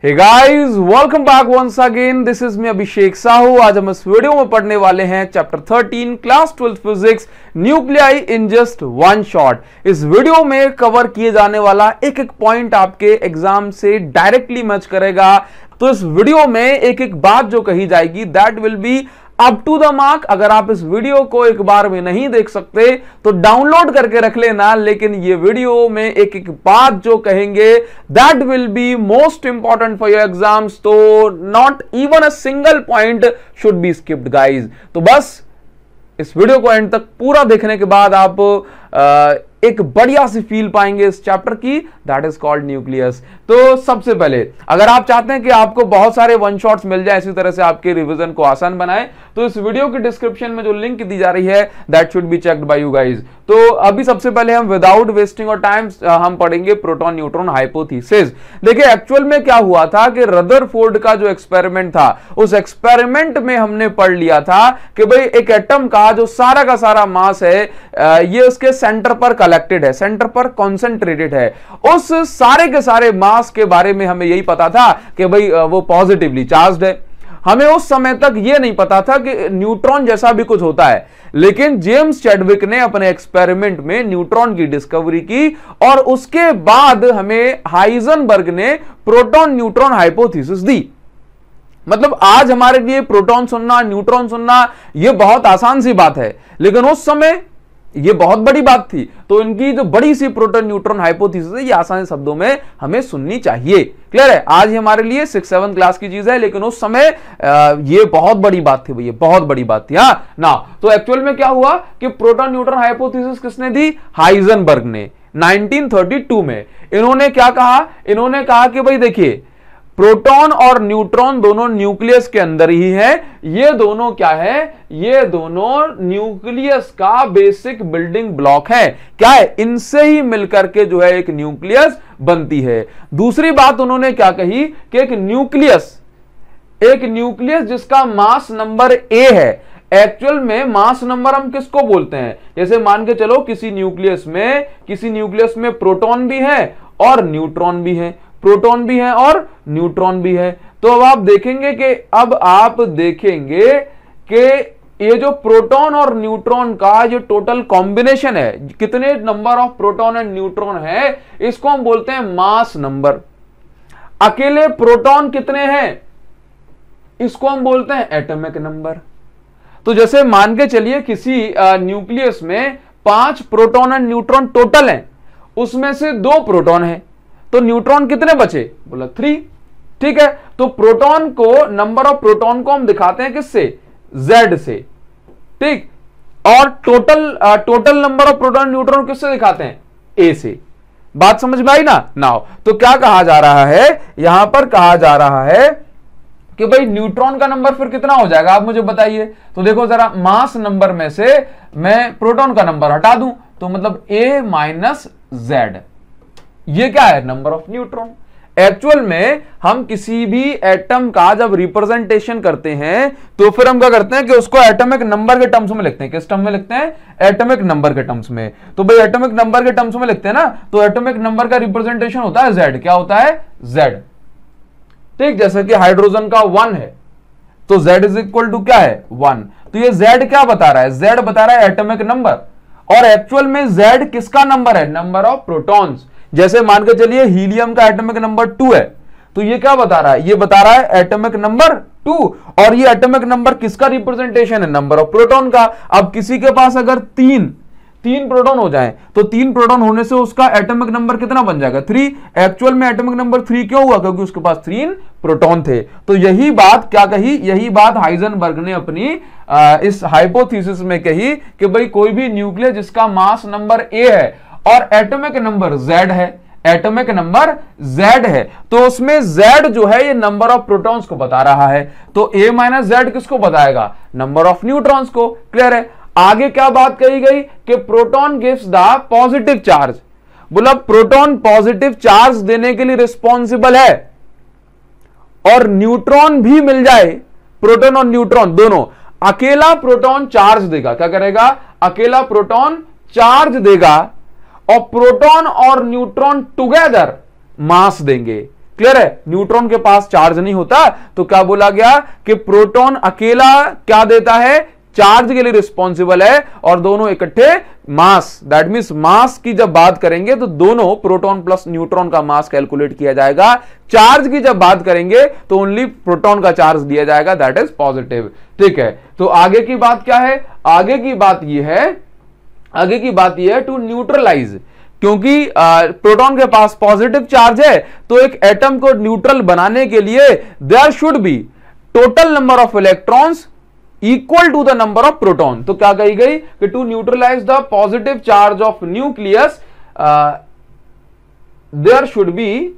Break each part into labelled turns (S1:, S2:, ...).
S1: Hey guys, welcome back once again. This is me Abhishek Sahu. आज हम इस वीडियो में पढ़ने वाले हैं chapter 13 class 12 physics nuclei in just one shot. इस वीडियो में कवर किए जाने वाला एक एक पॉइंट आपके एग्जाम से डायरेक्टली मैच करेगा। तो इस वीडियो में एक एक बात जो कही जाएगी that will be up to the mark. अगर आप इस वीडियो को एक बार में नहीं देख सकते तो डाउनलोड करके रख लेना, लेकिन ये वीडियो में एक एक बात जो कहेंगे that will be most important for your exams. तो not even a single point should be skipped guys. तो बस इस वीडियो को एंड तक पूरा देखने के बाद आप एक बढ़िया सी फील पाएंगे इस चैप्टर की, दैट इज कॉल्ड न्यूक्लियस। तो सबसे पहले अगर आप चाहते हैं कि आपको बहुत सारे वन शॉट्स मिल जाए, इसी तरह से आपके रिवीजन को आसान बनाए, तो इस वीडियो की डिस्क्रिप्शन में जो लिंक दी जा रही है that should be checked by you guys. तो अभी सबसे पहले हम विदाउट वेस्टिंग और टाइम हम पढ़ेंगे प्रोटॉन न्यूट्रॉन हाइपोथेसिस। देखिए एक्चुअल में क्या हुआ था कि रदरफोर्ड का जो एक्सपेरिमेंट था, उस एक्सपेरिमेंट में हमने पढ़ लिया था कि भाई एक एटम का जो सारा का सारा मास है ये उसके सेंटर पर कलेक्टेड है, सेंटर पर कॉन्सेंट्रेटेड है। उस सारे के सारे मास के बारे में हमें यही पता था कि भाई वो पॉजिटिवली चार्ज्ड है। हमें उस समय तक ये नहीं पता था कि न्यूट्रॉन जैसा भी कुछ होता है, लेकिन जेम्स चैडविक ने अपने एक्सपेरिमेंट में न्यूट्रॉन की डिस्कवरी की और उसके बाद हमें हाइजेनबर्ग ने प्रोटॉन न्यूट्रॉन हाइपोथेसिस दी। मतलब आज हमारे लिए प्रोटॉन सुनना, न्यूट्रॉन सुनना ये बहुत आसान सी बात है, लेकिन उस समय ये बहुत बड़ी बात थी। तो इनकी जो बड़ी सी प्रोटॉन न्यूट्रॉन हाइपोथेसिस है ये आसान शब्दों में हमें सुननी चाहिए। क्लियर है? आज हमारे लिए 6-7 क्लास की चीज है, लेकिन उस समय ये बहुत बड़ी बात थी भैया, बहुत बड़ी बात थी। हाँ ना, तो एक्चुअल में क्या हुआ कि प्रोटॉन न्यूट्रॉन हाइपोथेसिस किसने दी? हाइजेनबर्ग ने 1932 में। इन्होंने क्या कहा? इन्होंने कहा कि भाई देखिए प्रोटॉन और न्यूट्रॉन दोनों न्यूक्लियस के अंदर ही है। ये दोनों क्या है? ये दोनों न्यूक्लियस का बेसिक बिल्डिंग ब्लॉक है। क्या है? इनसे ही मिलकर के जो है एक न्यूक्लियस बनती है। दूसरी बात उन्होंने क्या कही कि एक न्यूक्लियस जिसका मास नंबर ए है। एक्चुअल में मास नंबर हम किसको बोलते हैं? जैसे मान के चलो किसी न्यूक्लियस में प्रोटॉन भी है और न्यूट्रॉन भी है, प्रोटॉन भी है और न्यूट्रॉन भी है। तो अब आप देखेंगे कि ये जो प्रोटॉन और न्यूट्रॉन का जो टोटल कॉम्बिनेशन है, कितने number of proton and neutron है, इसको हम बोलते हैं मास नंबर। अकेले प्रोटॉन कितने हैं, इसको हम बोलते हैं एटॉमिक नंबर। तो जैसे मान के चलिए किसी न्यूक्लियस में 5 प्रोटॉन एंड न्यूट्रॉन टोटल हैं, उसमें से 2 प्रोटॉन हैं, तो न्यूट्रॉन कितने बचे? बोला 3। ठीक है, तो प्रोटॉन को, नंबर ऑफ प्रोटॉन को हम दिखाते हैं किससे? Z से। ठीक, और total number of proton neutron किससे दिखाते हैं? A से। बात समझ में आई ना? नाउ तो क्या कहा जा रहा है? यहां पर कहा जा रहा है कि भाई न्यूट्रॉन का नंबर फिर कितना हो जाएगा, आप मुझे बताइए। तो देखो जरा, मास नंबर में से मैं प्रोटॉन का नंबर हटा दूं तो मतलब A - Z, ये क्या है? Number of neutron. एक्चुअल में हम किसी भी एटम का जब रिप्रेजेंटेशन करते हैं तो फिर हम क्या करते हैं कि उसको एटॉमिक नंबर के टर्म्स में लिखते हैं। किस टर्म में लिखते हैं? एटॉमिक नंबर के टर्म्स में। तो भाई एटॉमिक नंबर के टर्म्स में लिखते हैं ना, तो एटॉमिक नंबर का रिप्रेजेंटेशन होता है Z। क्या होता है? Z। ठीक, जैसे कि हाइड्रोजन का 1 है तो Z = क्या है? 1। तो ये Z क्या बता रहा है? Z बता रहा है एटॉमिक नंबर। और एक्चुअल में Z किसका नंबर है? Number of protons. जैसे मान के चलिए हीलियम का एटॉमिक नंबर 2 है, तो ये क्या बता रहा है? ये बता रहा है एटॉमिक नंबर 2। और ये एटॉमिक नंबर किसका रिप्रेजेंटेशन है? नंबर ऑफ प्रोटॉन का। अब किसी के पास अगर तीन प्रोटॉन हो जाए तो 3 प्रोटॉन होने से उसका एटॉमिक नंबर कितना बन जाएगा? 3। एक्चुअल में एटॉमिक नंबर 3 क्यों हुआ? क्योंकि उसके पास 3 प्रोटॉन थे। तो यही बात क्या कही? यही बात हाइजेनबर्ग ने अपनी इस हाइपोथेसिस में कही कि भाई कोई भी न्यूक्लियस जिसका मास नंबर A है और एटॉमिक नंबर Z है, एटॉमिक नंबर Z है, तो उसमें Z जो है ये नंबर ऑफ प्रोटॉन्स को बता रहा है। तो A - Z किसको बताएगा? नंबर ऑफ न्यूट्रॉन्स को। क्लियर है? आगे क्या बात कही गई कि proton gives the positive charge. बोला प्रोटॉन पॉजिटिव चार्ज देने के लिए रिस्पॉन्सिबल है, और न्यूट्रॉन भी मिल जाए, प्रोटॉन और न्यूट्रॉन दोनों, अकेला प्रोटॉन चार्ज देगा। क्या करेगा? अकेला प्रोटॉन चार्ज देगा, और प्रोटॉन और न्यूट्रॉन टुगेदर मास देंगे। क्लियर है, न्यूट्रॉन के पास चार्ज नहीं होता, तो क्या बोला गया कि प्रोटॉन अकेला क्या देता है, चार्ज के लिए रिस्पॉन्सिबल है, और दोनों इकट्ठे मास, दैट मींस मास की जब बात करेंगे तो दोनों प्रोटॉन प्लस न्यूट्रॉन का मास कैलकुलेट किया जाएगा। चार्ज की जब बात करेंगे तो ओनली प्रोटॉन का चार्ज दिया जाएगा, दैट इज पॉजिटिव। ठीक है, तो आगे की बात क्या है, आगे की बात यह है टू न्यूट्रलाइज, क्योंकि प्रोटॉन के पास पॉजिटिव चार्ज है, तो एक एटम को न्यूट्रल बनाने के लिए there should be total number of electrons equal to the number of proton. तो क्या कही गई कि to neutralize the positive charge of nucleus there should be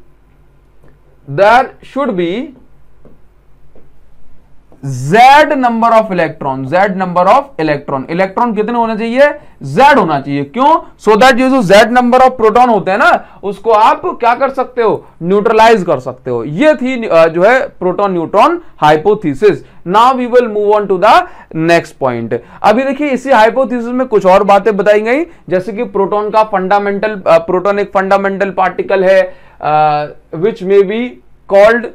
S1: Z number of electron, Z number of electron, electron कितने होने चाहिए, Z होना चाहिए। क्यों, सो दैट ये जो Z नंबर ऑफ प्रोटॉन होते हैं ना, उसको आप क्या कर सकते हो, न्यूट्रलाइज कर सकते हो। ये थी जो है proton neutron hypothesis. Now we will move on to the next point. अभी देखिए इसी हाइपोथेसिस में कुछ और बातें बताई गई, जैसे कि प्रोटॉन का फंडामेंटल, प्रोटॉन एक फंडामेंटल पार्टिकल है which may be called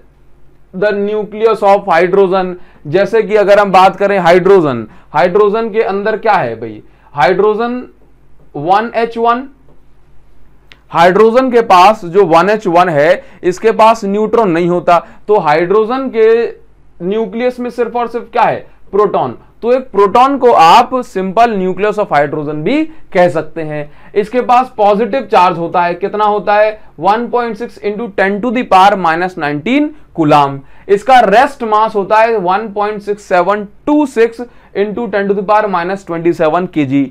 S1: the nucleus of hydrogen. जैसे कि अगर हम बात करें हाइड्रोजन, हाइड्रोजन के अंदर क्या है भाई, हाइड्रोजन 1H1, हाइड्रोजन के पास जो 1H1 है, इसके पास न्यूट्रॉन नहीं होता, तो हाइड्रोजन के न्यूक्लियस में सिर्फ और सिर्फ क्या है, प्रोटॉन। तो एक प्रोटॉन को आप सिंपल न्यूक्लियस ऑफ हाइड्रोजन भी कह सकते हैं। इसके पास पॉजिटिव चार्ज होता है, कितना होता है, 1.6 इंटू 10⁻⁻19 कूलाम। इसका रेस्ट मास होता है 1.6726 इंटू 10⁻⁻27 kg।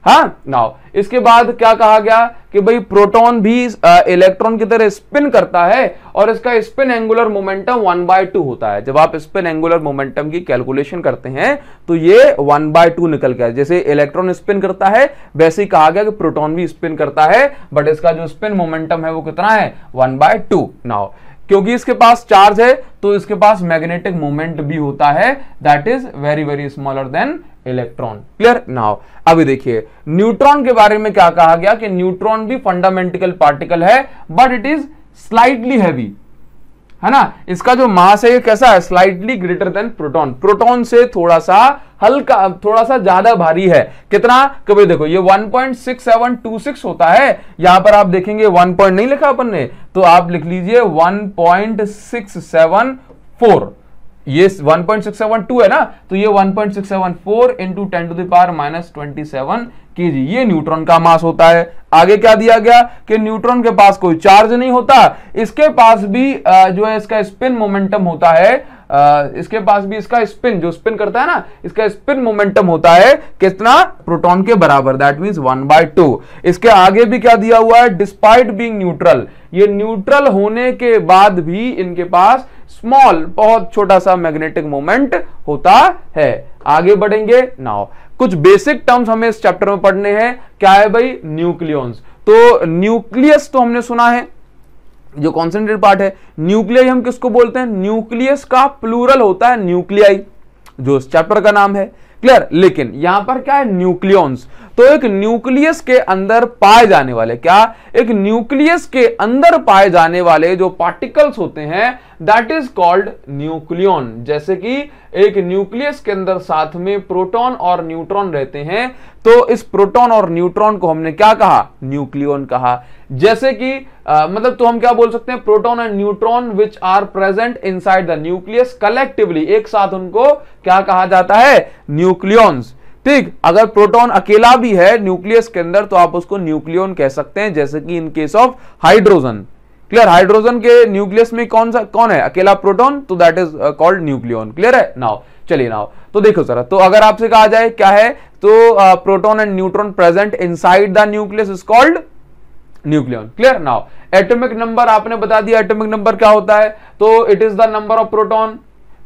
S1: हाँ, नाउ इसके बाद क्या कहा गया कि भाई प्रोटॉन भी इलेक्ट्रॉन की तरह स्पिन करता है, और इसका स्पिन एंगुलर मोमेंटम 1/2 होता है। जब आप स्पिन एंगुलर मोमेंटम की कैलकुलेशन करते हैं तो ये 1/2 निकल गया। जैसे इलेक्ट्रॉन स्पिन करता है, वैसे ही कहा गया कि प्रोटॉन भी स्पिन करता है, बट इसका जो स्पिन मोमेंटम है वो कितना है, 1/2। नाउ क्योंकि इसके पास चार्ज है तो इसके पास मैग्नेटिक मोमेंट भी होता है, that is very very smaller than electron. Clear. Now अभी देखिए न्यूट्रॉन के बारे में क्या कहा गया कि न्यूट्रॉन भी फंडामेंटल पार्टिकल है, but it is slightly heavy, है ना। इसका जो मास है ये कैसा है, slightly greater than proton, proton से थोड़ा सा हल्का, थोड़ा सा ज्यादा भारी है। कितना, कभी देखो ये 1.6726 होता है, यहां पर आप देखेंगे 1 पॉइंट नहीं लिखा अपन ने, तो आप लिख लीजिए 1.674। ये 1.672 है ना, तो ये 1.674 इंटू 10⁻⁻27 kg, ये न्यूट्रॉन का मास होता है। आगे क्या दिया गया कि न्यूट्रॉन के पास कोई चार्ज नहीं होता, इसके पास भी जो है इसका स्पिन मोमेंटम होता है, इसके पास भी इसका स्पिन, जो स्पिन करता है ना, इसका स्पिन मोमेंटम होता है कितना, प्रोटॉन के बराबर, दैट मींस 1/2। इसके आगे भी क्या दिया हुआ है, डिस्पाइट बीइंग न्यूट्रल, ये न्यूट्रल होने के बाद भी इनके पास स्मॉल, बहुत छोटा सा मैग्नेटिक मोमेंट होता है। आगे बढ़ेंगे। नाउ कुछ बेसिक टर्म्स हमें इस चैप्टर में पढ़ने हैं। क्या है भाई, न्यूक्लियॉन्स। तो न्यूक्लियस तो हमने सुना है, जो कॉन्सेंट्रेटेड पार्ट है। न्यूक्लियाई हम किसको बोलते हैं, न्यूक्लियस का प्लूरल होता है न्यूक्लियाई, जो इस चैप्टर का नाम है। क्लियर। लेकिन यहां पर क्या है, न्यूक्लियॉन्स। तो एक न्यूक्लियस के अंदर पाए जाने वाले, क्या, एक न्यूक्लियस के अंदर पाए जाने वाले जो पार्टिकल्स होते हैं, दैट इज कॉल्ड न्यूक्लियॉन। जैसे कि एक न्यूक्लियस के अंदर साथ में प्रोटॉन और न्यूट्रॉन रहते हैं, तो इस प्रोटॉन और न्यूट्रॉन को हमने क्या कहा, न्यूक्लियॉन कहा। जैसे कि मतलब तो हम क्या बोल सकते हैं, proton and neutron which are present inside the nucleus collectively, एक साथ उनको क्या कहा जाता है, न्यूक्लियॉन्स। ठीक। अगर प्रोटॉन अकेला भी है न्यूक्लियस के अंदर तो आप उसको न्यूक्लियॉन कह सकते हैं, जैसे कि in case of hydrogen. Clear. Hydrogen के न्यूक्लियस में कौन है, अकेला प्रोटॉन, तो that is called nucleon. Clear है। नाउ चलिए, नाउ तो देखो जरा, तो अगर आपसे कहा जाए क्या है, तो proton and neutron present inside the nucleus is called nucleon. Clear. Now atomic number आपने बता दिया, एटॉमिक नंबर क्या होता है, तो it is the number of proton,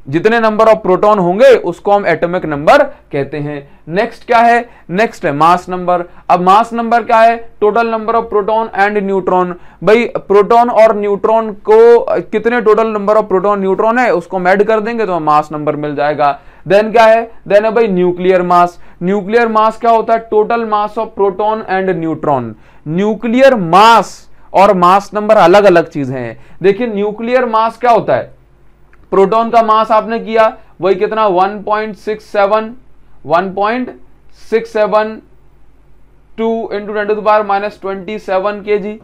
S1: जितने नंबर ऑफ प्रोटॉन होंगे उसको हम एटॉमिक नंबर कहते हैं। नेक्स्ट क्या है, नेक्स्ट है मास नंबर। अब मास नंबर क्या है, total number of proton and neutron. भाई प्रोटॉन और न्यूट्रॉन को कितने total number of proton neutron है उसको हम ऐड कर देंगे तो मास नंबर मिल जाएगा। देन क्या है, देन है भाई न्यूक्लियर मास। न्यूक्लियर मास क्या होता है, total mass of proton and neutron. Nuclear mass और मास नंबर अलग अलग चीजें हैं। देखिए न्यूक्लियर मास क्या होता है, प्रोटॉन का मास आपने किया वही कितना 1.672 इंटू 10⁻27 kg।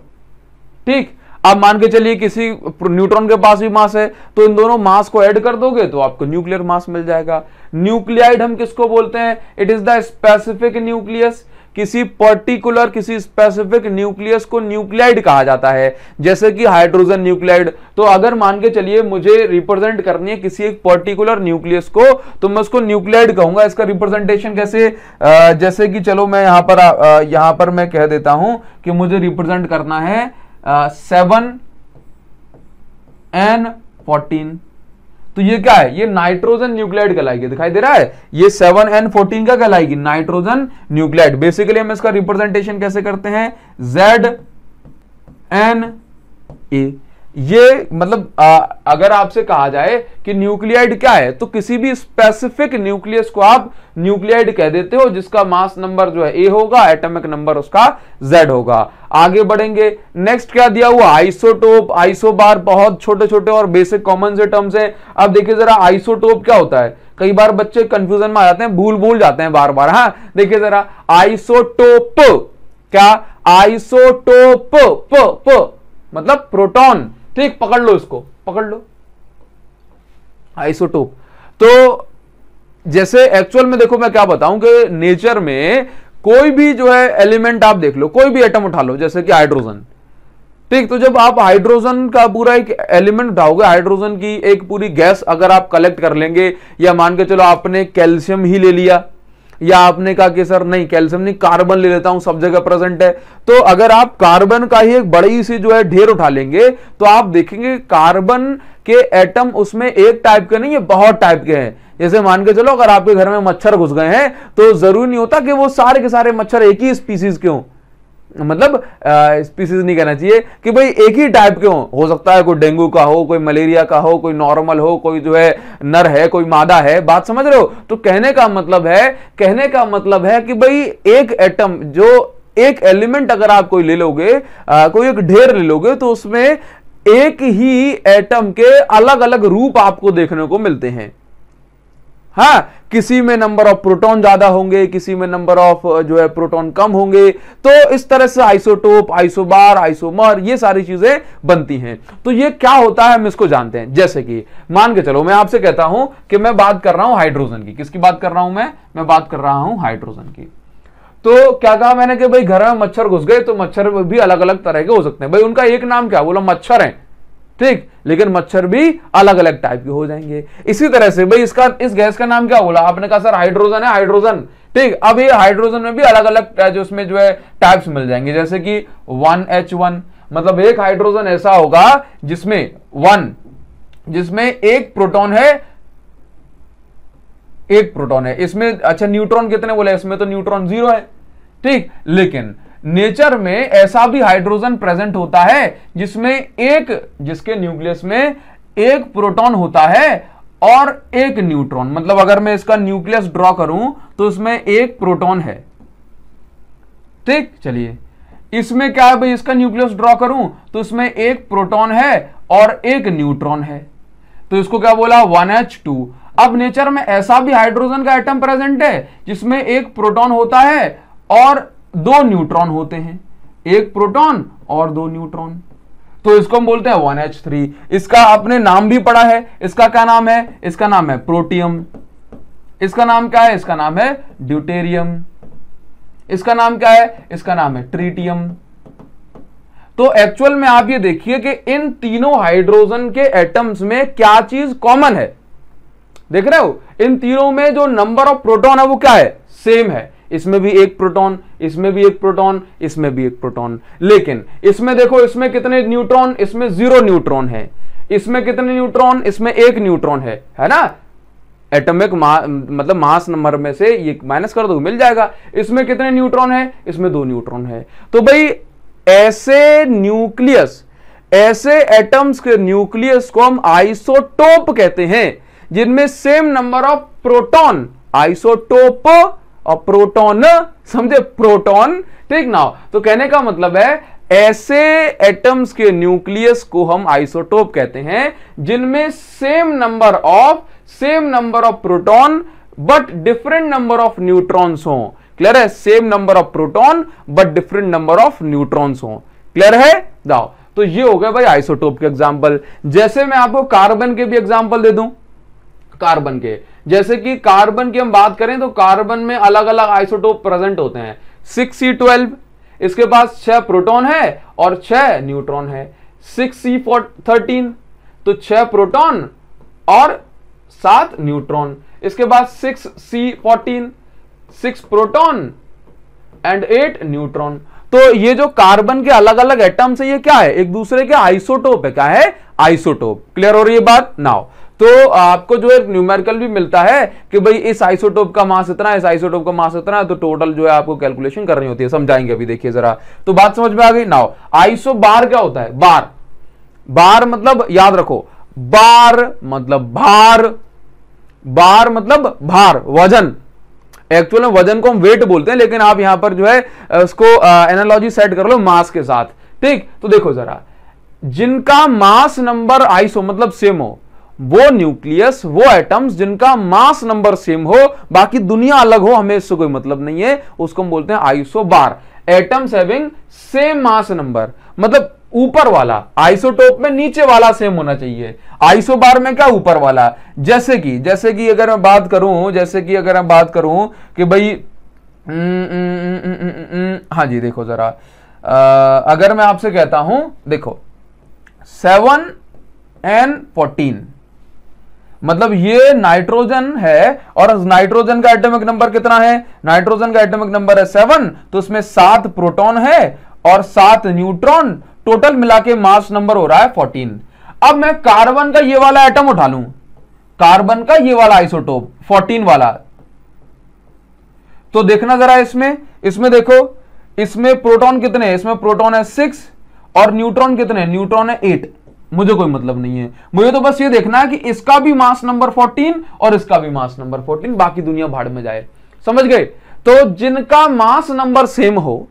S1: ठीक, अब मान के चलिए किसी न्यूट्रॉन के पास भी मास है, तो इन दोनों मास को ऐड कर दोगे तो आपको न्यूक्लियर मास मिल जाएगा। न्यूक्लियाइड हम किसको बोलते हैं, it is the specific nucleus. किसी पर्टिकुलर किसी स्पेसिफिक न्यूक्लियस को न्यूक्लियाइड कहा जाता है, जैसे कि हाइड्रोजन न्यूक्लियाइड। तो अगर मान के चलिए मुझे रिप्रेजेंट करनी है किसी एक पर्टिकुलर न्यूक्लियस को, तो मैं उसको न्यूक्लियाइड कहूंगा। इसका रिप्रेजेंटेशन कैसे, जैसे कि चलो मैं यहां पर मैं कह देता हूं कि मुझे रिप्रेजेंट करना है 7N14। तो ये क्या है, ये नाइट्रोजन न्यूक्लियाइड कहलाएगी, दिखाई दे रहा है, ये 7N14 का कहलाएगी नाइट्रोजन न्यूक्लियाइड। बेसिकली हम इसका रिप्रेजेंटेशन कैसे करते हैं, ZNA। ये मतलब अगर आपसे कहा जाए कि न्यूक्लियाइड क्या है, तो किसी भी स्पेसिफिक न्यूक्लियस को आप न्यूक्लियाइड कह देते हो, जिसका मास नंबर जो है A होगा, एटॉमिक नंबर उसका Z होगा। आगे बढ़ेंगे, नेक्स्ट क्या दिया हुआ, आइसोटोप, आइसोबार, बहुत छोटे छोटे और बेसिक कॉमन से टर्म्स हैं। अब देखिए जरा आइसोटोप क्या होता है, कई बार बच्चे कंफ्यूजन में आ जाते हैं, भूल जाते हैं बार बार। हाँ देखिए जरा, आइसोटोप क्या, आइसोटोप मतलब प्रोटॉन। ठीक, पकड़ लो इसको, पकड़ लो, आइसोटोप। तो जैसे एक्चुअल में देखो मैं क्या बताऊं कि नेचर में कोई भी जो है एलिमेंट आप देख लो, कोई भी एटम उठा लो, जैसे कि हाइड्रोजन। ठीक, तो जब आप हाइड्रोजन का पूरा एक एलिमेंट उठाओगे, हाइड्रोजन की एक पूरी गैस अगर आप कलेक्ट कर लेंगे, या मान के चलो आपने कैल्शियम ही ले लिया, या आपने कहा कि सर नहीं कैल्शियम नहीं, कार्बन ले लेता हूं, सब जगह प्रेजेंट है, तो अगर आप कार्बन का ही एक बड़ी सी जो है ढेर उठा लेंगे, तो आप देखेंगे कार्बन के एटम उसमें एक टाइप के नहीं है, बहुत टाइप के हैं। जैसे मान के चलो अगर आपके घर में मच्छर घुस गए हैं, तो जरूरी नहीं होता कि वो सारे के सारे मच्छर एक ही स्पीसीज के हों, मतलब स्पीसीज नहीं कहना चाहिए कि भाई एक ही टाइप के हो सकता है कोई डेंगू का हो, कोई मलेरिया का हो, कोई नॉर्मल हो, कोई जो है नर है, कोई मादा है, बात समझ रहे हो। तो कहने का मतलब है कि भाई एक एटम, जो एक एलिमेंट अगर आप कोई ले लोगे, कोई एक ढेर ले लोगे, तो उसमें एक ही एटम के अलग अलग रूप आपको देखने को मिलते हैं। हाँ, किसी में नंबर ऑफ प्रोटॉन ज्यादा होंगे, किसी में नंबर ऑफ जो है प्रोटॉन कम होंगे। तो इस तरह से आइसोटोप, आइसोबार, आइसोमर, ये सारी चीजें बनती हैं। तो ये क्या होता है हम इसको जानते हैं। जैसे कि मान के चलो मैं आपसे कहता हूं कि मैं बात कर रहा हूं हाइड्रोजन की। किसकी बात कर रहा हूं मैं बात कर रहा हूं हाइड्रोजन की। तो क्या कहा मैंने कि भाई घर में मच्छर घुस गए, तो मच्छर भी अलग अलग तरह के हो सकते हैं। भाई उनका एक नाम क्या, बोला मच्छर है, ठीक, लेकिन मच्छर भी अलग अलग टाइप के हो जाएंगे। इसी तरह से भाई इस गैस का नाम क्या बोला आपने, कहा सर हाइड्रोजन है, हाइड्रोजन। ठीक, अब ये हाइड्रोजन में भी अलग अलग जो उसमें जो है टाइप्स मिल जाएंगे, जैसे कि 1H1, मतलब एक हाइड्रोजन ऐसा होगा जिसमें एक प्रोटॉन है, इसमें अच्छा न्यूट्रॉन कितने बोले, इसमें तो न्यूट्रॉन 0 है। ठीक, लेकिन नेचर में ऐसा भी हाइड्रोजन प्रेजेंट होता है जिसके न्यूक्लियस में एक प्रोटॉन होता है और एक न्यूट्रॉन। मतलब अगर मैं इसका न्यूक्लियस ड्रॉ करूं तो इसमें एक प्रोटॉन है। ठीक, चलिए इसमें क्या है भाई, इसका न्यूक्लियस ड्रॉ करूं तो इसमें एक प्रोटॉन है और एक न्यूट्रॉन है, तो इसको क्या बोला 1H2। अब नेचर में ऐसा भी हाइड्रोजन का एटम प्रेजेंट है जिसमें एक प्रोटॉन होता है और 2 न्यूट्रॉन होते हैं, एक प्रोटॉन और 2 न्यूट्रॉन, तो इसको हम बोलते हैं 1H3। इसका आपने नाम भी पढ़ा है, इसका क्या नाम है, इसका नाम है प्रोटियम। इसका नाम क्या है, इसका नाम है ड्यूटेरियम। इसका नाम क्या है, इसका नाम है ट्रीटियम। तो एक्चुअल में आप ये देखिए कि इन तीनों हाइड्रोजन के एटम्स में क्या चीज कॉमन है, देख रहे हो, इन तीनों में जो नंबर ऑफ प्रोटॉन है वो क्या है, सेम है। इसमें भी एक प्रोटॉन, इसमें भी एक प्रोटॉन, इसमें भी एक प्रोटॉन, लेकिन इसमें देखो इसमें कितने न्यूट्रॉन, इसमें 0 न्यूट्रॉन है। इसमें कितने न्यूट्रॉन, इसमें 1 न्यूट्रॉन है ना। एटॉमिक मतलब मास नंबर में से ये माइनस कर दो मिल जाएगा। इसमें कितने न्यूट्रॉन है, इसमें 2 न्यूट्रॉन है। तो भाई ऐसे न्यूक्लियस, ऐसे एटम्स के न्यूक्लियस को हम आइसोटोप कहते हैं, जिनमें same number of proton, isotope और प्रोटॉन, समझे, प्रोटॉन। ठीक ना, तो कहने का मतलब है ऐसे एटम्स के न्यूक्लियस को हम आइसोटोप कहते हैं जिनमें same number of proton but different number of neutrons हो। क्लियर है? Same number of proton but different number of neutrons हो। क्लियर है? जाओ, तो ये हो गया भाई आइसोटोप के एग्जांपल। जैसे मैं आपको कार्बन के भी एग्जांपल दे दूं, कार्बन के, जैसे कि कार्बन की हम बात करें तो कार्बन में अलग अलग आइसोटोप प्रेजेंट होते हैं। 6C12, इसके पास 6 प्रोटॉन है और 6 न्यूट्रॉन है। 6C13, तो 6 प्रोटॉन और 7 न्यूट्रॉन। इसके बाद 6C14, 6 प्रोटॉन एंड 8 न्यूट्रॉन। तो ये जो कार्बन के अलग अलग एटम्स है, ये क्या है? एक दूसरे के आइसोटोप है। क्या है? आइसोटोप। क्लियर हो रही है बात? नाउ तो आपको जो है न्यूमेरिकल भी मिलता है कि भाई इस आइसोटोप का मास इतना है, इस आइसोटोप का मास इतना है, तो टोटल जो है आपको कैलकुलेशन करनी होती है। समझाएंगे अभी, देखिए जरा, तो बात समझ में आ गई? नाउ आइसोबार क्या होता है? बार मतलब याद रखो, बार मतलब भार, बार मतलब भार, वजन। एक्चुअल में वजन को हम वेट बोलते हैं, लेकिन आप यहां पर जो है उसको एनालॉजी सेट कर लो मास के साथ। ठीक, तो देखो जरा, जिनका मास नंबर आइसो मतलब सेम हो, वो न्यूक्लियस, वो एटम्स जिनका मास नंबर सेम हो, बाकी दुनिया अलग हो, हमें इससे कोई मतलब नहीं है, उसको हम बोलते हैं isobar. Atoms having same mass number, मतलब ऊपर वाला, आइसोटोप में नीचे वाला सेम होना चाहिए, आइसोबार में क्या? ऊपर वाला। जैसे कि अगर मैं बात करूं कि भाई हाँ जी, देखो जरा, अगर मैं आपसे कहता हूं, देखो 7N14, मतलब ये नाइट्रोजन है और नाइट्रोजन का एटॉमिक नंबर कितना है? नाइट्रोजन का एटॉमिक नंबर है 7, तो उसमें 7 प्रोटॉन है और 7 न्यूट्रॉन, टोटल मिला के मास नंबर हो रहा है 14। अब मैं कार्बन का ये वाला एटम उठा लूं, कार्बन का ये वाला आइसोटोप 14 वाला, तो देखना जरा, इसमें देखो, इसमें प्रोटॉन कितने हैं? इसमें प्रोटॉन है 6 और न्यूट्रॉन कितने? न्यूट्रॉन है 8। मुझे कोई मतलब नहीं है, मुझे तो बस ये देखना है कि इसका भी मास नंबर 14 और इसका भी मास नंबर 14, बाकी दुनिया भाड़ में जाए। समझ गए? तो जिनका मास नंबर सेम हो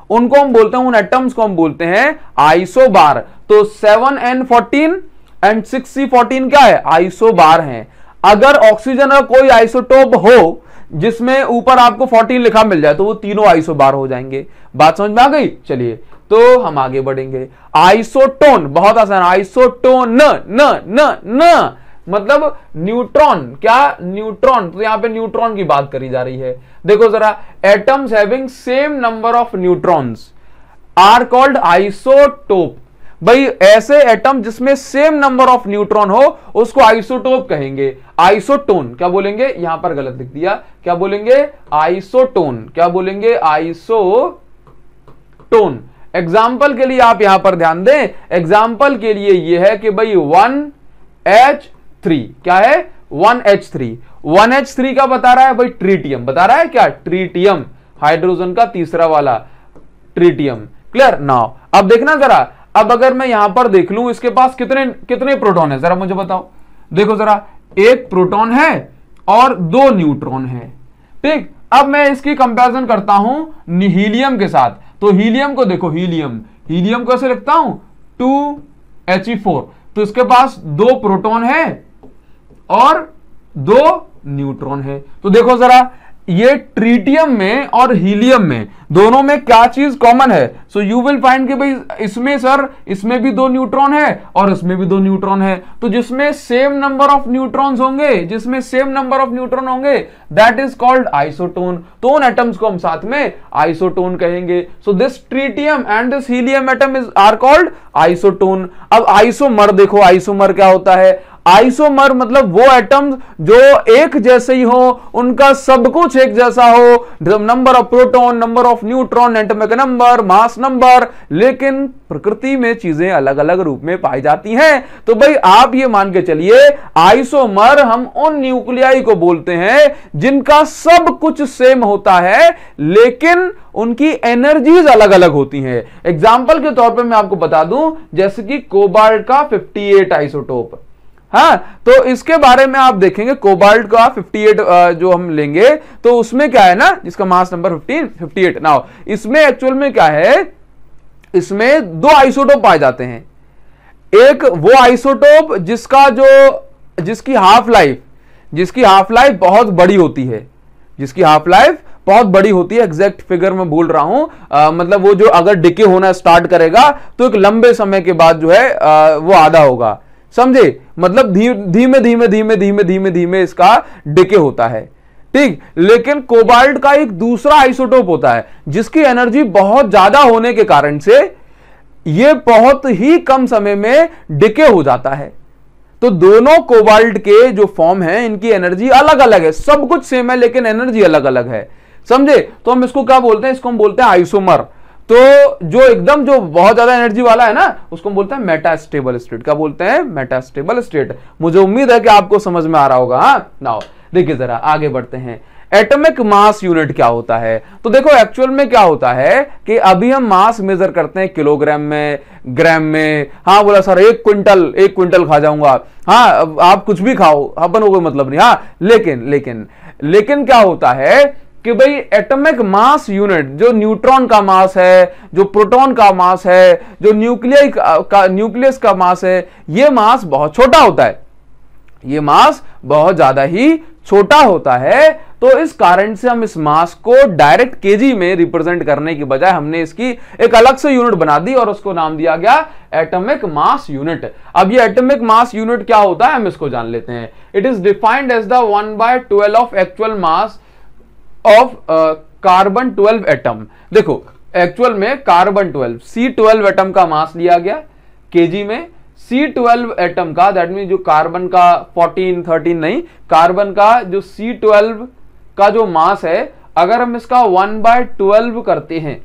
S1: उनको हम बोलते हैं, उन एटम्स को हम बोलते हैं आइसोबार। तो 7N14 एंड 6C14 क्या है? आइसोबार हैं। अगर ऑक्सीजन का कोई आइसोटोप हो जिसमें ऊपर आपको 14 लिखा मिल जाए, तो वो तीनों आइसोबार हो जाएंगे। बात समझ में आ गई? चलिए, तो हम आगे बढ़ेंगे। आइसोटोन, बहुत आसान, आइसोटोन न मतलब न्यूट्रॉन। क्या? न्यूट्रॉन। तो यहां पे न्यूट्रॉन की बात करी जा रही है। देखो जरा, atoms having same number of neutrons are called isotope. भाई ऐसे एटम जिसमें सेम नंबर ऑफ न्यूट्रॉन हो उसको आइसोटोप कहेंगे। आइसोटोन क्या बोलेंगे? यहां पर गलत लिख दिया, क्या बोलेंगे? आइसोटोन। क्या बोलेंगे? आइसोटोन। एग्जाम्पल के लिए आप यहां पर ध्यान दें, एग्जाम्पल के लिए यह है कि भाई 1H3 क्या है? 1H3। 1H3 का बता रहा है भाई? ट्रीटियम बता रहा है। क्या? ट्रीटियम, हाइड्रोजन का तीसरा वाला ट्रीटियम। क्लियर? नाउ अब देखना जरा, अब अगर मैं यहां पर देख लूं इसके पास कितने प्रोटॉन है, जरा मुझे बताओ। देखो जरा, एक प्रोटॉन है और 2 न्यूट्रॉन है। ठीक, अब मैं इसकी कंपैरिजन करता हूं हीलियम के साथ। तो हीलियम को देखो, हीलियम को ऐसे लिखता हूं 2He4। तो इसके पास 2 प्रोटॉन है और 2 न्यूट्रॉन है। तो देखो जरा, ये ट्रीटियम में और हीलियम में दोनों में क्या चीज कॉमन है? सो यू विल फाइंड कि भाई इसमें सर, इसमें भी 2 न्यूट्रॉन है और इसमें भी 2 न्यूट्रॉन है। तो जिसमें सेम नंबर ऑफ न्यूट्रॉन्स होंगे, दैट इज कॉल्ड आइसोटोन। तो उन एटम्स को हम साथ में आइसोटोन कहेंगे। So this tritium and this helium atom is are called isotone. अब आइसोमर देखो, आइसोमर क्या होता है? आइसोमर मतलब वो एटम्स जो एक जैसे ही हो, उनका सब कुछ एक जैसा हो, number of proton, number of neutron, atomic number, mass number, लेकिन प्रकृति में चीजें अलग अलग रूप में पाई जाती हैं। तो भाई आप ये मान के चलिए, आइसोमर हम उन न्यूक्लियाई को बोलते हैं जिनका सब कुछ सेम होता है लेकिन उनकी एनर्जीज अलग अलग होती हैं। एग्जाम्पल के तौर पर मैं आपको बता दूं, जैसे कि कोबाल्ट का 58 आइसोटोप। हाँ, तो इसके बारे में आप देखेंगे, कोबाल्ट का 58 जो हम लेंगे तो उसमें क्या है ना, जिसका मास नंबर 58 नाउ इसमें एक्चुअल में क्या है, इसमें दो आइसोटोप पाए जाते हैं। एक वो आइसोटोप जिसकी हाफ लाइफ बहुत बड़ी होती है, एग्जैक्ट फिगर में बोल रहा हूं, मतलब वो जो अगर डिके होना स्टार्ट करेगा तो एक लंबे समय के बाद जो है वो आधा होगा, समझे, मतलब धीमे धीमे इसका डिके होता है, ठीक। लेकिन कोबाल्ट का एक दूसरा आइसोटोप होता है जिसकी एनर्जी बहुत ज्यादा होने के कारण से यह बहुत ही कम समय में डिके हो जाता है। तो दोनों कोबाल्ट के जो फॉर्म हैं इनकी एनर्जी अलग अलग है, सब कुछ सेम है लेकिन एनर्जी अलग अलग है, समझे। तो हम इसको क्या बोलते हैं, इसको हम बोलते हैं आइसोमर। तो जो बहुत ज्यादा एनर्जी वाला है ना उसको हम बोलते हैं मेटास्टेबल स्टेट। क्या बोलते हैं, मेटास्टेबल स्टेट। मुझे उम्मीद है कि आपको समझ में आ रहा होगा। हाँ नाउ देखिए जरा आगे बढ़ते हैं। एटॉमिक मास यूनिट क्या होता है, तो देखो एक्चुअल में क्या होता है कि अभी हम मास मेजर करते हैं किलोग्राम में, ग्राम में। हाँ बोला सर एक क्विंटल खा जाऊंगा, हाँ आप कुछ भी खाओ, अपन को कोई मतलब नहीं। हाँ लेकिन क्या होता है कि भाई एटॉमिक मास यूनिट जो न्यूट्रॉन का मास है, जो प्रोटॉन का मास है, जो न्यूक्लियस का मास है, ये मास बहुत छोटा होता है, ये मास बहुत ज्यादा ही छोटा होता है। तो इस कारण से हम इस मास को डायरेक्ट केजी में रिप्रेजेंट करने की बजाय हमने इसकी एक अलग से यूनिट बना दी और उसको नाम दिया गया एटॉमिक मास यूनिट। अब ये एटॉमिक मास यूनिट क्या होता है हम इसको जान लेते हैं। It is defined as the 1/12 of actual mass of carbon 12 atom. देखो एक्चुअल में कार्बन 12 C12 एटम का मास लिया गया केजी में। C12 एटम का, दैट मीन जो कार्बन का 14 13 नहीं, कार्बन का जो C12 का जो मास है, अगर हम इसका 1/12 करते हैं,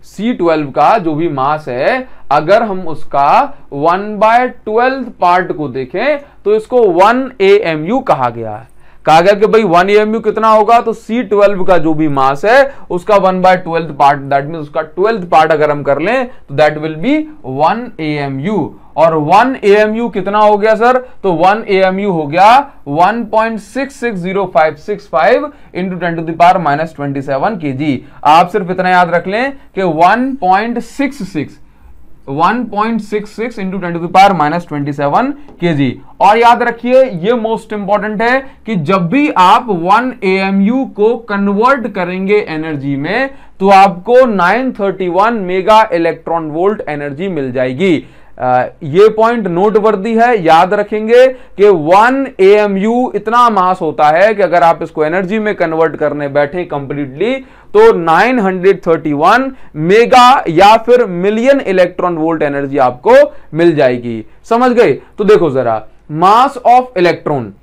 S1: C12 का जो भी मास है अगर हम उसका 1/12 पार्ट को देखें तो इसको 1 AMU कहा गया है। कहा गया कि भाई 1 AMU कितना होगा, तो C12 का जो भी मास है उसका 1/12 पार्ट, दैट मीन उसका 12th पार्ट अगर हम कर लें तो दैट विल बी 1 AMU। और 1 AMU कितना हो गया सर, तो 1 AMU हो गया 1.660565 इंटू 10⁻⁻27 kg। आप सिर्फ इतना याद रख लें कि 1.66 इंटू 10⁻⁻27 kg। और याद रखिए ये मोस्ट इंपॉर्टेंट है कि जब भी आप 1 AMU को कन्वर्ट करेंगे एनर्जी में तो आपको 931 मेगा इलेक्ट्रॉन वोल्ट एनर्जी मिल जाएगी। ये पॉइंट नोटवर्दी है, याद रखेंगे कि 1 AMU इतना मास होता है कि अगर आप इसको एनर्जी में कन्वर्ट करने बैठे कंप्लीटली तो 931 मेगा या फिर मिलियन इलेक्ट्रॉन वोल्ट एनर्जी आपको मिल जाएगी। समझ गए। तो देखो जरा मास ऑफ इलेक्ट्रॉन,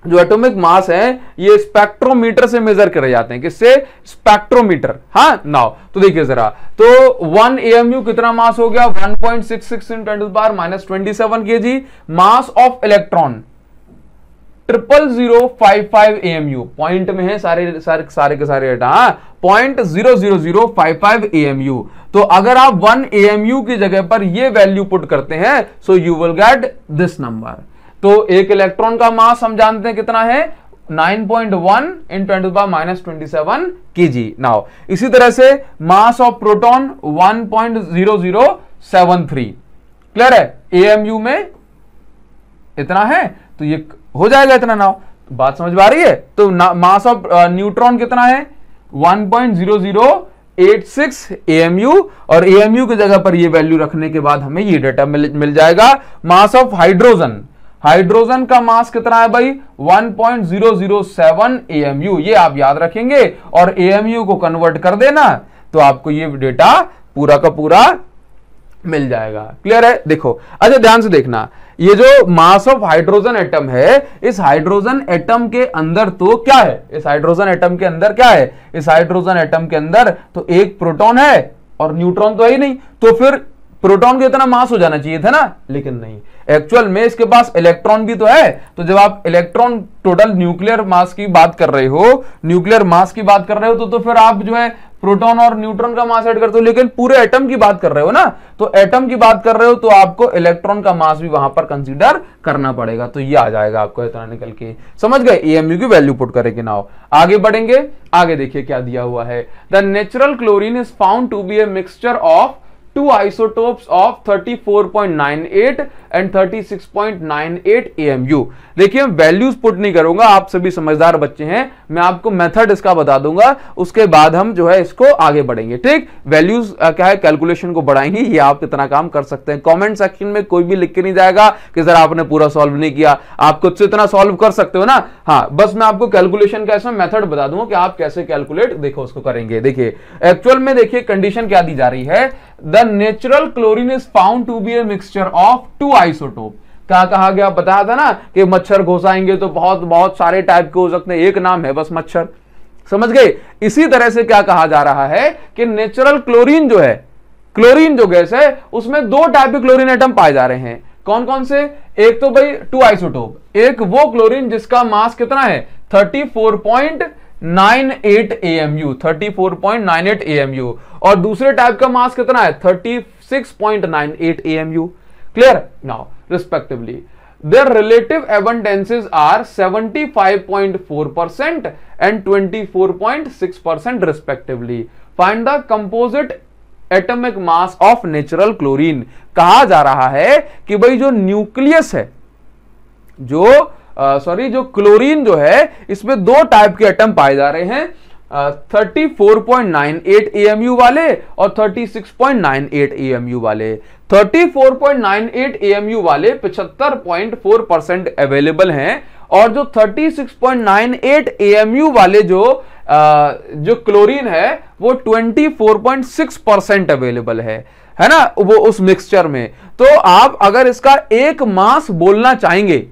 S1: जो एटॉमिक मास है ये स्पेक्ट्रोमीटर से मेजर करे जाते हैं। किससे, स्पेक्ट्रोमीटर। हाँ नाउ तो देखिए जरा, तो 1 AMU कितना मास हो गया, 1.66 × 10⁻⁻27 kg। Mass of electron 00055 AMU, point में है सारे के सारे डेटा, 0.00055 AMU। तो अगर आप 1 AMU की जगह पर ये वैल्यू पुट करते हैं so you will get this number. तो एक इलेक्ट्रॉन का मास हम जानते हैं कितना है, 9.1 × 10⁻⁻27 kg। नाउ इसी तरह से मास ऑफ प्रोटॉन 1.0073। क्लियर है, AMU में इतना है तो ये हो जाएगा इतना। नाउ बात समझ में आ रही है। तो मास ऑफ न्यूट्रॉन कितना है, 1.0086 AMU, और AMU की जगह पर ये वैल्यू रखने के बाद हमें ये डेटा मिल जाएगा। मास ऑफ हाइड्रोजन का मास कितना है भाई, 1.007 AMU, ये आप याद रखेंगे और AMU को कन्वर्ट कर देना तो आपको ये डेटा पूरा का पूरा मिल जाएगा। क्लियर है। देखो अच्छा ध्यान से देखना, ये जो मास ऑफ हाइड्रोजन एटम है, इस हाइड्रोजन एटम के अंदर तो क्या है, इस हाइड्रोजन एटम के अंदर क्या है, इस हाइड्रोजन एटम के अंदर तो एक प्रोटॉन है और न्यूट्रॉन तो है ही नहीं, तो फिर प्रोटॉन को इतना मास हो जाना चाहिए था ना, लेकिन नहीं। एक्चुअल में इसके पास इलेक्ट्रॉन भी तो है। तो जब आप इलेक्ट्रॉन टोटल न्यूक्लियर मास की बात कर रहे हो, तो फिर आप जो है प्रोटॉन और न्यूट्रॉन का मास ऐड करते हो, लेकिन पूरे एटम की बात कर रहे हो ना, तो एटम की बात कर रहे हो तो आपको इलेक्ट्रॉन का मास भी वहां पर कंसीडर करना पड़ेगा। तो ये आ जाएगा आपको इतना निकल के, समझ गए। AMU की वैल्यू पुट करेंगे। नाउ आगे बढ़ेंगे, आगे देखिए क्या दिया हुआ है। The natural chlorine is found to be a mixture of two isotopes of 34.98 and 36.98 AMU। देखिए वैल्यूज पुट नहीं करूंगा, आप सभी समझदार बच्चे हैं, मैं आपको मेथड इसका बता दूंगा, उसके बाद हम जो है इसको आगे बढ़ेंगे। ठीक, वैल्यूज क्या है, कैलकुलेशन को बढ़ाएंगे, ये आप इतना काम कर सकते हैं। कमेंट सेक्शन में कोई भी लिख के नहीं जाएगा कि सर आपने पूरा सॉल्व नहीं किया, आप खुद से इतना सॉल्व कर सकते हो ना। हाँ, बस मैं आपको कैलकुलेशन का ऐसा मेथड बता दूंगा कि आप कैसे कैलकुलेट देखो उसको करेंगे। देखिए एक्चुअल में देखिए कंडीशन क्या दी जा रही है, the natural chlorine is found to be a mixture of two isotope. क्या कहा गया, बताया था ना कि मच्छर घुसाएंगे तो बहुत बहुत सारे टाइप के हो सकते हैं, एक नाम है बस मच्छर, समझ गए। इसी तरह से क्या कहा जा रहा है कि नेचुरल क्लोरीन जो है, क्लोरीन जो गैस है उसमें दो टाइप के क्लोरीन एटम पाए जा रहे हैं। कौन कौन से, एक तो भाई टू आइसोटोप, एक वो क्लोरीन जिसका मास कितना है 34.98 AMU, 34.98 AMU, और दूसरे टाइप का मास कितना है 36.98 AMU। Clear, now respectively their relative abundances are 75.4% and 24.6% respectively. Find the composite atomic mass of natural chlorine। कहा जा रहा है कि भाई जो न्यूक्लियस है, जो क्लोरीन जो है इसमें दो टाइप के एटम पाए जा रहे हैं, 34.98 AMU वाले और 36.98 AMU वाले। 34.98 AMU वाले 75.4% अवेलेबल हैं, और जो 36.98 AMU वाले जो क्लोरीन है वो 24.6% अवेलेबल है ना, वो उस मिक्सचर में। तो आप अगर इसका एक मास बोलना चाहेंगे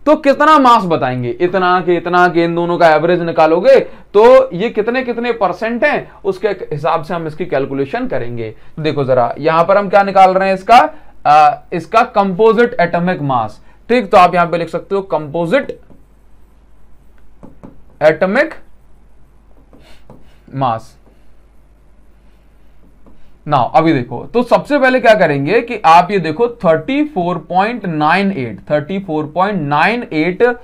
S1: तो कितना मास बताएंगे, इतना के इन दोनों का एवरेज निकालोगे तो ये कितने कितने परसेंट हैं, उसके हिसाब से हम इसकी कैलकुलेशन करेंगे। तो देखो जरा यहां पर हम क्या निकाल रहे हैं, इसका कंपोजिट एटॉमिक मास। ठीक, तो आप यहां पे लिख सकते हो कंपोजिट एटॉमिक मास। नाउ अभी देखो, तो सबसे पहले क्या करेंगे कि आप ये देखो 34.98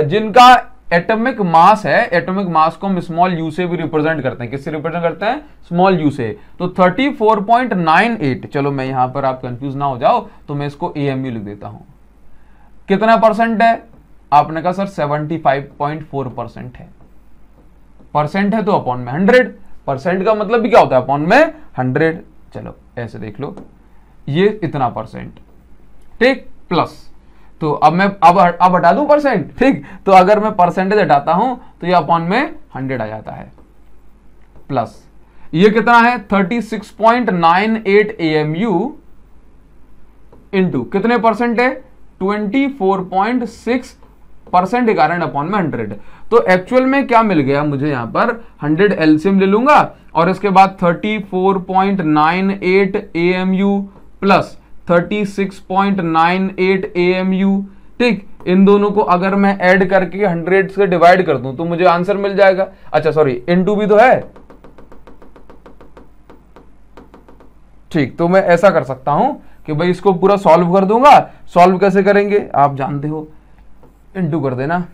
S1: जिनका एटॉमिक मास है, एटॉमिक मास को हम स्मॉल यू से भी रिप्रेजेंट करते हैं, किससे रिप्रेजेंट करते हैं, स्मॉल यू से। तो 34.98, चलो मैं यहां पर आप कंफ्यूज ना हो जाओ तो मैं इसको AMU लिख देता हूं। कितना परसेंट है, आपने कहा सर 75.4% है, परसेंट है तो अपॉन में 100, परसेंट का मतलब भी क्या होता है, अपॉन में 100। चलो ऐसे देख लो, ये इतना परसेंट, ठीक, प्लस, तो अब मैं अब हटा दूं परसेंट। ठीक, तो अगर मैं परसेंटेज हटाता हूं तो ये अपॉन में 100 आ जाता है, प्लस ये कितना है 36.98 AMU इंटू कितने परसेंट है 24.6% के कारण अपॉन में 100। तो एक्चुअल में क्या मिल गया मुझे, यहां पर 100 एलसीएम ले लूंगा और इसके बाद 34.98 AMU प्लस 36.98 AMU। ठीक, इन दोनों को अगर मैं ऐड करके 100 से डिवाइड कर दूं तो मुझे आंसर मिल जाएगा। अच्छा सॉरी, इनटू भी तो है। ठीक, तो मैं ऐसा कर सकता हूं कि भाई इसको पूरा सॉल्व कर दूंगा। सॉल्व कैसे करेंगे आप जानते हो, इनटू कर देना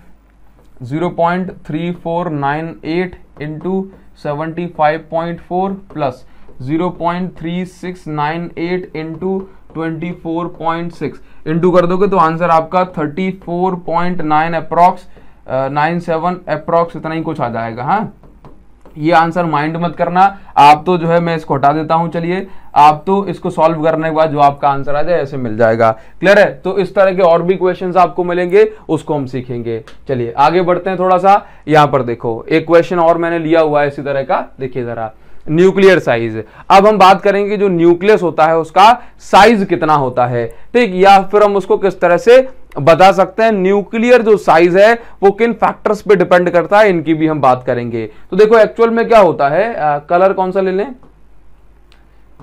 S1: 0.3498 इंटू 75.4 प्लस 0.3698 इंटू 24.6 इंटू कर दोगे तो आंसर आपका 34.9 अप्रॉक्स 97 अप्रॉक्स इतना ही कुछ आ जाएगा। हाँ, ये आंसर माइंड मत करना आप, तो जो है मैं इसको हटा देता हूं। चलिए, आप तो इसको सॉल्व करने के बाद जो आपका आंसर आ जाए ऐसे मिल जाएगा। क्लियर है, तो इस तरह के और भी क्वेश्चंस आपको मिलेंगे, उसको हम सीखेंगे। चलिए आगे बढ़ते हैं थोड़ा सा। यहां पर देखो एक क्वेश्चन और मैंने लिया हुआ है इसी तरह का, देखिए जरा, न्यूक्लियर साइज। अब हम बात करेंगे जो न्यूक्लियस होता है उसका साइज कितना होता है, ठीक, या फिर हम उसको किस तरह से बता सकते हैं। न्यूक्लियर जो साइज है वो किन फैक्टर्स पे डिपेंड करता है, इनकी भी हम बात करेंगे। तो देखो एक्चुअल में क्या होता है, कलर कौन सा ले लें,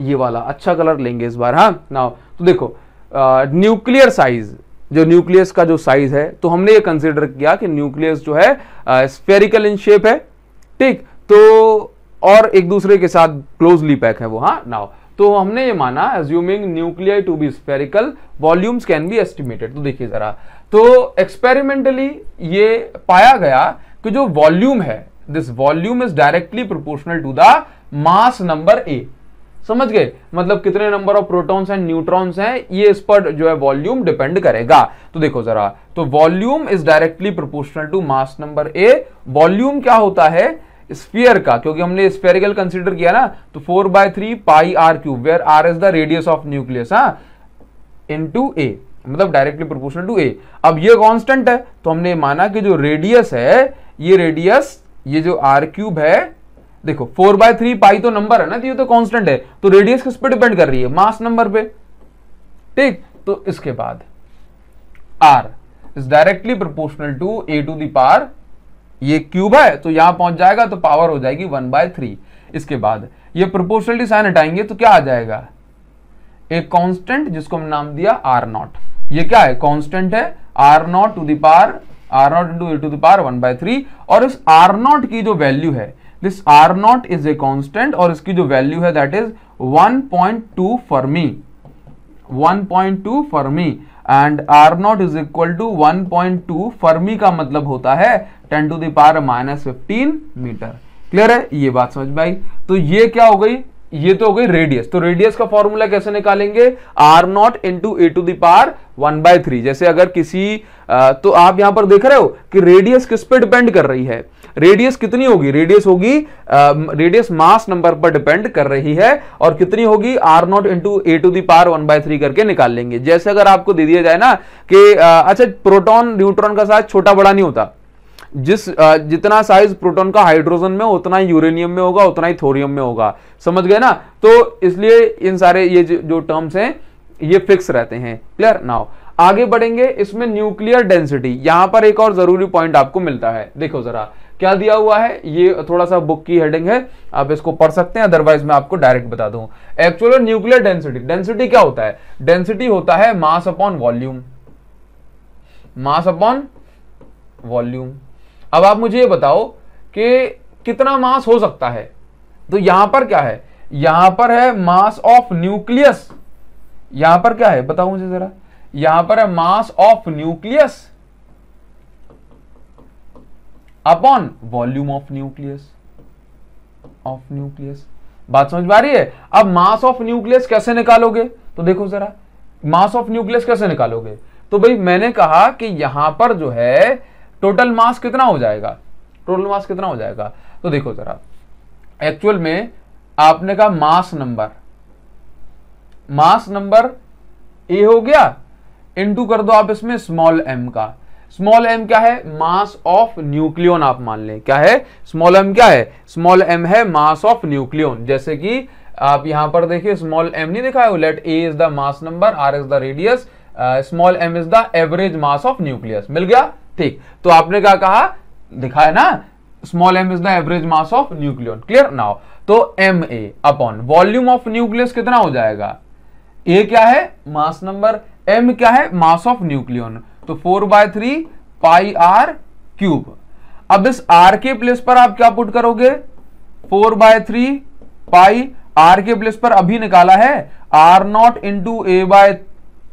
S1: ये वाला अच्छा कलर लेंगे इस बार। हाँ नाउ, तो देखो न्यूक्लियर साइज, जो न्यूक्लियस का जो साइज है, तो हमने ये कंसीडर किया कि न्यूक्लियस जो है स्फेरिकल इन शेप है, ठीक, तो और एक दूसरे के साथ क्लोजली पैक है वो। हाँ नाउ, तो हमने ये माना assuming nuclei to be spherical, volumes can be estimated. तो देखिए जरा, तो एक्सपेरिमेंटली ये पाया गया कि जो वॉल्यूम है, this volume is directly proportional to the mass number A. समझ गए, मतलब कितने number of protons and neutrons हैं, ये इस पर जो है वॉल्यूम डिपेंड करेगा। तो देखो जरा, तो volume is directly proportional to mass number A. Volume क्या होता है स्फीयर का, क्योंकि हमने स्फेरिकल कंसीडर किया ना, तो 4/3 pi r cube, where r is the radius of nucleus, हाँ, इनटू ए, मतलब डायरेक्टली प्रोपोर्शनल टू ए। अब ये कांस्टेंट है, तो हमने माना कि जो रेडियस है, ये रेडियस, ये जो आर क्यूब है, देखो 4/3 पाई तो नंबर है ना, तो ये तो कांस्टेंट है, तो रेडियस किस पे डिपेंड कर रही है, मास नंबर पे, ठीक। तो इसके बाद R is directly proportional to A to the power, ये क्यूब है तो यहां पहुंच जाएगा तो पावर हो जाएगी 1/3। इसके बाद ये प्रोपोर्शनलिटी साइन हटाएंगे तो क्या आ जाएगा, एक कांस्टेंट जिसको हम नाम दिया आर नॉट। ये क्या है, कांस्टेंट है R naught to the power, R not into A to the power 1/3। और इस आर नॉट की जो वैल्यू है, this R naught is a constant, और इसकी जो वैल्यू है that is 1.2 fermi, 1.2 fermi, and R naught is equal to 1.2 fermi का मतलब होता है 10 to the power -15 meter. Clear है, ये बात समझ में आई। तो ये क्या हो गई, ये तो हो गई रेडियस। तो रेडियस का फॉर्मूला कैसे निकालेंगे, R not into A to the power 1/3। जैसे अगर किसी तो आप यहां पर देख रहे हो कि रेडियस किस पे डिपेंड कर रही है, रेडियस कितनी होगी, रेडियस होगी, रेडियस मास नंबर पर डिपेंड कर रही है, और कितनी होगी, R not into A to the power 1/3 करके निकाल लेंगे। जैसे अगर आपको दे दिया जाए ना कि अच्छा प्रोटॉन न्यूट्रॉन का साइज छोटा बड़ा नहीं होता, जितना साइज प्रोटॉन का हाइड्रोजन में उतना ही यूरेनियम में होगा, उतना ही थोरियम में होगा, समझ गए ना। तो इसलिए इन सारे ये जो टर्म्स हैं ये फिक्स रहते हैं। क्लियर। नाउ आगे बढ़ेंगे, इसमें न्यूक्लियर डेंसिटी, यहां पर एक और जरूरी पॉइंट आपको मिलता है। देखो जरा क्या दिया हुआ है, ये थोड़ा सा बुक की हेडिंग है, आप इसको पढ़ सकते हैं, अदरवाइज मैं आपको डायरेक्ट बता दूं। एक्चुअली न्यूक्लियर डेंसिटी, डेंसिटी क्या होता है, डेंसिटी होता है mass upon volume, mass upon volume. अब आप मुझे ये बताओ कि कितना मास हो सकता है, तो यहां पर क्या है, यहां पर है मास ऑफ न्यूक्लियस, यहां पर क्या है बताओ मुझे जरा, यहां पर है mass of nucleus upon volume of nucleus, of nucleus. बात समझ में आ रही है। अब मास ऑफ न्यूक्लियस कैसे निकालोगे, तो देखो जरा मास ऑफ न्यूक्लियस कैसे निकालोगे, तो भाई मैंने कहा कि यहां पर जो है टोटल मास कितना हो जाएगा, टोटल मास कितना हो जाएगा, तो देखो जरा एक्चुअल में आपने कहा मास नंबर, मास नंबर ए हो गया, इनटू कर दो आप इसमें स्मॉल एम का। स्मॉल एम क्या है, मास ऑफ न्यूक्लियन आप मान लें, क्या है स्मॉल एम, क्या है स्मॉल एम है मास ऑफ न्यूक्लियन। जैसे कि आप यहां पर देखिए स्मॉल एम नहीं दिखा है, let A is the mass number, R is the radius, small M is the average mass of nucleus. मिल गया, ठीक। तो आपने क्या कहा, दिखा है ना, small M is the average mass of nucleon. Clear. Now तो M A upon volume of nucleus कितना हो जाएगा, ए क्या है मास नंबर, एम क्या है मास ऑफ न्यूक्लियन, तो 4/3 पाई आर क्यूब। अब इस आर के प्लेस पर आप क्या पुट करोगे, 4/3 पाई आर के प्लेस पर अभी निकाला है R not into A by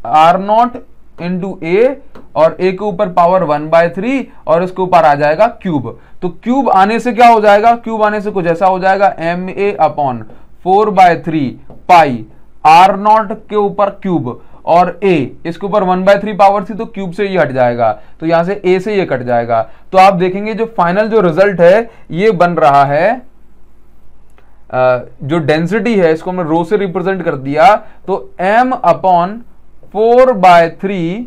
S1: R not into A, और ए के ऊपर पावर 1/3 और इसके ऊपर आ जाएगा क्यूब। तो क्यूब आने से क्या हो जाएगा, क्यूब आने से कुछ ऐसा हो जाएगा, M A upon 4/3 pi R naught के ऊपर क्यूब, और ए इसके ऊपर 1/3 पावर थी तो क्यूब से ये हट जाएगा, तो यहां से ए से ये कट जाएगा। तो आप देखेंगे जो फाइनल जो रिजल्ट है ये बन रहा है, जो डेंसिटी है इसको हमने रो से रिप्रेजेंट कर दिया, तो m upon 4/3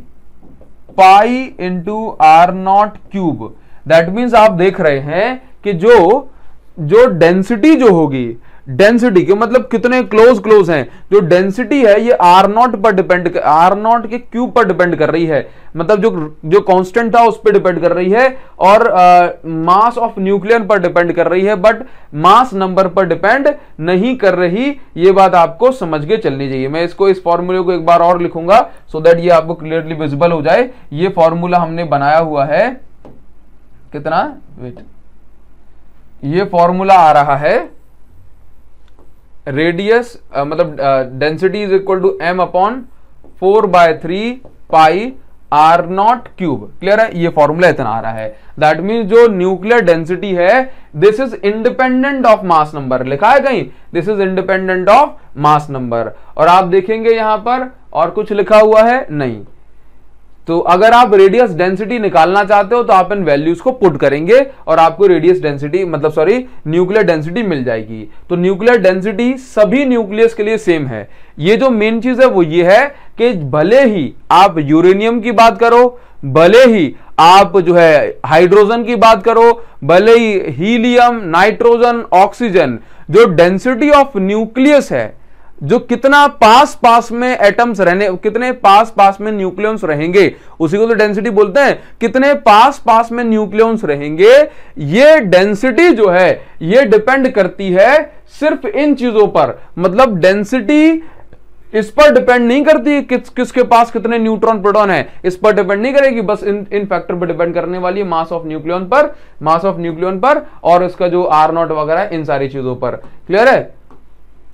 S1: pi into R naught cube. That means आप देख रहे हैं कि जो डेंसिटी जो होगी, डेंसिटी के मतलब कितने क्लोज हैं, जो डेंसिटी है ये आर नॉट पर डिपेंड, आर नॉट के क्यूब पर डिपेंड कर रही है, मतलब जो कांस्टेंट था उस पर डिपेंड कर रही है, और मास ऑफ न्यूक्लियन पर डिपेंड कर रही है, बट मास नंबर पर डिपेंड नहीं कर रही। ये बात आपको समझ के चलनी चाहिए। मैं इसको इस फॉर्मूले को एक बार और लिखूंगा सो दैट ये आपको क्लियरली विजिबल हो जाए। ये फॉर्मूला हमने बनाया हुआ है, कितना वेट, ये फॉर्मूला आ रहा है रेडियस मतलब density is equal to m upon 4/3 pi R naught cube. Clear है, ये फॉर्मूला इतना आ रहा है। दैट मीन्स जो न्यूक्लियर डेंसिटी है this is independent of mass number. लिखा है कहीं this is independent of mass number, और आप देखेंगे यहां पर और कुछ लिखा हुआ है नहीं। तो अगर आप रेडियस डेंसिटी निकालना चाहते हो तो आप इन वैल्यूज को पुट करेंगे और आपको रेडियस डेंसिटी मतलब सॉरी न्यूक्लियर डेंसिटी मिल जाएगी। तो न्यूक्लियर डेंसिटी सभी न्यूक्लियस के लिए सेम है। ये जो मेन चीज है वो ये है कि भले ही आप यूरेनियम की बात करो, भले ही आप जो है हाइड्रोजन की बात करो, भले ही हीलियम, नाइट्रोजन, ऑक्सीजन, जो डेंसिटी ऑफ न्यूक्लियस है, जो कितना पास पास में एटम्स रहने, कितने पास पास में न्यूक्लियॉन्स रहेंगे, उसी को तो डेंसिटी बोलते हैं। कितने पास पास में न्यूक्लियॉन्स रहेंगे, ये डेंसिटी जो है ये डिपेंड करती है सिर्फ इन चीजों पर। मतलब डेंसिटी इस पर डिपेंड नहीं करती किसके पास कितने न्यूट्रॉन प्रोटॉन है, इस पर डिपेंड नहीं करेगी, बस इन फैक्टर पर डिपेंड करने वाली है, मास ऑफ न्यूक्लियॉन पर, मास ऑफ न्यूक्लियॉन पर, और इसका जो आर नॉट वगैरह है, इन सारी चीजों पर। क्लियर है?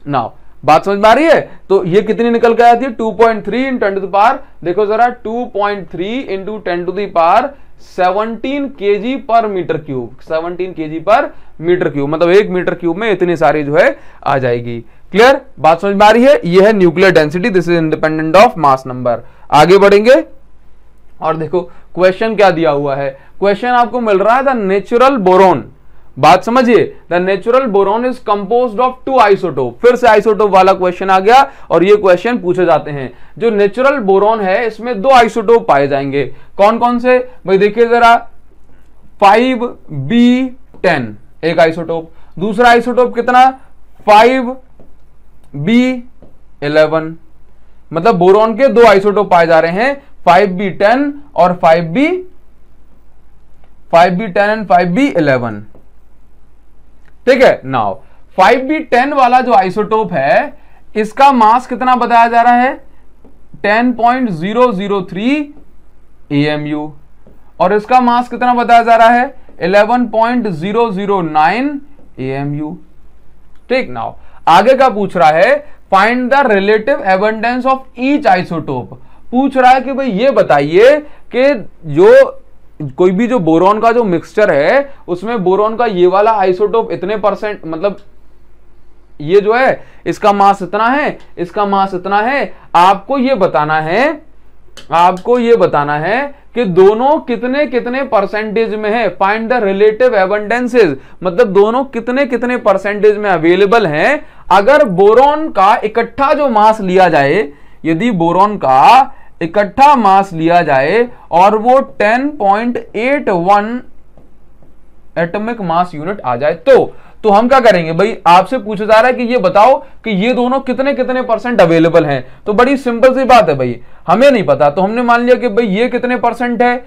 S1: नाउ बात समझ में आ रही है? तो ये कितनी निकल के आती है 2.3 इन 10 टू द पावर, देखो जरा 2.3 into 10 to the power 17 kg per meter cube, 17 kg per meter cube, मतलब 1 मीटर क्यूब में इतनी सारी जो है आ जाएगी। क्लियर? बात समझ में आ रही है? ये है nuclear density, this is independent of mass number. आगे बढ़ेंगे और देखो क्वेश्चन क्या दिया हुआ है। क्वेश्चन आपको मिल रहा है द नेचुरल बोरोन। बात समझिए, the natural boron is composed of 2 isotope. फिर से आइसोटोप वाला क्वेश्चन आ गया और ये क्वेश्चन पूछे जाते हैं। जो नेचुरल बोरोन है इसमें 2 आइसोटोप पाए जाएंगे। कौन कौन से भाई? देखिए जरा 5B10 एक आइसोटोप, दूसरा आइसोटोप कितना 5B11। मतलब बोरोन के 2 आइसोटोप पाए जा रहे हैं, 5B10 और 5B10 एंड 5B11। ठीक है। नाउ 5B10 वाला जो आइसोटोप है इसका मास कितना बताया जा रहा है 10.003 AMU, और इसका मास कितना बताया जा रहा है 11.009 AMU। ठीक। नाउ आगे का पूछ रहा है find the relative abundance of each isotope. पूछ रहा है कि भाई ये बताइए कि जो कोई भी जो बोरॉन का जो मिक्सचर है उसमें बोरॉन का ये वाला आइसोटोप इतने परसेंट, मतलब ये जो है इसका मास इतना है, इसका मास इतना है। आपको ये बताना है कि दोनों कितने कितने परसेंटेज में है। फाइंड द रिलेटिव एबंडेंसेस, मतलब दोनों कितने कितने परसेंटेज में अवेलेबल हैं। अगर बोरॉन का इकट्ठा जो मास लिया जाए, यदि बोरॉन का इकट्ठा मास लिया जाए और वो 10.81 एटॉमिक मास यूनिट आ जाए तो हम क्या करेंगे भाई? आपसे पूछा जा रहा है कि ये बताओ कि ये दोनों कितने कितने परसेंट अवेलेबल हैं। तो बड़ी सिंपल सी बात है भाई, हमें नहीं पता तो हमने मान लिया कि भाई ये कितने परसेंट है।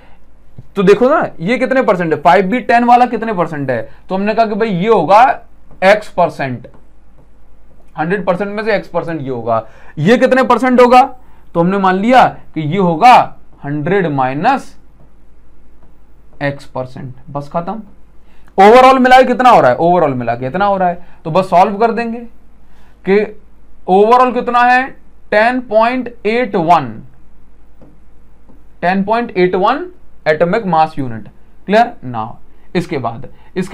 S1: तो देखो ना ये कितने परसेंट है, 5B10 वाला कितने परसेंट है, तो हमने कहा कि भाई ये होगा X%, 100% में से X% ये होगा। ये कितने परसेंट होगा, तो हमने मान लिया कि ये होगा 100 माइनस X%, बस खत्म। ओवरऑल मिला के कितना हो रहा है, ओवरऑल मिला के इतना हो रहा है, तो बस सॉल्व कर देंगे कि ओवरऑल कितना है 10.81 atomic mass unit. Clear? Now इसके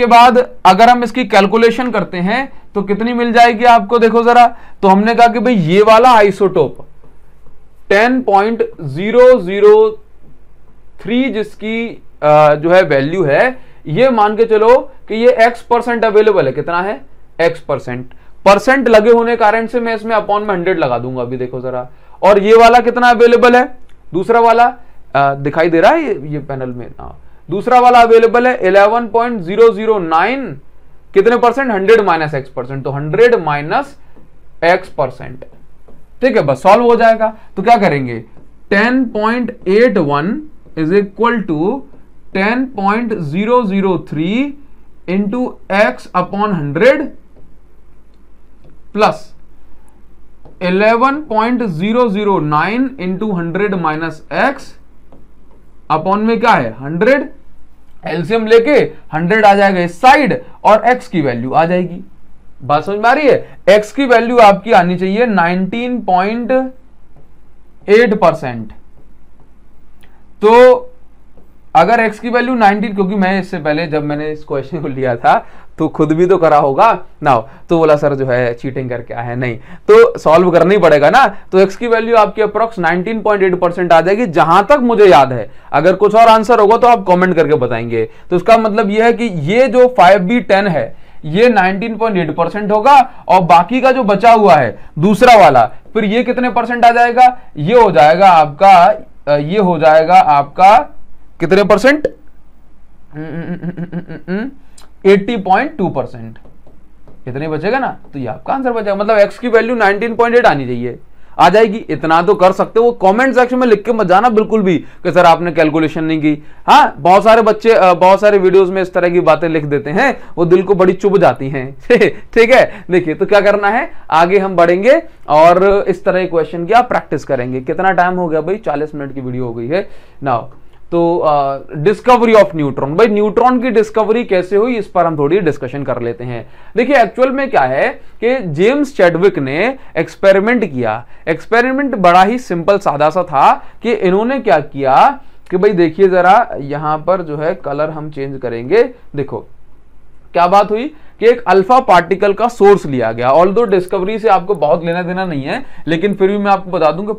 S1: बाद अगर हम इसकी कैलकुलेशन करते हैं तो कितनी मिल जाएगी आपको, देखो जरा। तो हमने कहा कि भाई ये वाला आइसोटोप 10.003 जिसकी जो है वैल्यू है, ये मान के चलो कि ये X% अवेलेबल है। कितना है X%। परसेंट लगे होने कारण से मैं इसमें अपॉन में 100 लगा दूंगा अभी, देखो जरा। और ये वाला कितना अवेलेबल है, दूसरा वाला दिखाई दे रहा है ये पैनल में, दूसरा वाला अवेलेबल है 11.009 कितने परसेंट, 100 माइनस X%, तो 100 माइनस X%। ठीक है, बस सॉल्व हो जाएगा। तो क्या करेंगे 10.81 is equal to 10.003 into X upon 100 plus 11.009 into 100 minus X upon में क्या है 100। एलसीएम लेके 100 आ जाएगा इस साइड और X की वैल्यू आ जाएगी। बात समझ में आ रही है? X की वैल्यू आपकी आनी चाहिए 19.8%। तो अगर x की वैल्यू 19, क्योंकि मैं इससे पहले जब मैंने इस क्वेश्चन को लिया था तो खुद भी तो करा होगा ना, तो बोला सर जो है चीटिंग करके आया है, नहीं तो सॉल्व करना ही पड़ेगा ना। तो x की वैल्यू आपकी अप्रोक्स 19.8% आ जाएगी जहां तक मुझे याद है। अगर कुछ और आंसर होगा तो आप कमेंट करके बताएंगे। तो इसका मतलब यह है कि ये जो 5B10 है ये 19.8% होगा, और बाकी का जो बचा हुआ है दूसरा वाला, फिर ये कितने परसेंट आ जाएगा, ये हो जाएगा आपका, ये हो जाएगा आपका कितने परसेंट, 80.2%। इतने बचेगा ना, तो ये आपका आंसर बचेगा। मतलब x की वैल्यू 19.8 आनी चाहिए, आ जाएगी। इतना तो कर सकते हो। कमेंट सेक्शन में लिख के मत जाना बिल्कुल भी कि सर आपने कैलकुलेशन नहीं की। हाँ, बहुत सारे बच्चे बहुत सारे वीडियोस में इस तरह की बातें लिख देते हैं, वो दिल को बड़ी चुभ जाती हैं। ठीक है, देखिए तो क्या करना है, आगे हम बढ़ेंगे और इस तरह के क्वेश्चन की आप प्रैक्टिस करेंगे। कितना टाइम हो गया भाई, 40 मिनट की वीडियो हो गई है नाउ। तो डिस्कवरी ऑफ न्यूट्रॉन, भाई न्यूट्रॉन की डिस्कवरी कैसे हुई इस पर हम थोड़ी डिस्कशन कर लेते हैं। देखिए एक्चुअल में क्या है कि जेम्स चैडविक ने एक्सपेरिमेंट किया। एक्सपेरिमेंट बड़ा ही सिंपल सादा सा था कि इन्होंने क्या किया कि भाई देखिए जरा यहां पर जो है कलर हम चेंज करेंगे। देखो क्या बात हुई कि एक अल्फा पार्टिकल का सोर्स लिया गया। ऑल्दो डिस्कवरी से आपको बहुत लेना देना नहीं है, लेकिन फिर भी मैं आपको बता दूं कि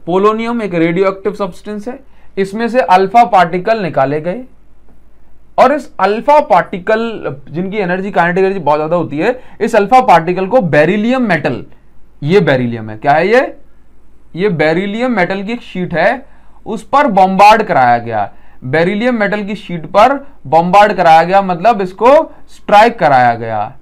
S1: पोलोनियम एक रेडियो एक्टिव सब्सटेंस है। इसमें से अल्फा पार्टिकल निकाले गए और इस अल्फा पार्टिकल जिनकी एनर्जी काइनेटिक एनर्जी बहुत ज्यादा होती है, इस अल्फा पार्टिकल को बेरिलियम मेटल, ये बेरिलियम है, क्या है ये बेरिलियम मेटल की एक शीट है, उस पर बॉम्बार्ड कराया गया। बेरिलियम मेटल की शीट पर बॉम्बार्ड कराया गया मतलब इसको स्ट्राइक कराया गया।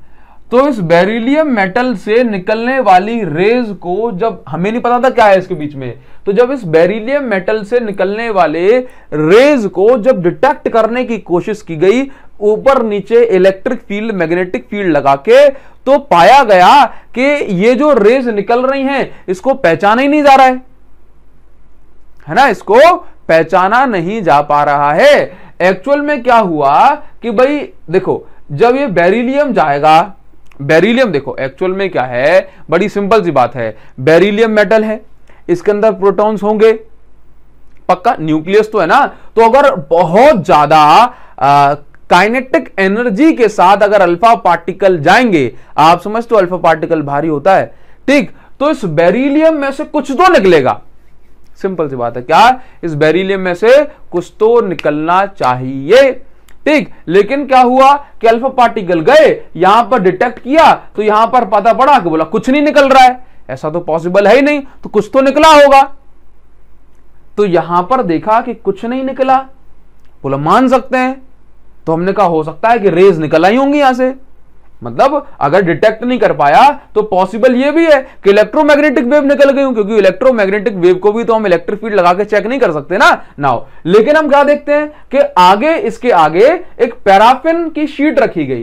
S1: तो इस बेरिलियम मेटल से निकलने वाली रेज को, जब हमें नहीं पता था क्या है इसके बीच में, तो जब इस बेरिलियम मेटल से निकलने वाले रेज को जब डिटेक्ट करने की कोशिश की गई ऊपर नीचे इलेक्ट्रिक फील्ड मैग्नेटिक फील्ड लगा के, तो पाया गया कि ये जो रेज निकल रही हैं इसको पहचाना ही नहीं जा रहा है ना, इसको पहचाना नहीं जा पा रहा है। एक्चुअल में क्या हुआ कि भाई देखो जब ये बेरिलियम जाएगा, बेरिलियम देखो एक्चुअल में क्या है, बड़ी सिंपल सी बात है, बेरिलियम मेटल है, इसके अंदर प्रोटॉन्स होंगे पक्का, न्यूक्लियस तो है ना। तो अगर बहुत ज्यादा काइनेटिक एनर्जी के साथ अगर अल्फा पार्टिकल जाएंगे, आप समझते हो अल्फा पार्टिकल भारी होता है, ठीक, तो इस बेरिलियम में से कुछ तो निकलेगा। सिंपल सी बात है, क्या इस बेरिलियम में से कुछ तो निकलना चाहिए, ठीक। लेकिन क्या हुआ कि अल्फा पार्टिकल गए यहां पर डिटेक्ट किया, तो यहां पर पता पड़ा कि बोला कुछ नहीं निकल रहा है, ऐसा तो पॉसिबल है ही नहीं, तो कुछ तो निकला होगा। तो यहां पर देखा कि कुछ नहीं निकला, बोला मान सकते हैं, तो हमने कहा हो सकता है कि रेज निकल आई होंगी यहां से। मतलब अगर डिटेक्ट नहीं कर पाया तो पॉसिबल ये भी है कि इलेक्ट्रोमैग्नेटिक वेव निकल गई हो, क्योंकि इलेक्ट्रोमैग्नेटिक वेव को भी तो हम इलेक्ट्रिक फील्ड लगा के चेक नहीं कर सकते ना नाउ। लेकिन हम क्या देखते हैं कि आगे इसके आगे एक पैराफिन की शीट रखी गई।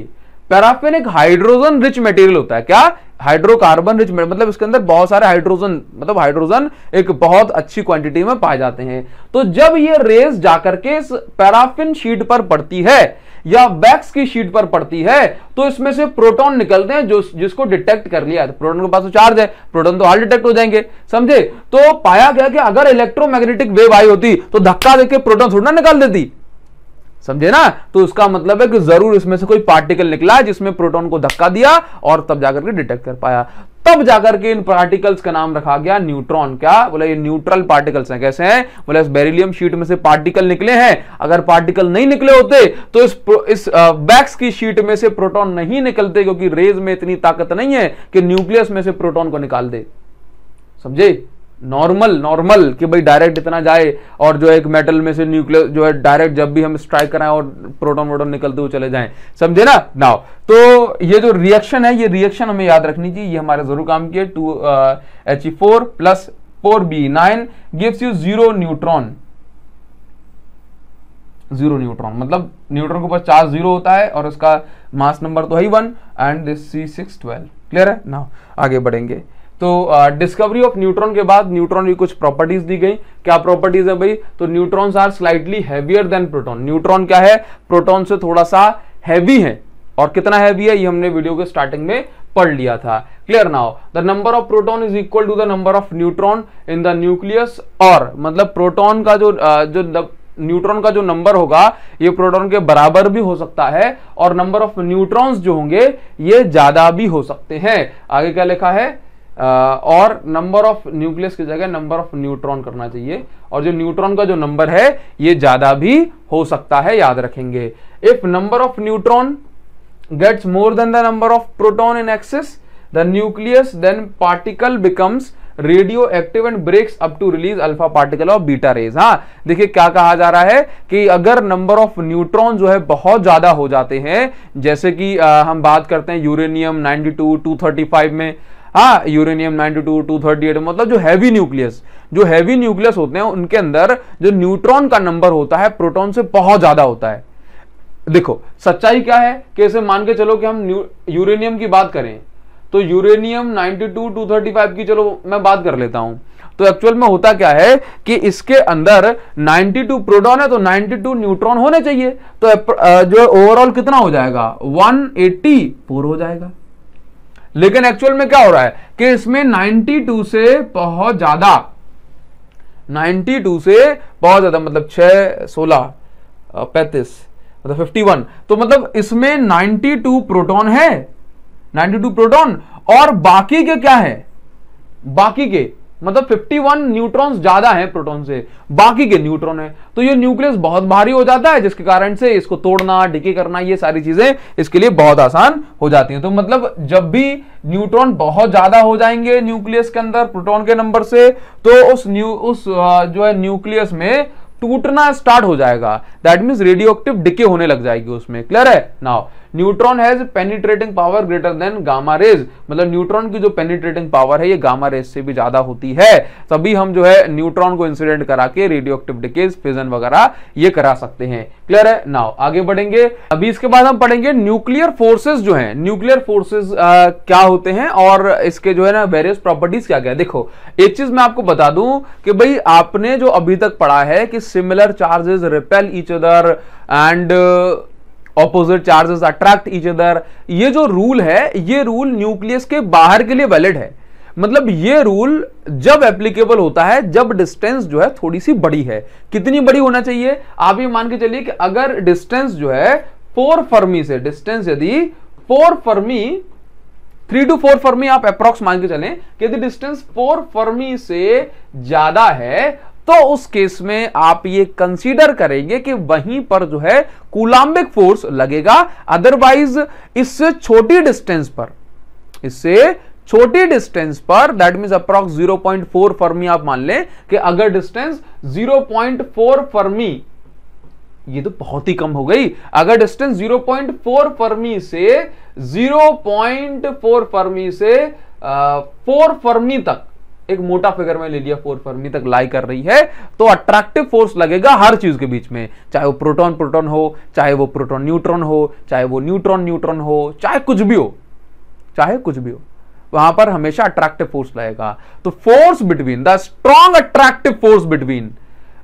S1: पैराफिन एक हाइड्रोजन रिच मटेरियल होता है, क्या हाइड्रोकार्बन रिच, मतलब इसके अंदर बहुत सारे हाइड्रोजन, मतलब हाइड्रोजन एक बहुत अच्छी क्वांटिटी में पाए जाते हैं। तो जब ये रेज जाकर के इस पैराफिन शीट पर पड़ती है या वैक्स की शीट पर पड़ती है, तो इसमें से प्रोटॉन निकलते हैं जो जिसको डिटेक्ट कर लिया। तो प्रोटॉन के पास तो चार्ज है, प्रोटॉन तो हाल डिटेक्ट हो जाएंगे, समझे। तो पाया गया कि अगर इलेक्ट्रोमैग्नेटिक वेव आई होती तो धक्का देके प्रोटॉन थोड़ा निकाल देती, समझे ना। तो उसका मतलब है कि जरूर इसमें से कोई पार्टिकल निकला जिसमें प्रोटॉन को धक्का दिया और तब जाकर के डिटेक्ट कर पाया। तब जाकर के इन पार्टिकल्स का नाम रखा गया न्यूट्रॉन। क्या बोला, ये न्यूट्रल पार्टिकल्स हैं। कैसे हैं बोला, इस बेरिलियम शीट में से पार्टिकल निकले हैं, अगर पार्टिकल नहीं निकले होते तो इस वैक्स की शीट में से प्रोटॉन नहीं निकलते, क्योंकि रेज में इतनी ताकत नहीं है कि न्यूक्लियस में से प्रोटॉन को निकाल दे, समझे। नॉर्मल कि भाई डायरेक्ट इतना जाए और जो एक मेटल में से न्यूक्लियस जो है डायरेक्ट जब भी हम स्ट्राइक कराएं और प्रोटॉन वोटॉन निकलते हुए चले जाएं, समझे ना नाउ। तो ये जो रिएक्शन है, ये रिएक्शन हमें याद रखनी चाहिए, ये हमारे जरूर काम की है। 2He4 + 4B9 gives you 0 neutron. 0 neutron मतलब न्यूट्रॉन के ऊपर चार्ज 0 होता है और इसका मास नंबर तो है ही 1 एंड दिस C612। क्लियर है नाउ, आगे बढ़ेंगे। तो डिस्कवरी ऑफ न्यूट्रॉन के बाद न्यूट्रॉन की कुछ प्रॉपर्टीज दी गई। क्या प्रॉपर्टीज है भाई, तो neutrons are slightly heavier than proton. Neutron क्या है, प्रोटॉन से थोड़ा सा हैवी है, और कितना हैवी है ये हमने वीडियो के स्टार्टिंग में पढ़ लिया था। Clear now, the number of proton is equal to the number of neutron in the nucleus, और मतलब प्रोटॉन का जो न्यूट्रॉन का जो नंबर होगा ये प्रोटॉन के बराबर भी हो सकता है, और नंबर ऑफ न्यूट्रॉन्स जो होंगे ये ज्यादा भी हो सकते हैं। आगे क्या लिखा है, और नंबर ऑफ न्यूक्लियस की जगह नंबर ऑफ न्यूट्रॉन करना चाहिए, और जो न्यूट्रॉन का जो नंबर है ये ज्यादा भी हो सकता है, याद रखेंगे। If number of neutron gets more than the number of proton in excess the nucleus, then particle becomes radioactive and breaks up to release alpha particle of beta rays। हाँ, देखिए क्या कहा जा रहा है कि अगर नंबर ऑफ न्यूट्रॉन जो है बहुत ज्यादा हो जाते हैं, जैसे कि हम बात करते हैं यूरेनियम 92 235 में, हाँ यूरेनियम 92 238, मतलब जो हैवी न्यूक्लियस होते हैं उनके अंदर जो न्यूट्रॉन का नंबर होता है प्रोटॉन से बहुत ज्यादा होता है। देखो सच्चाई क्या है कि ऐसे मान के चलो कि हम यूरेनियम की बात करें तो यूरेनियम 92 235 की चलो मैं बात कर लेता हूं, तो एक्चुअल में होता क्या है कि इसके अंदर 92 प्रोटॉन है तो 92 न्यूट्रॉन होने चाहिए, तो जो ओवरऑल कितना हो जाएगा 184 हो जाएगा। लेकिन एक्चुअल में क्या हो रहा है कि इसमें 92 से बहुत ज्यादा मतलब 6 16 35 मतलब 51, तो मतलब इसमें 92 प्रोटॉन है, 92 प्रोटॉन, और बाकी के क्या है, बाकी के मतलब 51 न्यूट्रॉन्स ज्यादा हैं प्रोटॉन से, बाकी के न्यूट्रॉन है, तो ये न्यूक्लियस बहुत भारी हो जाता है, जिसके कारण से इसको तोड़ना डिके करना ये सारी चीजें इसके लिए बहुत आसान हो जाती हैं। तो मतलब जब भी न्यूट्रॉन बहुत ज्यादा हो जाएंगे न्यूक्लियस के अंदर प्रोटॉन के नंबर से, तो उस जो है न्यूक्लियस में टूटना स्टार्ट हो जाएगा, दैट मींस रेडियोएक्टिव डिके होने लग जाएगी उसमें। क्लियर है now, neutron has penetrating power greater than gamma rays, मतलब न्यूट्रॉन की जो पेनिट्रेटिंग पावर है ये गामा रेज से भी ज्यादा होती है, तभी हम जो है न्यूट्रॉन को इंसिडेंट करा के रेडियोएक्टिव डिकेज फिजन वगैरह ये करा सकते हैं। क्लियर है नाउ, आगे बढ़ेंगे। अभी इसके बाद हम पढ़ेंगे न्यूक्लियर फोर्सेस जो है, न्यूक्लियर फोर्सेस क्या होते हैं और इसके जो है ना वेरियस प्रॉपर्टीज क्या क्या है। देखो एक चीज मैं आपको बता दूं कि भाई आपने जो अभी तक पढ़ा है कि similar charges repel each other and opposite charges attract each other, ये जो रूल है ये रूल न्यूक्लियस के बाहर के लिए वैलिड है, मतलब ये रूल जब एप्लीकेबल होता है जब डिस्टेंस जो है थोड़ी सी बड़ी है। कितनी बड़ी होना चाहिए, आप ये मान के चलिए कि अगर डिस्टेंस जो है 4 फर्मी से, डिस्टेंस यदि 4 फर्मी 3 to 4 फर्मी आप अप्रॉक्स मान के चलें कि यदि डिस्टेंस 4 फर्मी से ज्यादा है तो उस केस में आप ये कंसीडर करेंगे कि वहीं पर जो है कूलाम्बिक फोर्स लगेगा, अदरवाइज इससे छोटी डिस्टेंस पर दैट मींस अप्रॉक्स 0.4 फर्मी आप मान लें कि अगर डिस्टेंस 0.4 फर्मी, ये तो बहुत ही कम हो गई, अगर डिस्टेंस 0.4 फर्मी से 0.4 फर्मी से 4 फर्मी तक, एक मोटा फिगर में ले लिया 4 फर्मी तक लाई कर रही है, तो अट्रैक्टिव फोर्स लगेगा हर चीज के बीच में, चाहे वो प्रोटॉन प्रोटॉन हो, चाहे वो प्रोटॉन न्यूट्रॉन हो, चाहे वो न्यूट्रॉन न्यूट्रॉन हो, चाहे कुछ भी हो, वहां पर हमेशा अट्रैक्टिव फोर्स लगेगा। तो force between the strong attractive force between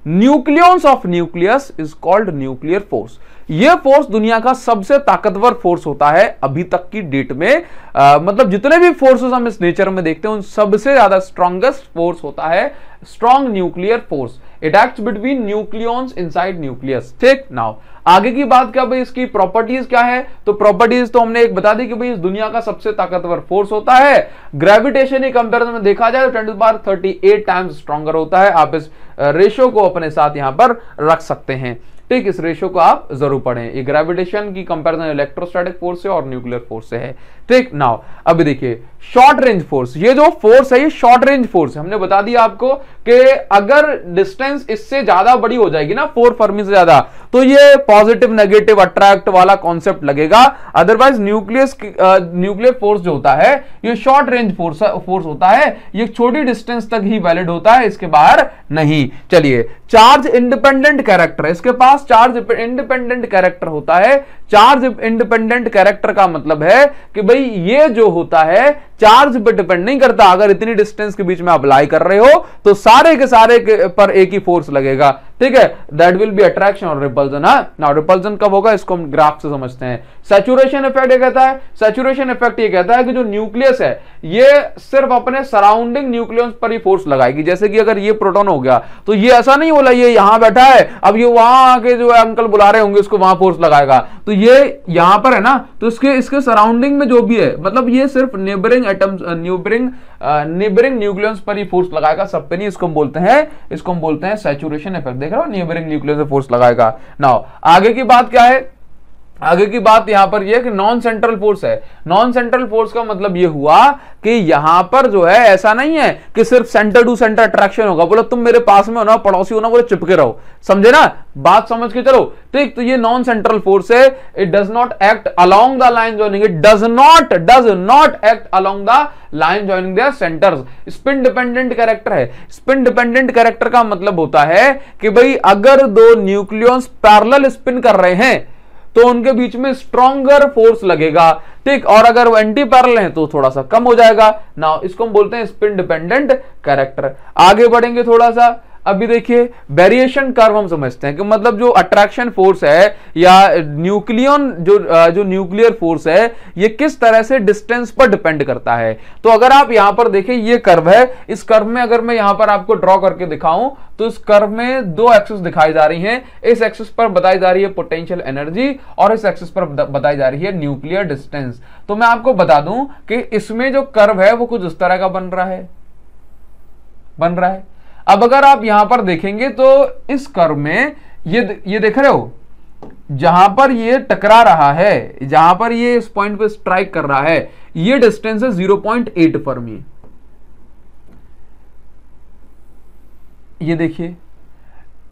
S1: nucleons of nucleus is called nuclear force. यह फोर्स दुनिया का सबसे ताकतवर फोर्स होता है अभी तक की डेट में, मतलब जितने भी फोर्सेस हम इस नेचर में देखते हैं उन सबसे ज्यादा स्ट्रॉन्गेस्ट फोर्स होता है strong nuclear force. It acts between nucleons inside nucleus. ठीक, नाउ आगे की बात क्या भाई, इसकी प्रॉपर्टीज क्या है, तो प्रॉपर्टीज तो हमने एक बता दी कि भाई इस दुनिया का सबसे ताकतवर फोर्स होता है, ग्रेविटेशन कंपैरिजन में देखा जाए तो 10⁻38 टाइम्स स्ट्रॉन्गर होता है। आप इस रेशियो को अपने साथ यहां पर रख सकते हैं। ठीक, इस रेशियो को आप जरूर पढ़ें, ये ग्रेविटेशन की कंपैरिजन इलेक्ट्रोस्टैटिक फोर्स से और न्यूक्लियर फोर्स से है। ठीक, नाउ अभी देखिए शॉर्ट रेंज फोर्स, ये जो फोर्स है ये शॉर्ट रेंज फोर्स है। हमने बता दिया आपको कि अगर डिस्टेंस इससे ज्यादा बड़ी हो जाएगी ना 4 फर्मी से ज्यादा, तो ये पॉजिटिव नेगेटिव अट्रैक्ट वाला कॉन्सेप्ट लगेगा, अदरवाइज न्यूक्लियर फोर्स जो होता है ये शॉर्ट रेंज फोर्स होता है, ये छोटी डिस्टेंस तक ही वैलिड होता है, इसके बाहर नहीं। चलिए चार्ज इंडिपेंडेंट कैरेक्टर, इसके पास चार्ज इंडिपेंडेंट कैरेक्टर होता है। चार्ज इंडिपेंडेंट कैरेक्टर का मतलब है कि भाई ये जो होता है चार्ज पे डिपेंड नहीं करता। अगर इतनी डिस्टेंस के बीच में अप्लाई कर रहे हो तो सारे के सारे पर एक ही फोर्स लगेगा, ठीक है, दैट विल बी अट्रैक्शन और रिपल्जन। नाउ रिपल्जन कब होगा इसको हम ग्राफ से समझते हैं। सैचुरेशन इफेक्ट ये कहता है, सैचुरेशन इफेक्ट ये कहता है कि जो न्यूक्लियस है ये सिर्फ अपने सराउंडिंग न्यूक्लियस पर ही फोर्स लगाएगी। जैसे कि अगर ये प्रोटॉन हो गया तो ये ऐसा नहीं बोला ये यहां बैठा है, अब ये वहां आके जो है अंकल बुला रहे होंगे उसको वहां फोर्स लगाएगा, तो ये यहां पर है ना, तो इसके सराउंडिंग में जो भी है, मतलब ये सिर्फ नेबरिंग एटम्स, नेबरिंग न्यूक्लियस पर ही फोर्स लगाएगा, सब पे नहीं। इसको हम बोलते हैं सैचुरेशन इफेक्ट। देख रहे हो, नेबरिंग न्यूक्लियस पे फोर्स लगाएगा। नाउ आगे की बात क्या है, आगे की बात यहां पर यह कि नॉन सेंट्रल फोर्स है। नॉन सेंट्रल फोर्स का मतलब यह हुआ कि यहां पर जो है ऐसा नहीं है कि सिर्फ सेंटर टू सेंटर अट्रैक्शन होगा, बोलो तुम मेरे पास में हो ना, पड़ोसी हो ना, बोले चिपके रहो, समझे ना, बात समझ के चलो, ठीक। तो ये नॉन सेंट्रल फोर्स है, it does not act along the line joining, it does not act along the line joining there centres. Spin dependent character है। स्पिन डिपेंडेंट कैरेक्टर का मतलब होता है कि भाई अगर दो न्यूक्लियॉन्स पैरेलल स्पिन कर रहे हैं तो उनके बीच में स्ट्रॉन्गर फोर्स लगेगा, ठीक, और अगर वो एंटी पैरेलल है तो थोड़ा सा कम हो जाएगा। नाउ इसको हम बोलते हैं स्पिन डिपेंडेंट कैरेक्टर। आगे बढ़ेंगे थोड़ा सा, अभी देखिए वेरिएशन कर्व हम समझते हैं कि मतलब जो अट्रैक्शन फोर्स है या न्यूक्लियन जो न्यूक्लियर फोर्स है ये किस तरह से डिस्टेंस पर डिपेंड करता है। तो अगर आप यहां पर देखें ये कर्व है, इस कर्व में अगर मैं यहां पर आपको ड्रॉ करके दिखाऊं तो इस कर्व में दो एक्सिस दिखाई जा रही हैं। इस एक्सिस पर बताई जा रही है पोटेंशियल एनर्जी और इस एक्सिस पर बताई जा रही है न्यूक्लियर डिस्टेंस। तो मैं आपको बता दूं कि इसमें जो कर्व है वो कुछ इस तरह का बन रहा है। अब अगर आप यहां पर देखेंगे तो इस कर्व में ये देख रहे हो, जहां पर ये टकरा रहा है, जहां पर ये इस पॉइंट पे स्ट्राइक कर रहा है, ये डिस्टेंस है 0.8 फर्मी। ये देखिए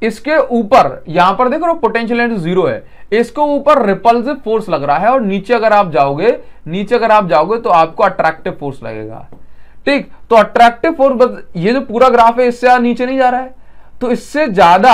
S1: इसके ऊपर यहां पर देख रहे हो पोटेंशियल एनर्जी 0 है, इसके ऊपर रिपल्सिव फोर्स लग रहा है और नीचे अगर आप जाओगे तो आपको अट्रैक्टिव फोर्स लगेगा, ठीक। तो अट्रैक्टिव फोर्स, ये जो पूरा ग्राफ है इससे नीचे नहीं जा रहा है तो इससे ज्यादा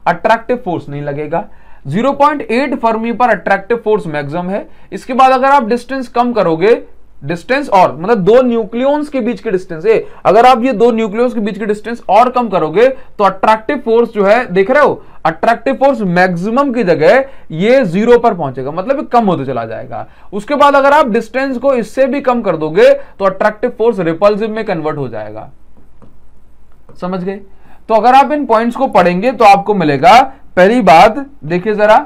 S1: अट्रैक्टिव फोर्स नहीं लगेगा। 0.8 फर्मी पर अट्रैक्टिव फोर्स मैक्सिमम है। इसके बाद अगर आप डिस्टेंस कम करोगे, डिस्टेंस और मतलब दो न्यूक्लियॉन्स के बीच के डिस्टेंस है, अगर आप ये दो न्यूक्लियॉन्स के बीच के डिस्टेंस और कम करोगे तो अट्रैक्टिव फोर्स जो है, देख रहे हो, अट्रैक्टिव फोर्स मैक्सिमम की जगह ये 0 पर पहुंचेगा, मतलब ये कम होते चला जाएगा। उसके बाद अगर आप डिस्टेंस को इससे भी कम कर दोगे तो अट्रैक्टिव फोर्स रिपल्सिव में कन्वर्ट हो जाएगा, समझ गए। तो अगर आप इन पॉइंट्स को पढ़ेंगे तो आपको मिलेगा, पहली बात देखिए जरा,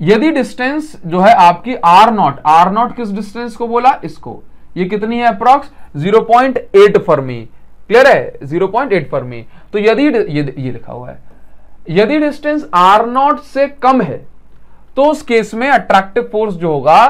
S1: यदि डिस्टेंस जो है आपकी R नॉट किस डिस्टेंस को बोला, इसको, ये कितनी है अप्रॉक्स 0.8 फर्मी, क्लियर है, 0.8 फर्मी। तो यदि ये लिखा हुआ है, यदि डिस्टेंस R0 से कम है तो उस केस में अट्रैक्टिव फोर्स जो होगा,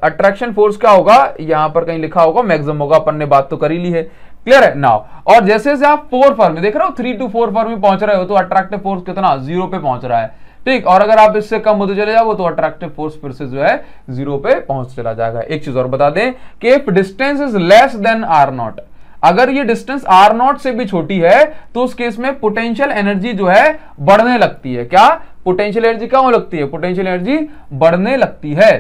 S1: अट्रैक्शन फोर्स क्या होगा, यहां पर कहीं लिखा होगा मैक्सिमम होगा, अपन ने बात तो करी ली है, क्लियर है नाउ। और जैसे जैसे आप 4 फर्मी देख रहे हो, 3 to 4 फर्मी पहुंच रहे हो तो अट्रैक्टिव फोर्स कितना 0 पे पहुंच रहा है, ठीक। और अगर आप इससे कम होते चले जाओगे तो अट्रैक्टिव फोर्स फिर से जो है 0 पे पहुंच चला जाएगा। एक चीज और बता दें कि if distance is less than R0, अगर ये डिस्टेंस R0 से भी छोटी है तो उस केस में पोटेंशियल एनर्जी जो है बढ़ने लगती है। क्या पोटेंशियल एनर्जी क्या होने लगती है, पोटेंशियल एनर्जी बढ़ने लगती है,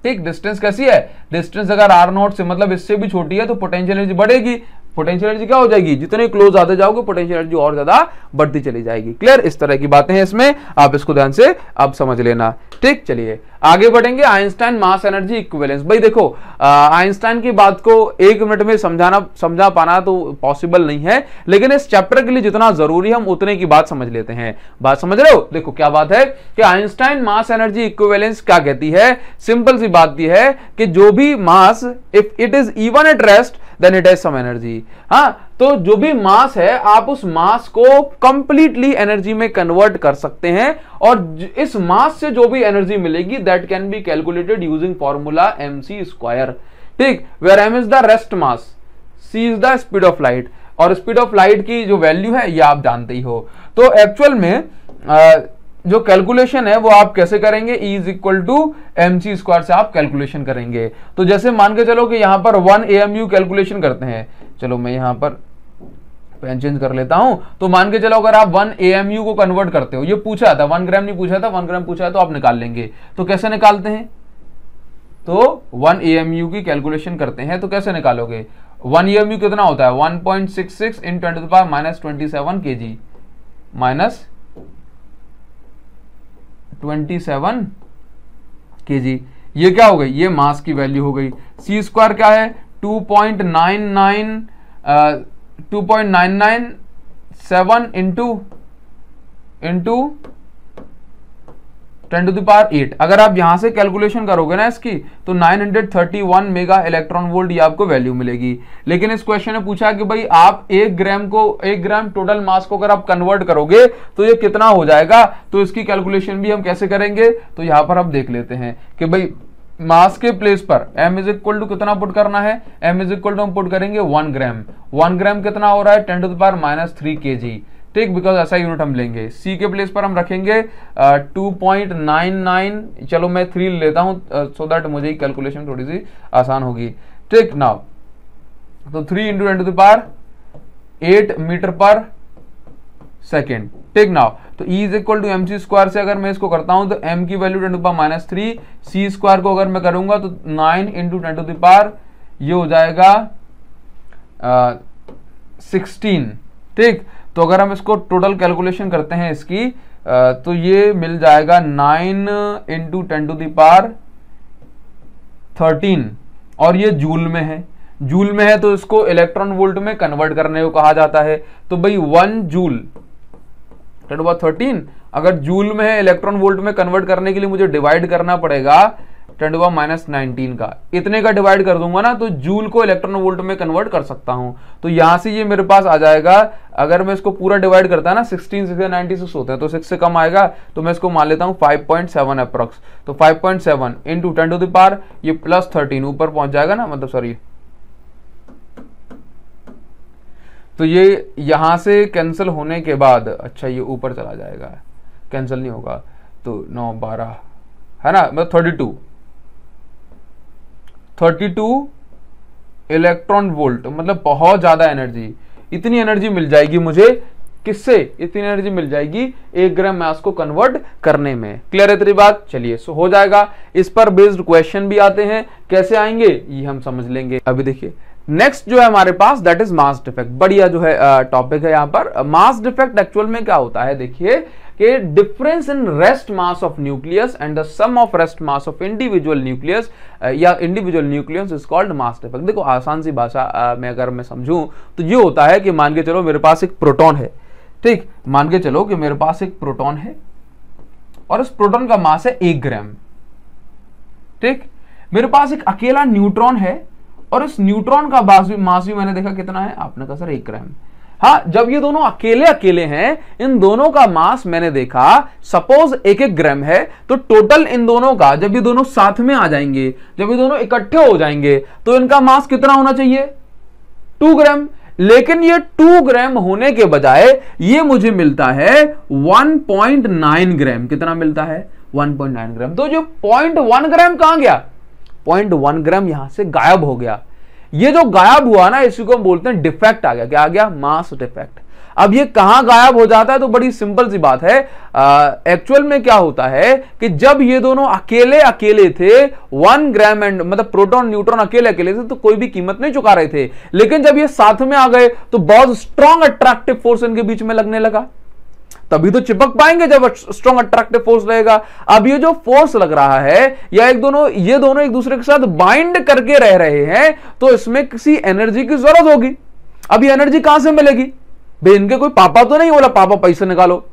S1: ठीक। डिस्टेंस कैसी है, डिस्टेंस अगर R0 से मतलब इससे भी छोटी है तो पोटेंशियल एनर्जी बढ़ेगी। पोटेंशियल एनर्जी क्या हो जाएगी, जितने क्लोज आते जाओगे पोटेंशियल एनर्जी और ज्यादा बढ़ती चली जाएगी, क्लियर। इस तरह की बातें हैं इसमें, आप इसको ध्यान से अब समझ लेना, ठीक। चलिए आगे बढ़ेंगे, आइंस्टाइन मास एनर्जी इक्विवेलेंस। भाई देखो आइंस्टाइन की बात को 1 मिनट में समझा पाना तो पॉसिबल नहीं है, लेकिन इस चैप्टर के लिए जितना जरूरी है हम उतने की बात समझ लेते हैं। बात समझ रहे हो, देखो क्या बात है कि आइंस्टाइन मास एनर्जी इक्विवेलेंस क्या कहती है, सिंपल सी बात यह है कि जो भी mass, if it is even at rest then it has some energy. हाँ, तो जो भी मास है आप उस मास को कंप्लीटली एनर्जी में कन्वर्ट कर सकते हैं और इस मास से जो भी एनर्जी मिलेगी that can be calculated using formula mc², ठीक। Where m is the rest mass, c is the speed of light, और स्पीड ऑफ लाइट की जो वैल्यू है ये आप जानते ही हो। तो एक्चुअल में जो कैलकुलेशन है वो आप कैसे करेंगे, E is equal to mc² से आप कैलकुलेशन करेंगे। तो जैसे मान के चलो कि यहां पर 1 AMU कैलकुलेशन करते हैं, चलो मैं यहां पर पेन चेंज कर लेता हूं। तो मान के चलो अगर आप 1 AMU को कन्वर्ट करते हो, ये पूछा था 1 ग्राम नहीं पूछा था, 1 ग्राम पूछा है तो आप निकाल लेंगे। तो कैसे निकालते हैं, तो 1 AMU की कैलकुलेशन करते हैं तो कैसे निकालोगे? 1 AMU कितना होता है? 1.66 इन 10 to the power -27 kg minus 27 kg। ये क्या हो गई? ये मास की वैल्यू हो गई। सी स्क्वायर क्या है? 2.997 इंटू 10 to the power 8। अगर आप यहां से कैलकुलेशन करोगे ना इसकी तो 931 मेगा इलेक्ट्रॉन वोल्ट ये आपको वैल्यू मिलेगी। लेकिन इस क्वेश्चन में पूछा कि भाई आप 1 ग्राम टोटल मास को अगर आप कन्वर्ट करोगे तो ये कितना हो जाएगा, तो इसकी कैलकुलेशन भी हम कैसे करेंगे, तो यहां पर हम देख लेते हैं कि भाई मास के प्लेस पर m इज इक्वल टू कितना पुट करना है? m इज इक्वल टू हम पुट करेंगे 1 ग्राम। 1 ग्राम कितना हो रहा है? 10 to the power -3 kg, ठीक, बिकॉज ऐसा यूनिट हम लेंगे। सी के प्लेस पर हम रखेंगे 2.99, चलो मैं 3 लेता हूं सो दैट मुझे कैलकुलेशन थोड़ी सी आसान होगी, ठीक। नाउ तो 3 into 10 to the power 8 meter per second, ठीक। नाउ तो E is equal to MC square से अगर मैं इसको करता हूं तो M की वैल्यू 10 to the power -3, C square को अगर मैं करूंगा तो 9 इंटू 10 to the power ये हो जाएगा 16, ठीक। तो अगर हम इसको टोटल कैलकुलेशन करते हैं इसकी तो ये मिल जाएगा 9 इंटू 10 to the power 13 और ये जूल में है। जूल में है तो इसको इलेक्ट्रॉन वोल्ट में कन्वर्ट करने को कहा जाता है। तो भाई 1 जूल 10 to the power 13 अगर जूल में है इलेक्ट्रॉन वोल्ट में कन्वर्ट करने के लिए मुझे डिवाइड करना पड़ेगा 10 to the power -19 का, इतने का डिवाइड कर दूंगा ना तो जूल को इलेक्ट्रॉन वोल्ट में कन्वर्ट कर सकता हूं। तो यहां से ये मेरे पास आ जाएगा, अगर मैं इसको पूरा डिवाइड करता है ना 16 से 96 होते हैं तो 6 से कम आएगा तो मैं इसको मान लेता हूं 5.7 अप्रॉक्स। तो 5.7 इंटू 10 to the power ये +13 ऊपर पहुंच जाएगा ना, मतलब सॉरी तो ये यहां से कैंसिल होने के बाद, अच्छा ये ऊपर चला जाएगा, कैंसिल नहीं होगा, तो 9 12 है ना, मतलब 32 इलेक्ट्रॉन वोल्ट, मतलब बहुत ज्यादा एनर्जी। इतनी एनर्जी मिल जाएगी मुझे, किससे? इतनी एनर्जी मिल जाएगी 1 ग्राम मास को कन्वर्ट करने में। क्लियर है तेरी बात? चलिए सो हो जाएगा। इस पर बेस्ड क्वेश्चन भी आते हैं, कैसे आएंगे ये हम समझ लेंगे। अभी देखिए नेक्स्ट जो है हमारे पास दैट इज मास डिफेक्ट। बढ़िया जो है टॉपिक है यहाँ पर। मास डिफेक्ट एक्चुअल में क्या होता है, देखिए कि difference in rest mass of nucleus and the sum of rest mass of individual nucleus या individual nucleus is called mass defect. देखो आसान सी भाषा में अगर मैं समझूं तो ये होता है कि मान के चलो मेरे पास एक प्रोटॉन है, ठीक, मान के चलो कि मेरे पास एक प्रोटॉन है और इस प्रोटॉन का मास है 1 ग्राम, ठीक। मेरे पास एक अकेला न्यूट्रॉन है और इस न्यूट्रॉन का मास भी मैंने देखा कितना है, आपने कहा सर 1 ग्राम। हाँ, जब ये दोनों अकेले अकेले हैं, इन दोनों का मास मैंने देखा सपोज 1-1 ग्राम है, तो टोटल इन दोनों का जब ये दोनों साथ में आ जाएंगे, जब ये दोनों इकट्ठे हो जाएंगे तो इनका मास कितना होना चाहिए? 2 ग्राम। लेकिन ये 2 ग्राम होने के बजाय ये मुझे मिलता है 1.9 ग्राम। कितना मिलता है? 1.9 ग्राम। तो जो 0.1 ग्राम कहां गया? 0.1 ग्राम यहां से गायब हो गया। ये जो गायब हुआ ना, इसी को हम बोलते हैं डिफेक्ट आ गया। क्या आ गया? Mass defect. अब ये कहां गायब हो जाता है? तो बड़ी सिंपल सी बात है। एक्चुअल में क्या होता है कि जब ये दोनों अकेले अकेले थे, 1 ग्राम एंड मतलब प्रोटॉन न्यूट्रॉन अकेले अकेले थे तो कोई भी कीमत नहीं चुका रहे थे। लेकिन जब ये साथ में आ गए तो बहुत स्ट्रॉन्ग अट्रैक्टिव फोर्स इनके बीच में लगने लगा, तभी तो चिपक पाएंगे जब स्ट्रॉन्ग अट्रैक्टिव फोर्स रहेगा। अब ये जो फोर्स लग रहा है या ये दोनों एक दूसरे के साथ बाइंड करके रह रहे हैं, तो इसमें किसी एनर्जी की जरूरत होगी। अब ये एनर्जी कहां से मिलेगी? भाई इनके कोई पापा तो नहीं बोला पापा पैसे निकालो,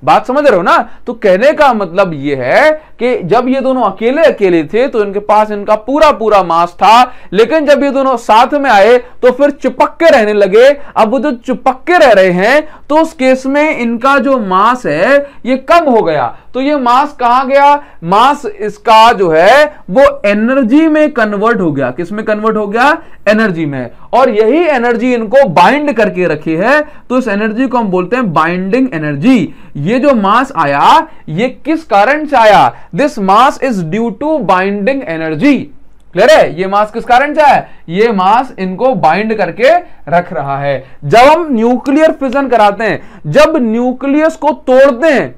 S1: बात समझ रहे हो ना? तो कहने का मतलब ये है कि जब ये दोनों अकेले अकेले थे तो इनके पास इनका पूरा पूरा मास था, लेकिन जब ये दोनों साथ में आए तो फिर चिपक के रहने लगे। अब वो जो चिपक के रह रहे हैं तो उस केस में इनका जो मास है ये कम हो गया। तो ये मास कहां गया? मास इसका जो है वो एनर्जी में कन्वर्ट हो गया। किस में कन्वर्ट हो गया? एनर्जी में। और यही एनर्जी इनको बाइंड करके रखी है, तो इस एनर्जी को हम बोलते हैं बाइंडिंग एनर्जी। ये जो मास आया ये किस कारण से आया? This mass is due to binding energy. Clear है? ये मास किस कारण से है? ये मास इनको बाइंड करके रख रहा है। जब हम न्यूक्लियर फिजन कराते हैं, जब न्यूक्लियस को तोड़ते हैं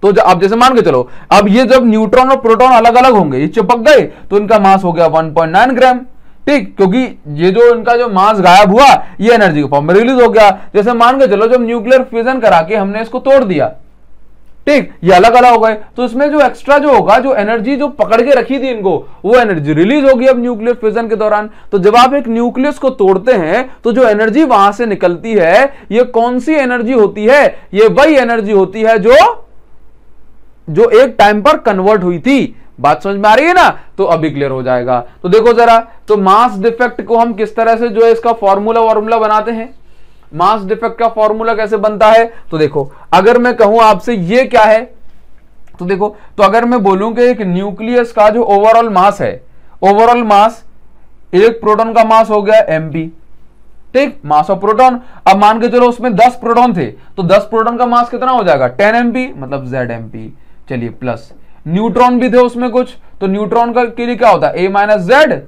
S1: तो अब जैसे मान के चलो, अब ये जब न्यूट्रॉन और प्रोटॉन अलग अलग होंगे, ये चिपक गए, तो इनका मास हो गया 1.9 ग्राम। ठीक, क्योंकि ये जो इनका जो मास गायब हुआ, ये एनर्जी के फॉर्म में रिलीज हो गया। जैसे मान के चलो जब न्यूक्लियर फ्यूजन करा के हमने इसको तोड़ दिया, ठीक, ये अलग अलग हो गए, तो इसमें जो एक्स्ट्रा जो होगा, जो एनर्जी जो पकड़ के रखी थी इनको, वो एनर्जी रिलीज होगी अब न्यूक्लियर फ्यूजन के दौरान। तो जब आप एक न्यूक्लियस को तोड़ते हैं तो जो एनर्जी वहां से निकलती है, ये कौन सी एनर्जी होती है? ये वही एनर्जी होती है जो एक टाइम पर कन्वर्ट हुई थी। बात समझ में आ रही है ना? तो अभी क्लियर हो जाएगा। तो देखो जरा, तो मास डिफेक्ट को हम किस तरह से जो है इसका फॉर्मूला बनाते हैं। मास डिफेक्ट का फॉर्मूला कैसे बनता है? तो देखो, अगर मैं कहूं आपसे ये क्या है, तो देखो, तो अगर मैं बोलूं कि एक न्यूक्लियस का जो ओवरऑल मास है, ओवरऑल मास, एक प्रोटॉन का मास हो गया mp, ठीक, मास ऑफ प्रोटॉन। अब मान के चलो उसमें 10 प्रोटॉन थे, तो 10 प्रोटॉन का मास कितना हो जाएगा? 10 mp, मतलब zmp। चलिए, प्लस न्यूट्रॉन भी थे उसमें कुछ, तो न्यूट्रॉन का के लिए क्या होता है? a माइनस जेड,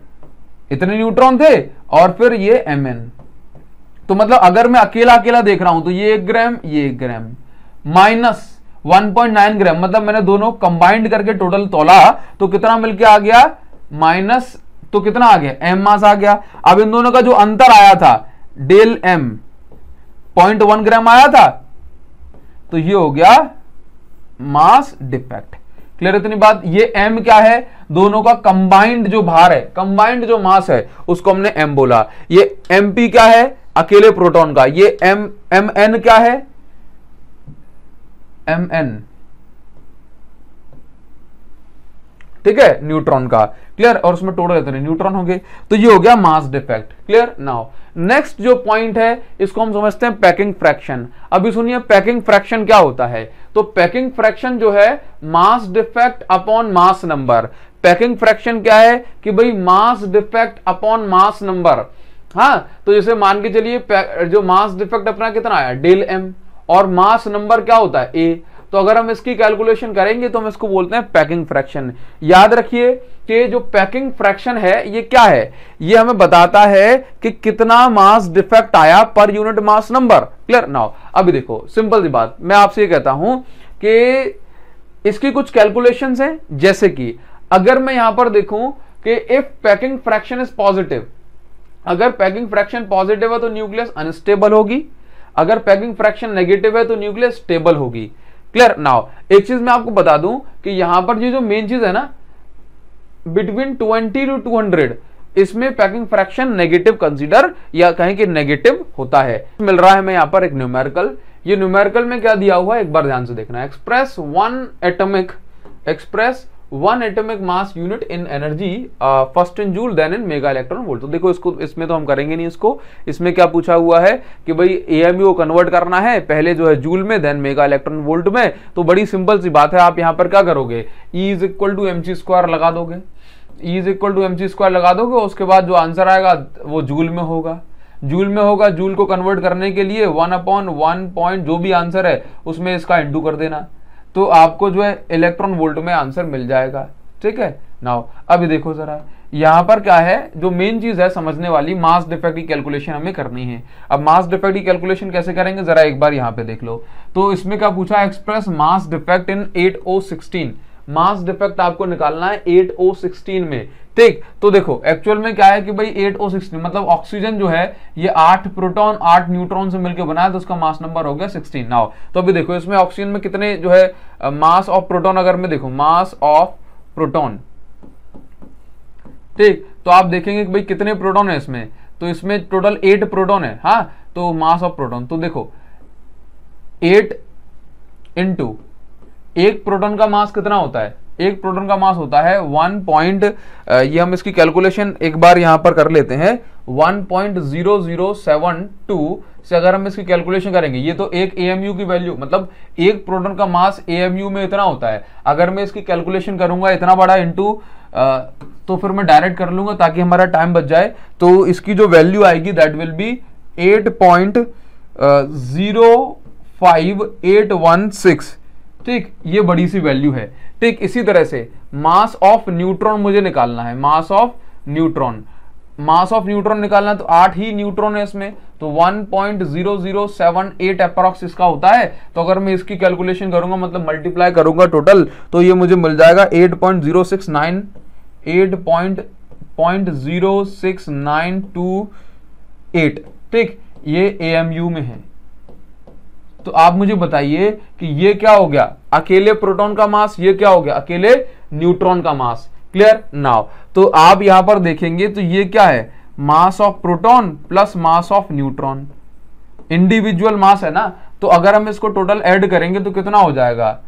S1: इतने न्यूट्रॉन थे, और फिर ये mn। तो मतलब अगर मैं अकेला अकेला देख रहा हूं तो ये 1 ग्राम, ये 1 ग्राम, माइनस 1.9 ग्राम, मतलब मैंने दोनों कंबाइंड करके टोटल तोला तो कितना मिलके आ गया? माइनस, तो कितना आ गया? m मास आ गया। अब इन दोनों का जो अंतर आया था, डेल m 0.1 ग्राम आया था, तो ये हो गया मास डिफेक्ट। क्लियर इतनी बात? ये m क्या है? दोनों का कंबाइंड जो भार है, कंबाइंड जो मास है, उसको हमने m बोला। ये mp क्या है? अकेले प्रोटॉन का। ये mn क्या है? mn, ठीक है, न्यूट्रॉन का। क्लियर? और उसमें टोटल इतने न्यूट्रॉन होंगे, तो ये हो गया mass defect. Clear? Now next जो पॉइंट है, इसको हम समझते हैं पैकिंग फ्रैक्शन। अभी सुनिए, पैकिंग फ्रैक्शन क्या होता है? तो पैकिंग फ्रैक्शन जो है, mass defect upon mass number. Packing fraction क्या है कि भाई mass defect upon mass number. हाँ, तो जैसे मान के चलिए जो मास डिफेक्ट अपना कितना आया? डेल m, और मास नंबर क्या होता है? a। तो अगर हम इसकी कैलकुलेशन करेंगे तो हम इसको बोलते हैं पैकिंग फ्रैक्शन। याद रखिए कि जो पैकिंग फ्रैक्शन है, ये क्या है? ये हमें बताता है कि कितना मास डिफेक्ट आया per unit mass number. Clear? Now अभी देखो, सिंपल सी बात, मैं आपसे ये कहता हूं कि इसकी कुछ कैलकुलेशंस हैं, जैसे कि अगर मैं यहां पर देखूं कि if packing fraction is positive, अगर पैकिंग फ्रैक्शन पॉजिटिव है तो न्यूक्लियस अनस्टेबल होगी, अगर पैकिंग फ्रैक्शन नेगेटिव है तो न्यूक्लियस स्टेबल होगी। क्लियर? नाउ एक चीज मैं आपको बता दूं कि यहां पर ये जो मेन चीज है ना, बिटवीन 20 to 200, इसमें पैकिंग फ्रैक्शन नेगेटिव कंसीडर या कहें कि नेगेटिव होता है। मिल रहा है हमें यहां पर एक न्यूमेरिकल। ये न्यूमेरिकल में क्या दिया हुआ है, एक बार ध्यान से देखना। Express one atomic mass unit in energy, first in joule then in mega electron volt. तो देखो, इसको इसमें तो हम करेंगे नहीं इसको। इसमें क्या पूछा हुआ है कि भाई एएमयू कन्वर्ट करना है, पहले जो है जूल में, देन मेगा इलेक्ट्रॉन वोल्ट में। तो बड़ी सिंपल सी बात है, आप यहां पर क्या करोगे? E is equal to mc² लगा दोगे, E is equal to mc² लगा दोगे, उसके बाद जो आंसर आएगा वो जूल में होगा। जूल में होगा, जूल को कन्वर्ट करने के लिए 1/1 पॉइंट जो भी आंसर है उसमें इसका इंटू कर देना, तो आपको जो है इलेक्ट्रॉन वोल्ट में आंसर मिल जाएगा। ठीक है? नाउ अभी देखो जरा, यहां पर क्या है, जो मेन चीज है समझने वाली, मास डिफेक्ट की कैलकुलेशन हमें करनी है। अब मास डिफेक्ट की कैलकुलेशन कैसे करेंगे, जरा एक बार यहां पे देख लो। तो इसमें क्या पूछा? Express mass defect in 8O16। Mass defect आपको निकालना है 8O16 में। ठीक, तो देखो एक्चुअल में क्या है कि भाई 8O16 मतलब ऑक्सीजन जो है ये 8 प्रोटॉन 8 न्यूट्रॉन से मिलकर बना है, तो उसका मास नंबर हो गया 16। नाउ तो अभी देखो इसमें ऑक्सीजन में कितने जो है मास ऑफ प्रोटॉन, अगर मैं देखो मास ऑफ प्रोटॉन, ठीक, तो आप देखेंगे कि भाई कितने प्रोटॉन है इसमें, तो इसमें टोटल 8 प्रोटॉन है। हाँ, तो मास ऑफ प्रोटॉन, तो देखो 8 इंटू एक प्रोटॉन का मास कितना होता है? एक प्रोटॉन का मास होता है 1 ये हम इसकी कैलकुलेशन एक बार यहां पर कर लेते हैं, 1.0072 से अगर हम इसकी कैलकुलेशन करेंगे, ये तो एक AMU की वैल्यू, मतलब एक प्रोटॉन का मास AMU में इतना होता है। अगर मैं इसकी कैलकुलेशन करूंगा इतना बड़ा इंटू, तो फिर मैं डायरेक्ट कर लूंगा ताकि हमारा टाइम बच जाए। तो इसकी जो वैल्यू आएगी दैट विल बी 8.05816। ठीक, ये बड़ी सी वैल्यू है। ठीक, इसी तरह से मास ऑफ न्यूट्रॉन मुझे निकालना है, mass of neutron. Mass of neutron निकालना, तो 8 ही न्यूट्रॉन है इसमें, तो 1.0078 अप्रॉक्स इसका होता है। तो अगर मैं इसकी कैलकुलेशन करूंगा, मतलब मल्टीप्लाई करूंगा टोटल, तो ये मुझे मिल जाएगा 8.0692, ठीक, ये AMU में है। तो आप मुझे बताइए कि ये क्या हो गया, अकेले प्रोटॉन का मास, ये क्या हो गया, अकेले न्यूट्रॉन का मास। Clear now. तो आप यहां पर देखेंगे तो ये क्या है, mass of proton plus mass of neutron, individual mass है ना। तो अगर हम इसको टोटल ऐड करेंगे तो कितना हो जाएगा,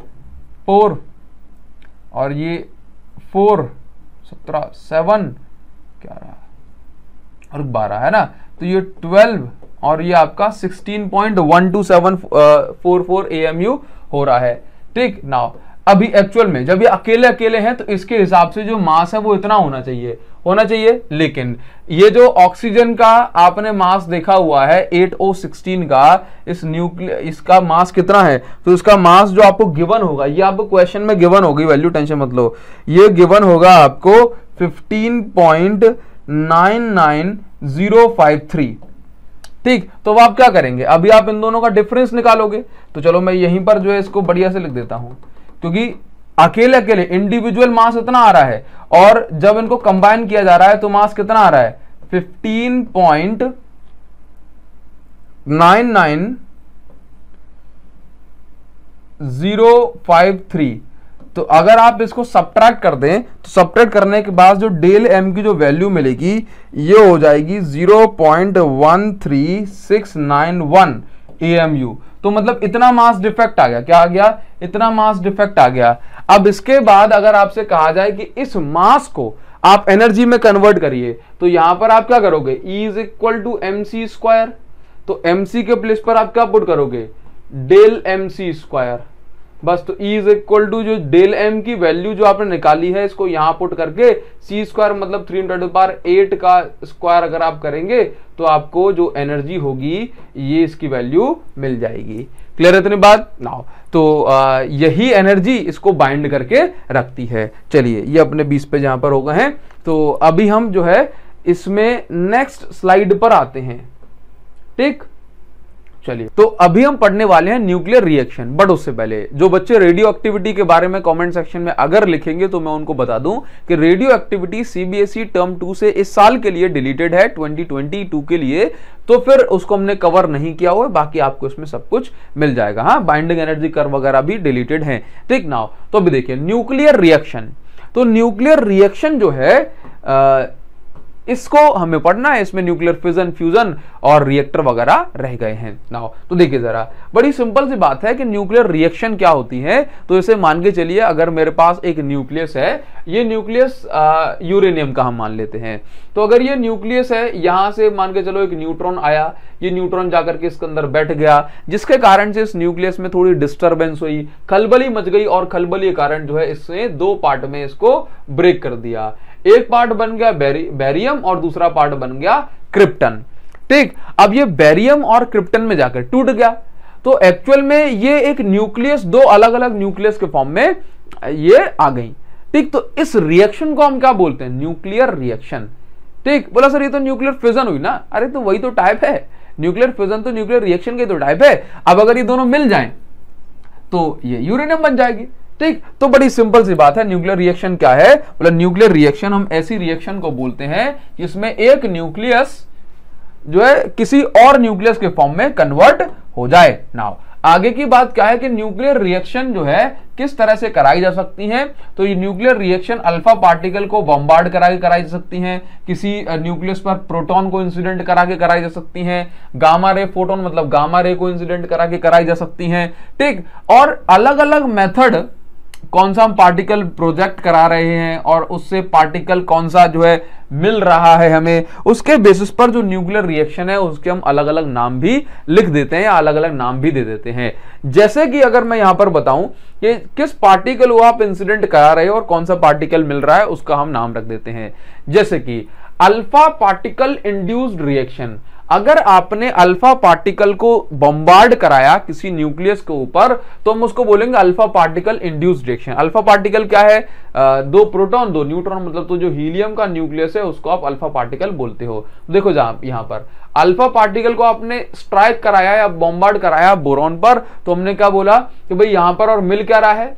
S1: 4 और ये 4 17 7 11 और 12 है ना, तो ये 12 और ये आपका 16.12744 AMU हो रहा है। ठीक नाउ, अभी एक्चुअल में जब ये अकेले अकेले हैं तो इसके हिसाब से जो मास है वो इतना होना चाहिए, लेकिन ये जो ऑक्सीजन का आपने मास देखा हुआ है 8O16 का, इसका मास कितना है, तो इसका मास जो आपको गिवन होगा, ये आपको क्वेश्चन में गिवन होगी वैल्यू, टेंशन मत लो, ये गिवन होगा आपको 15.99053। ठीक, तो आप क्या करेंगे, अभी आप इन दोनों का डिफरेंस निकालोगे। तो चलो मैं यहीं पर जो है इसको बढ़िया से लिख देता हूं, क्योंकि अकेले अकेले इंडिविजुअल मास इतना आ रहा है और जब इनको कंबाइन किया जा रहा है तो मास कितना आ रहा है, 15.99053। तो अगर आप इसको सब्ट्रैक्ट कर दें तो सब्ट्रैक्ट करने के बाद जो डेल एम की जो वैल्यू मिलेगी ये हो जाएगी 0.13691 AMU। तो मतलब इतना मास डिफेक्ट आ गया, क्या आ गया, इतना मास डिफेक्ट आ गया। अब इसके बाद अगर आपसे कहा जाए कि इस मास को आप एनर्जी में कन्वर्ट करिए, तो यहां पर आप क्या करोगे, E = mc²। तो mc के प्लेस पर आप क्या पुट करोगे, डेल mc²। बस, तो E = जो डेल m की वैल्यू जो आपने निकाली है इसको यहां पुट करके c² मतलब 3×8 का स्क्वायर अगर आप करेंगे तो आपको जो एनर्जी होगी ये इसकी वैल्यू मिल जाएगी। क्लियर है इतनी बात नाउ। तो यही एनर्जी इसको बाइंड करके रखती है। चलिए ये अपने 20 पे जहां पर हो गए हैं, तो अभी हम जो है इसमें नेक्स्ट स्लाइड पर आते हैं। ठीक, चलिए तो अभी हम पढ़ने वाले हैं न्यूक्लियर रिएक्शन। बट उससे पहले जो बच्चे रेडियो एक्टिविटी के बारे में कमेंट सेक्शन में अगर लिखेंगे तो मैं उनको बता दूं कि रेडियो एक्टिविटी CBSE टर्म 2 से इस साल के लिए डिलीटेड है, 2022 के लिए, तो फिर उसको हमने कवर नहीं किया हुआ है, बाकी आपको इसमें सब कुछ मिल जाएगा। हाँ, बाइंडिंग एनर्जी कर्व वगैरह भी डिलीटेड है। ठीक नाउ, तो अभी देखिए न्यूक्लियर रिएक्शन। तो न्यूक्लियर रिएक्शन जो है इसको हमें पढ़ना है, इसमें न्यूक्लियर फिजन, फ्यूजन और रिएक्टर वगैरह रह गए हैं नाउ। तो देखिए जरा, बड़ी सिंपल सी बात है कि न्यूक्लियर रिएक्शन क्या होती है। तो इसे मान के चलिए अगर मेरे पास एक न्यूक्लियस है, ये न्यूक्लियस यूरेनियम का हम मान लेते हैं। तो अगर ये न्यूक्लियस है, यहां से मान के चलो एक न्यूट्रॉन आया, ये न्यूट्रॉन जाकर के इसके अंदर बैठ गया, जिसके कारण से इस न्यूक्लियस में थोड़ी डिस्टर्बेंस हुई, खलबली मच गई, और खलबली के कारण जो है इसने 2 पार्ट में इसको ब्रेक कर दिया। एक पार्ट बन गया बेरियम और दूसरा पार्ट बन गया क्रिप्टन। ठीक, अब ये बेरियम और क्रिप्टन में जाकर टूट गया। तो एक्चुअल में ये एक न्यूक्लियस, 2 अलग अलग न्यूक्लियस के फॉर्म में ये आ गई। ठीक, तो इस रिएक्शन को हम क्या बोलते हैं, न्यूक्लियर रिएक्शन। ठीक, बोला सर ये तो न्यूक्लियर फिजन हुई ना, अरे तो वही तो टाइप है, न्यूक्लियर फिजन तो न्यूक्लियर रिएक्शन के तो टाइप है। अब अगर ये दोनों मिल जाएं तो ये यूरेनियम बन जाएगी। ठीक, तो बड़ी सिंपल सी बात है। न्यूक्लियर रिएक्शन क्या है, मतलब न्यूक्लियर रिएक्शन हम ऐसी रिएक्शन को बोलते हैं जिसमें एक न्यूक्लियस जो है किसी और न्यूक्लियस के फॉर्म में कन्वर्ट हो जाए। नाउ आगे की बात क्या है कि न्यूक्लियर रिएक्शन जो है किस तरह से कराई जा सकती है। तो ये न्यूक्लियर रिएक्शन अल्फा पार्टिकल को बम्बार्ड करा के कराई जा सकती हैं, किसी न्यूक्लियस पर प्रोटॉन को इंसिडेंट करा के कराई जा सकती हैं, गामा रे फोटोन मतलब गामा रे को इंसिडेंट करा के कराई जा सकती हैं। ठीक, और अलग अलग मेथड, कौन सा हम पार्टिकल प्रोजेक्ट करा रहे हैं और उससे पार्टिकल कौन सा जो है मिल रहा है हमें, उसके बेसिस पर जो न्यूक्लियर रिएक्शन है उसके हम अलग अलग नाम भी लिख देते हैं या अलग अलग नाम भी दे देते हैं। जैसे कि अगर मैं यहां पर बताऊं कि किस पार्टिकल को आप इंसिडेंट करा रहे हो और कौन सा पार्टिकल मिल रहा है, उसका हम नाम रख देते हैं। जैसे कि अल्फा पार्टिकल इंड्यूस्ड रिएक्शन। अगर आपने अल्फा पार्टिकल को बम्बार्ड कराया किसी न्यूक्लियस के ऊपर तो हम उसको बोलेंगे alpha particle induced reaction. Alpha particle क्या है? दो प्रोटॉन दो न्यूट्रॉन, मतलब तो जो हीलियम का न्यूक्लियस है उसको आप अल्फा पार्टिकल बोलते हो। देखो यहां पर अल्फा पार्टिकल को आपने स्ट्राइक कराया या बॉम्बार्ड कराया बोरॉन पर, तो हमने क्या बोला कि भाई यहां पर और मिल क्या रहा है?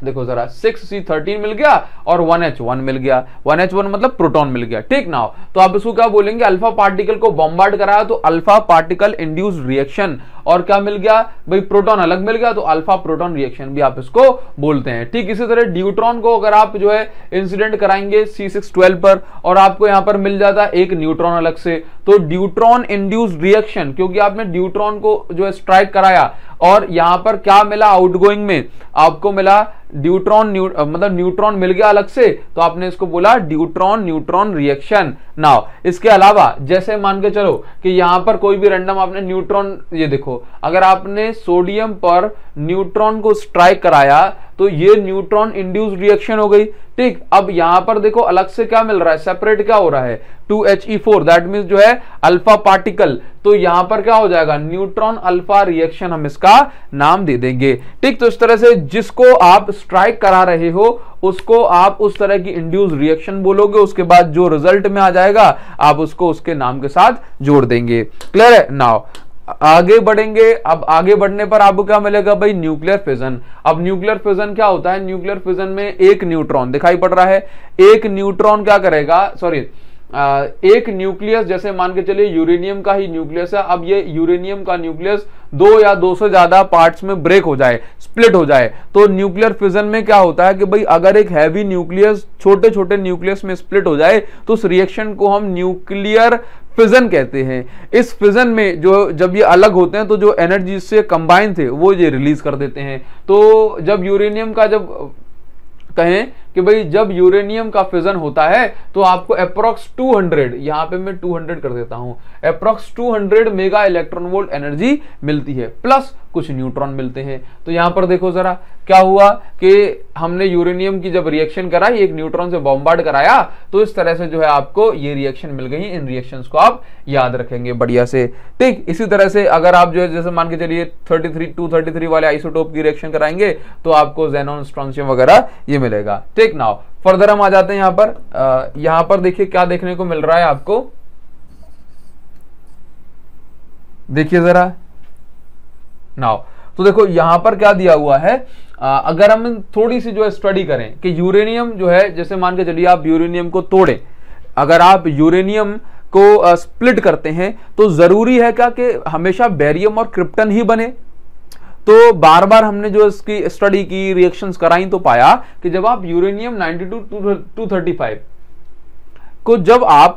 S1: देखो जरा 6C13 मिल गया और 1H1 मिल गया। 1H1 मतलब प्रोटॉन मिल गया। ठीक ना? तो आप इसको क्या बोलेंगे? अल्फा पार्टिकल को बॉम्बार्ड कराया तो अल्फा पार्टिकल इंड्यूस्ड रिएक्शन, और क्या मिल गया भाई? प्रोटॉन अलग मिल गया तो अल्फा प्रोटॉन रिएक्शन भी आप इसको बोलते हैं। ठीक इसी तरह ड्यूट्रॉन को अगर आप जो है इंसिडेंट कराएंगे C612 पर और आपको यहां पर मिल जाता एक न्यूट्रॉन अलग से, तो ड्यूट्रॉन इंड्यूस्ड रिएक्शन, क्योंकि आपने ड्यूट्रॉन को जो है स्ट्राइक कराया और यहां पर क्या मिला? आउटगोइंग में आपको मिला मतलब न्यूट्रॉन मिल गया अलग से, तो आपने इसको बोला ड्यूट्रॉन न्यूट्रॉन रिएक्शन। नाउ इसके अलावा जैसे मान के चलो कि यहां पर कोई भी रैंडम आपने न्यूट्रॉन, ये देखो अगर आपने सोडियम पर न्यूट्रॉन को स्ट्राइक कराया तो ये न्यूट्रॉन इंड्यूस्ड रिएक्शन हो गई। ठीक, अब यहां पर देखो अलग से क्या मिल रहा है? सेपरेट क्या हो रहा है? 2He4, दैट मींस जो है अल्फा पार्टिकल, तो यहां पर क्या हो जाएगा? न्यूट्रॉन अल्फा रिएक्शन हम इसका नाम दे देंगे। ठीक, तो इस तरह से जिसको आप स्ट्राइक करा रहे हो उसको आप उस तरह की इंड्यूस रिएक्शन बोलोगे, उसके बाद जो रिजल्ट में आ जाएगा आप उसको उसके नाम के साथ जोड़ देंगे। क्लियर है? नाउ आगे बढ़ेंगे। अब आगे बढ़ने पर आपको क्या मिलेगा भाई? Nuclear fission. अब न्यूक्लियर फिजन क्या होता है? न्यूक्लियर फिजन में एक न्यूट्रॉन दिखाई पड़ रहा है, एक न्यूट्रॉन क्या करेगा? सॉरी, एक न्यूक्लियस, जैसे मान के चलिए यूरेनियम का ही न्यूक्लियस है, अब ये यूरेनियम का न्यूक्लियस दो या दो से ज्यादा पार्ट्स में ब्रेक हो जाए, स्प्लिट हो जाए, तो न्यूक्लियर फिजन में क्या होता है कि भाई अगर एक हैवी न्यूक्लियस छोटे छोटे न्यूक्लियस में स्प्लिट हो जाए तो उस रिएक्शन को हम न्यूक्लियर फिजन कहते हैं। इस फिजन में जो जब ये अलग होते हैं तो जो एनर्जी से कंबाइन थे वो ये रिलीज कर देते हैं। तो जब यूरेनियम का जब कहें कि भाई जब यूरेनियम का फिजन होता है तो आपको अप्रॉक्स 200, यहां पे मैं 200 कर देता हूं, approx 200 mega electron volt energy मिलती है, प्लस कुछ न्यूट्रॉन मिलते हैं। तो यहां पर देखो जरा क्या हुआ कि हमने यूरेनियम की जब रिएक्शन कराई, एक न्यूट्रॉन से बॉम्बार्ड कराया, तो इस तरह से जो है आपको ये रिएक्शन मिल गई। इन रिएक्शंस को आप याद रखेंगे बढ़िया से। ठीक, इसी तरह से अगर आप जो है जैसे मान के चलिए 233 वाले आइसोटोप की रिएक्शन कराएंगे तो आपको ज़ेनॉन स्ट्रोंशियम वगैरह ये मिलेगा। ठीक, नाउ फर्दर हम आ जाते हैं यहां पर देखिए क्या देखने को मिल रहा है आपको, देखिए जरा नाउ। तो देखो यहां पर क्या दिया हुआ है, अगर हम थोड़ी सी जो है स्टडी करें कि यूरेनियम जो है, जैसे मान के चलिए आप यूरेनियम को तोड़ें, अगर आप यूरेनियम को स्प्लिट करते हैं तो जरूरी है क्या कि हमेशा बेरियम और क्रिप्टन ही बने? तो बार बार हमने जो इसकी स्टडी की, रिएक्शंस कराई, तो पाया कि जब आप यूरेनियम 92-235 को जब आप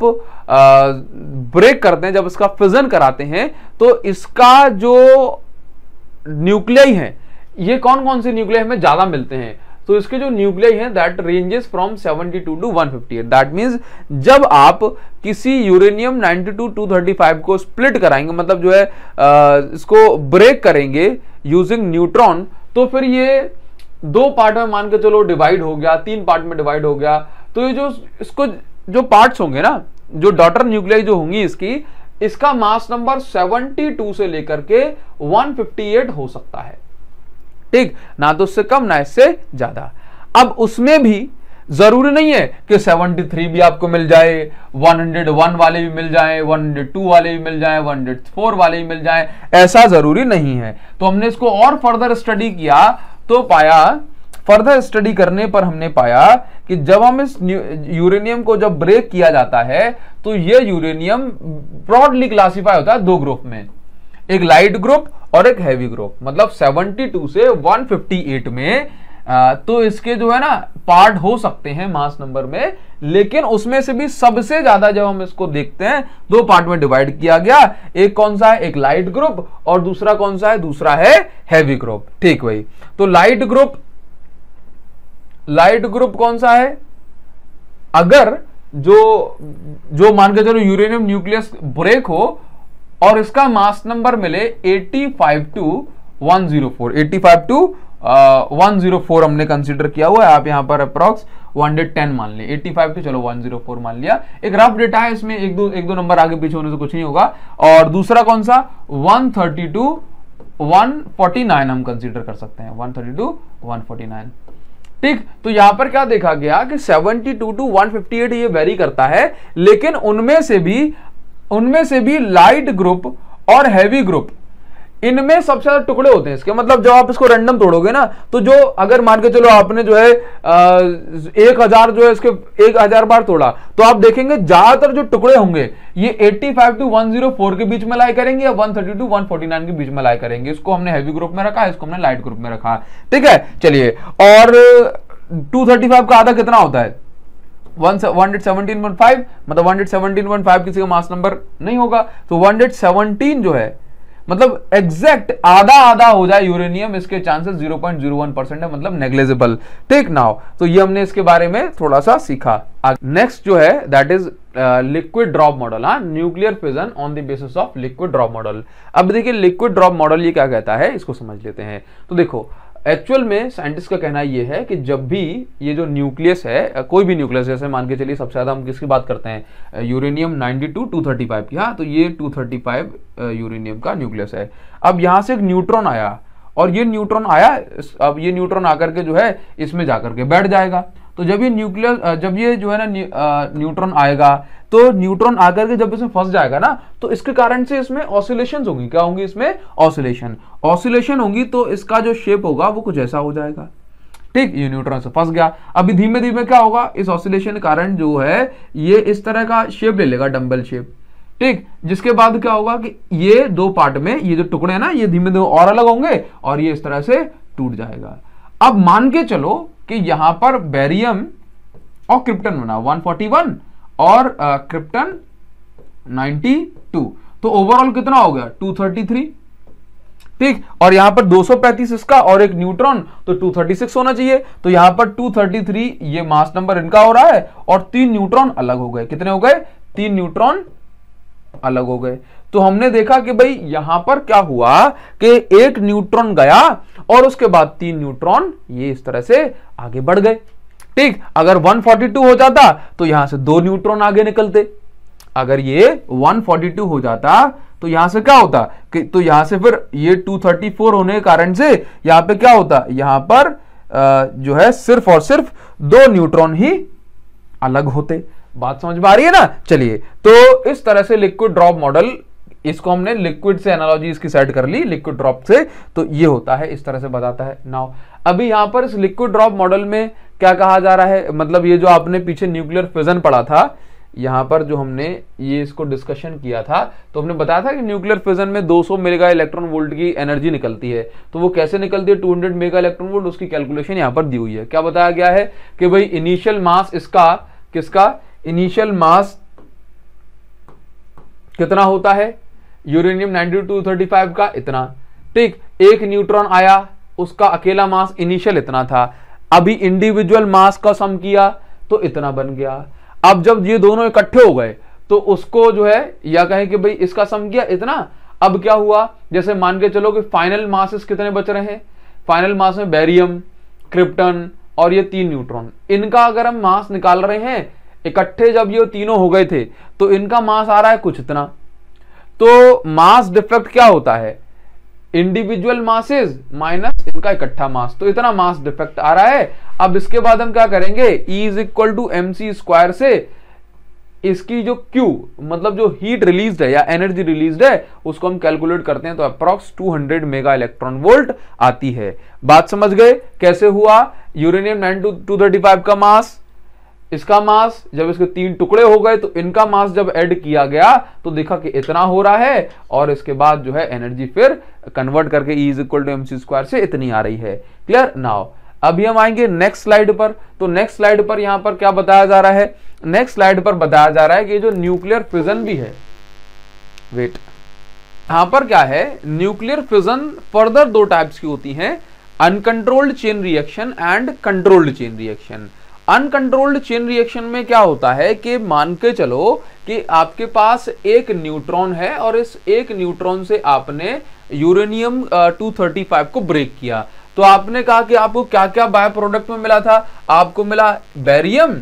S1: ब्रेक करते हैं, जब इसका फिजन कराते हैं, तो इसका जो न्यूक्लियाई हैं, ये कौन कौन से न्यूक्लियाई हमें ज्यादा मिलते हैं? तो इसके जो न्यूक्लियाई हैं that ranges from 72 to 158। That means जब आप किसी यूरेनियम 92-235 को स्प्लिट कराएंगे, मतलब जो है इसको ब्रेक करेंगे यूजिंग न्यूट्रॉन, तो फिर ये दो पार्ट में मान के चलो डिवाइड हो गया, तीन पार्ट में डिवाइड हो गया। तो ये जो इसको जो पार्ट्स होंगे ना, जो डॉटर न्यूक्लियाई जो होंगी इसकी, इसका मास नंबर 72 से लेकर के 158 हो सकता है। ठीक, ना तो उससे कम ना इससे ज्यादा। अब उसमें भी जरूरी नहीं है कि 73 भी आपको मिल जाए, 101 वाले भी मिल जाए, 102 वाले भी मिल जाए, 104 वाले भी मिल जाए, ऐसा जरूरी नहीं है। तो हमने इसको और फर्दर स्टडी किया तो पाया, फर्दर स्टडी करने पर हमने पाया कि जब हम इस यूरेनियम को जब ब्रेक किया जाता है तो ये यूरेनियम ब्रॉडली क्लासिफाई होता है दो ग्रुप में, एक लाइट ग्रुप और एक हैवी ग्रुप। मतलब 72 से 158 में तो इसके जो है ना पार्ट हो सकते हैं मास नंबर में, लेकिन उसमें से भी सबसे ज्यादा जब हम इसको देखते हैं दो पार्ट में डिवाइड किया गया। एक कौन सा है? एक लाइट ग्रुप, और दूसरा कौन सा है? दूसरा है हैवी ग्रुप। ठीक वही, तो लाइट ग्रुप कौन सा है? अगर जो मान के चलो यूरेनियम न्यूक्लियस ब्रेक हो और इसका मास नंबर मिले 85 to 104, 85 to 104 हमने कंसीडर किया हुआ है, आप यहाँ पर अप्रॉक्स 110 मान लें, 85 तो चलो 104 मान लिया। एक रफ डेटा है, इसमें एक दो नंबर आगे पीछे होने से कुछ नहीं होगा। और दूसरा कौन सा 132 149 हम कंसीडर कर सकते हैं, 132 149। ठीक, तो यहां पर क्या देखा गया कि 72 टू 158 ये वेरी करता है, लेकिन उनमें से भी लाइट ग्रुप और हैवी ग्रुप, इनमें सबसे ज्यादा टुकड़े होते हैं इसके। मतलब जब आप इसको रैंडम तोड़ोगे ना, तो जो अगर मान के चलो आपने जो है 1000 जो है इसके 1000 बार तोड़ा, तो आप देखेंगे ज्यादातर जो टुकड़े होंगे ये 85 टू 104 के बीच में लाई करेंगे या 130 टू 149 के बीच में लाई करेंगे। इसको हमने हैवी ग्रुप में रखा है, इसको हमने लाइट ग्रुप में रखा। ठीक है, चलिए। और 235 का आधा कितना होता है 117.5, मतलब 117.5 किसी का मास नंबर नहीं होगा, तो 117 जो है मतलब एग्जैक्ट आधा हो जाए यूरेनियम, इसके चांसेस 0.01% है, मतलब नेग्लिजिबल। ठीक, नाउ तो ये हमने इसके बारे में थोड़ा सा सीखा। नेक्स्ट जो है that is liquid drop model. हाँ, nuclear fission on the basis of liquid drop model. अब देखिए लिक्विड ड्रॉप मॉडल ये क्या कहता है, इसको समझ लेते हैं। तो देखो एक्चुअल में साइंटिस्ट का कहना यह है कि जब भी ये जो न्यूक्लियस है, कोई भी न्यूक्लियस, जैसे मान के चलिए सबसे ज्यादा हम किसकी बात करते हैं, यूरेनियम 92 235 की। हाँ, तो ये 235 यूरेनियम का न्यूक्लियस है। अब यहां से एक न्यूट्रॉन आया, और ये न्यूट्रॉन आया, अब ये न्यूट्रॉन आकर के जो है इसमें जाकर के बैठ जाएगा। तो जब ये जो है ना न्यूट्रॉन आएगा, तो न्यूट्रॉन आकर के जब इसमें फंस जाएगा ना, तो इसके कारण से इसमें ऑसिलेशंस होंगी। क्या होंगी इसमें? ऑसिलेशन होंगी। तो इसका जो शेप होगा वो कुछ ऐसा हो जाएगा। ठीक, ये न्यूट्रॉन से फंस गया। अभी धीमे धीमे क्या होगा, इस ऑसिलेशन के कारण जो है ये इस तरह का शेप ले लेगा, डंबल शेप। ठीक, जिसके बाद क्या होगा कि ये दो पार्ट में ये जो टुकड़े हैं ना, ये धीमे धीमे और अलग होंगे और ये इस तरह से टूट जाएगा। अब मान के चलो कि यहां पर बेरियम और क्रिप्टन बना 141 और क्रिप्टन 92, तो ओवरऑल कितना हो गया 233। ठीक, और यहां पर 235 इसका और एक न्यूट्रॉन, तो 236 होना चाहिए। तो यहां पर 233 ये मास नंबर इनका हो रहा है, और 3 न्यूट्रॉन अलग हो गए। कितने हो गए? 3 न्यूट्रॉन अलग हो गए। तो हमने देखा कि भाई यहां पर क्या हुआ कि एक न्यूट्रॉन गया और उसके बाद 3 न्यूट्रॉन ये इस तरह से आगे बढ़ गए। ठीक, अगर 142 हो जाता तो यहां से 2 न्यूट्रॉन आगे निकलते। अगर ये 142 हो जाता तो यहां से क्या होता कि, तो यहां से फिर ये 234 होने के कारण से यहां पे क्या होता, यहां पर जो है सिर्फ और सिर्फ 2 न्यूट्रॉन ही अलग होते। बात समझ में आ रही है ना? चलिए, तो इस तरह से लिक्विड ड्रॉप मॉडल, इसको हमने लिक्विड से एनालॉजी इसकी सेट कर ली, लिक्विड ड्रॉप से, तो ये होता है, इस तरह से बताता है। नाउ अभी यहां पर इस लिक्विड ड्रॉप मॉडल में क्या कहा जा रहा है, मतलब ये जो आपने पीछे न्यूक्लियर फिजन पढ़ा था, यहां पर जो हमने ये इसको डिस्कशन किया था, तो हमने बताया था कि न्यूक्लियर फिजन में 200 मेगा इलेक्ट्रॉन वोल्ट की एनर्जी निकलती है। तो वो कैसे निकलती है 200 मेगा इलेक्ट्रॉन वोल्ट, उसकी कैलकुलेशन यहां पर दी हुई है। क्या बताया गया है कि भाई इनिशियल मास इसका, किसका इनिशियल मास कितना होता है, यूरेनियम 92-235 का इतना। ठीक, एक न्यूट्रॉन आया, उसका अकेला मास इनिशियल इतना था। अभी इंडिविजुअल मास का सम किया तो इतना बन गया। अब जब ये दोनों इकट्ठे हो गए तो उसको जो है, या कहें कि भाई इसका सम किया इतना। अब क्या हुआ, जैसे मान के चलो कि फाइनल मासेस कितने बच रहे हैं, फाइनल मास में बेरियम, क्रिप्टन और ये 3 न्यूट्रॉन, इनका अगर हम मास निकाल रहे हैं इकट्ठे, जब ये तीनों हो गए थे तो इनका मास आ रहा है कुछ इतना। तो मास डिफेक्ट क्या होता है, इंडिविजुअल मासेस माइनस इनका इकट्ठा मास, तो इतना मास डिफेक्ट आ रहा है। अब इसके बाद हम क्या करेंगे, E is equal to mc² से इसकी जो Q मतलब जो हीट रिलीज्ड है या एनर्जी रिलीज्ड है उसको हम कैलकुलेट करते हैं, तो अप्रॉक्स 200 मेगा इलेक्ट्रॉन वोल्ट आती है। बात समझ गए कैसे हुआ, यूरेनियम 92-235 का मास, इसका मास, जब इसके 3 टुकड़े हो गए तो इनका मास जब ऐड किया गया तो देखा कि इतना हो रहा है, और इसके बाद जो है एनर्जी फिर कन्वर्ट करके E is equal to mc² से इतनी आ रही है। क्लियर? नाउ अभी हम आएंगे नेक्स्ट स्लाइड पर। तो नेक्स्ट स्लाइड पर यहां पर क्या बताया जा रहा है, नेक्स्ट स्लाइड पर बताया जा रहा है कि जो न्यूक्लियर फिजन भी है, वेट, यहां पर क्या है, न्यूक्लियर फिजन फर्दर 2 टाइप्स की होती हैं, uncontrolled chain reaction and controlled chain reaction. Uncontrolled chain reaction में क्या होता है कि मान के चलो कि आपके पास एक न्यूट्रॉन है और इस एक न्यूट्रॉन से आपने यूरेनियम 235 को ब्रेक किया, तो आपने कहा कि आपको क्या क्या बाय प्रोडक्ट में मिला था, आपको मिला बेरियम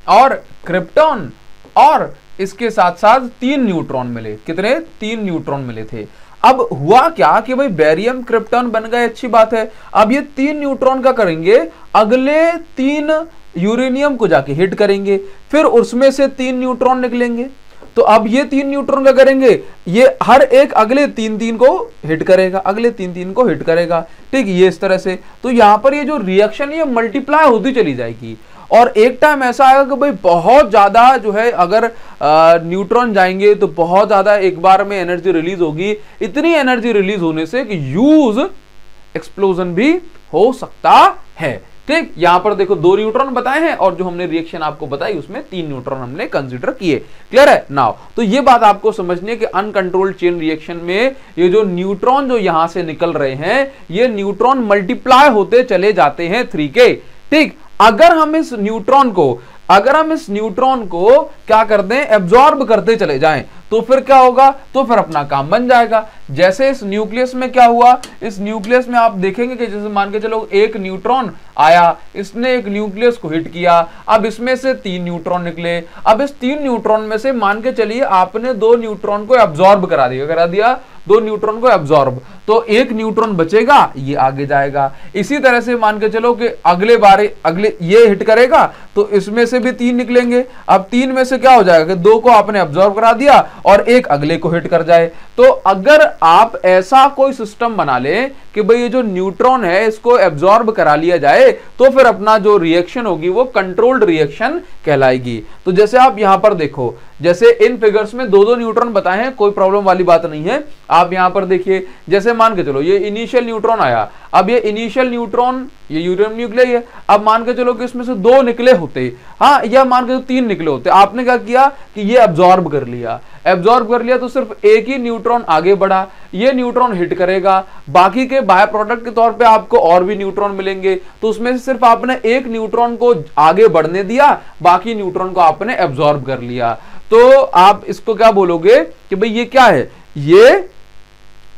S1: और क्रिप्टॉन और इसके साथ साथ 3 न्यूट्रॉन मिले। कितने? 3 न्यूट्रॉन मिले थे। अब हुआ क्या कि भाई बेरियम क्रिप्टॉन बन गए, अच्छी बात है। अब ये 3 न्यूट्रॉन का करेंगे, अगले 3 यूरेनियम को जाके हिट करेंगे, फिर उसमें से 3 न्यूट्रॉन निकलेंगे। तो अब ये 3 न्यूट्रॉन का करेंगे, ये हर एक अगले 3 को हिट करेगा, अगले 3 को हिट करेगा। ठीक, ये इस तरह से। तो यहां पर ये जो रिएक्शन ये मल्टीप्लाई होती चली जाएगी और एक टाइम ऐसा आएगा कि भाई बहुत ज्यादा जो है, अगर न्यूट्रॉन जाएंगे तो बहुत ज्यादा एक बार में एनर्जी रिलीज होगी। इतनी एनर्जी रिलीज होने से कि ह्यूज एक्सप्लोजन भी हो सकता है। ठीक, यहां पर देखो 2 न्यूट्रॉन बताए हैं और जो हमने रिएक्शन आपको बताई उसमें 3 न्यूट्रॉन हमने कंसीडर किए। क्लियर है नाउ? तो ये बात आपको समझनी है कि अनकंट्रोल्ड चेन रिएक्शन में ये जो न्यूट्रॉन जो यहां से निकल रहे हैं, ये न्यूट्रॉन मल्टीप्लाई होते चले जाते हैं 3 के। ठीक, अगर हम इस न्यूट्रॉन को क्या कर दें, एब्जॉर्ब करते चले जाएं, तो फिर क्या होगा, तो फिर अपना काम बन जाएगा। जैसे इस न्यूक्लियस में क्या हुआ, इस न्यूक्लियस में आप देखेंगे कि जैसे मान के चलो एक न्यूट्रॉन आया, इसने एक न्यूक्लियस को हिट किया, अब इसमें से 3 न्यूट्रॉन निकले। अब इस 3 न्यूट्रॉन में से मान के चलिए आपने 2 न्यूट्रॉन को एब्जॉर्ब करा दिया, 2 न्यूट्रॉन को एब्जॉर्ब, तो 1 न्यूट्रॉन बचेगा, ये आगे जाएगा। इसी तरह से मान के चलो कि अगले ये हिट करेगा तो इसमें से भी 3 निकलेंगे। अब 3 में से क्या हो जाएगा कि 2 को आपने एब्जॉर्ब करा दिया और 1 अगले को हिट कर जाए। तो अगर आप ऐसा कोई सिस्टम बना लें कि भाई ये जो न्यूट्रॉन है इसको एब्जॉर्ब करा लिया जाए, तो फिर अपना जो रिएक्शन होगी वो कंट्रोल्ड रिएक्शन कहलाएगी। तो जैसे आप यहां पर देखो, जैसे इन फिगर्स में 2-2 न्यूट्रॉन बताए हैं, कोई प्रॉब्लम वाली बात नहीं है। आप यहां पर देखिए, जैसे मान के चलो ये इनिशियल न्यूट्रॉन आया, अब ये इनिशियल न्यूट्रॉन ये यूरेनियम न्यूक्लियस है, अब मान के चलो कि इसमें से 2 निकले होते, हाँ, या मान के चलो 3 निकले होते, आपने क्या किया कि ये एब्जॉर्ब कर लिया तो सिर्फ एक ही न्यूट्रॉन आगे बढ़ा, ये न्यूट्रॉन हिट करेगा, बाकी के बाय प्रोडक्ट के तौर पे आपको और भी न्यूट्रॉन मिलेंगे, तो उसमें से सिर्फ आपने एक न्यूट्रॉन को आगे बढ़ने दिया, बाकी न्यूट्रॉन को आपने एब्जॉर्ब कर लिया। तो आप इसको क्या बोलोगे कि भाई ये क्या है, ये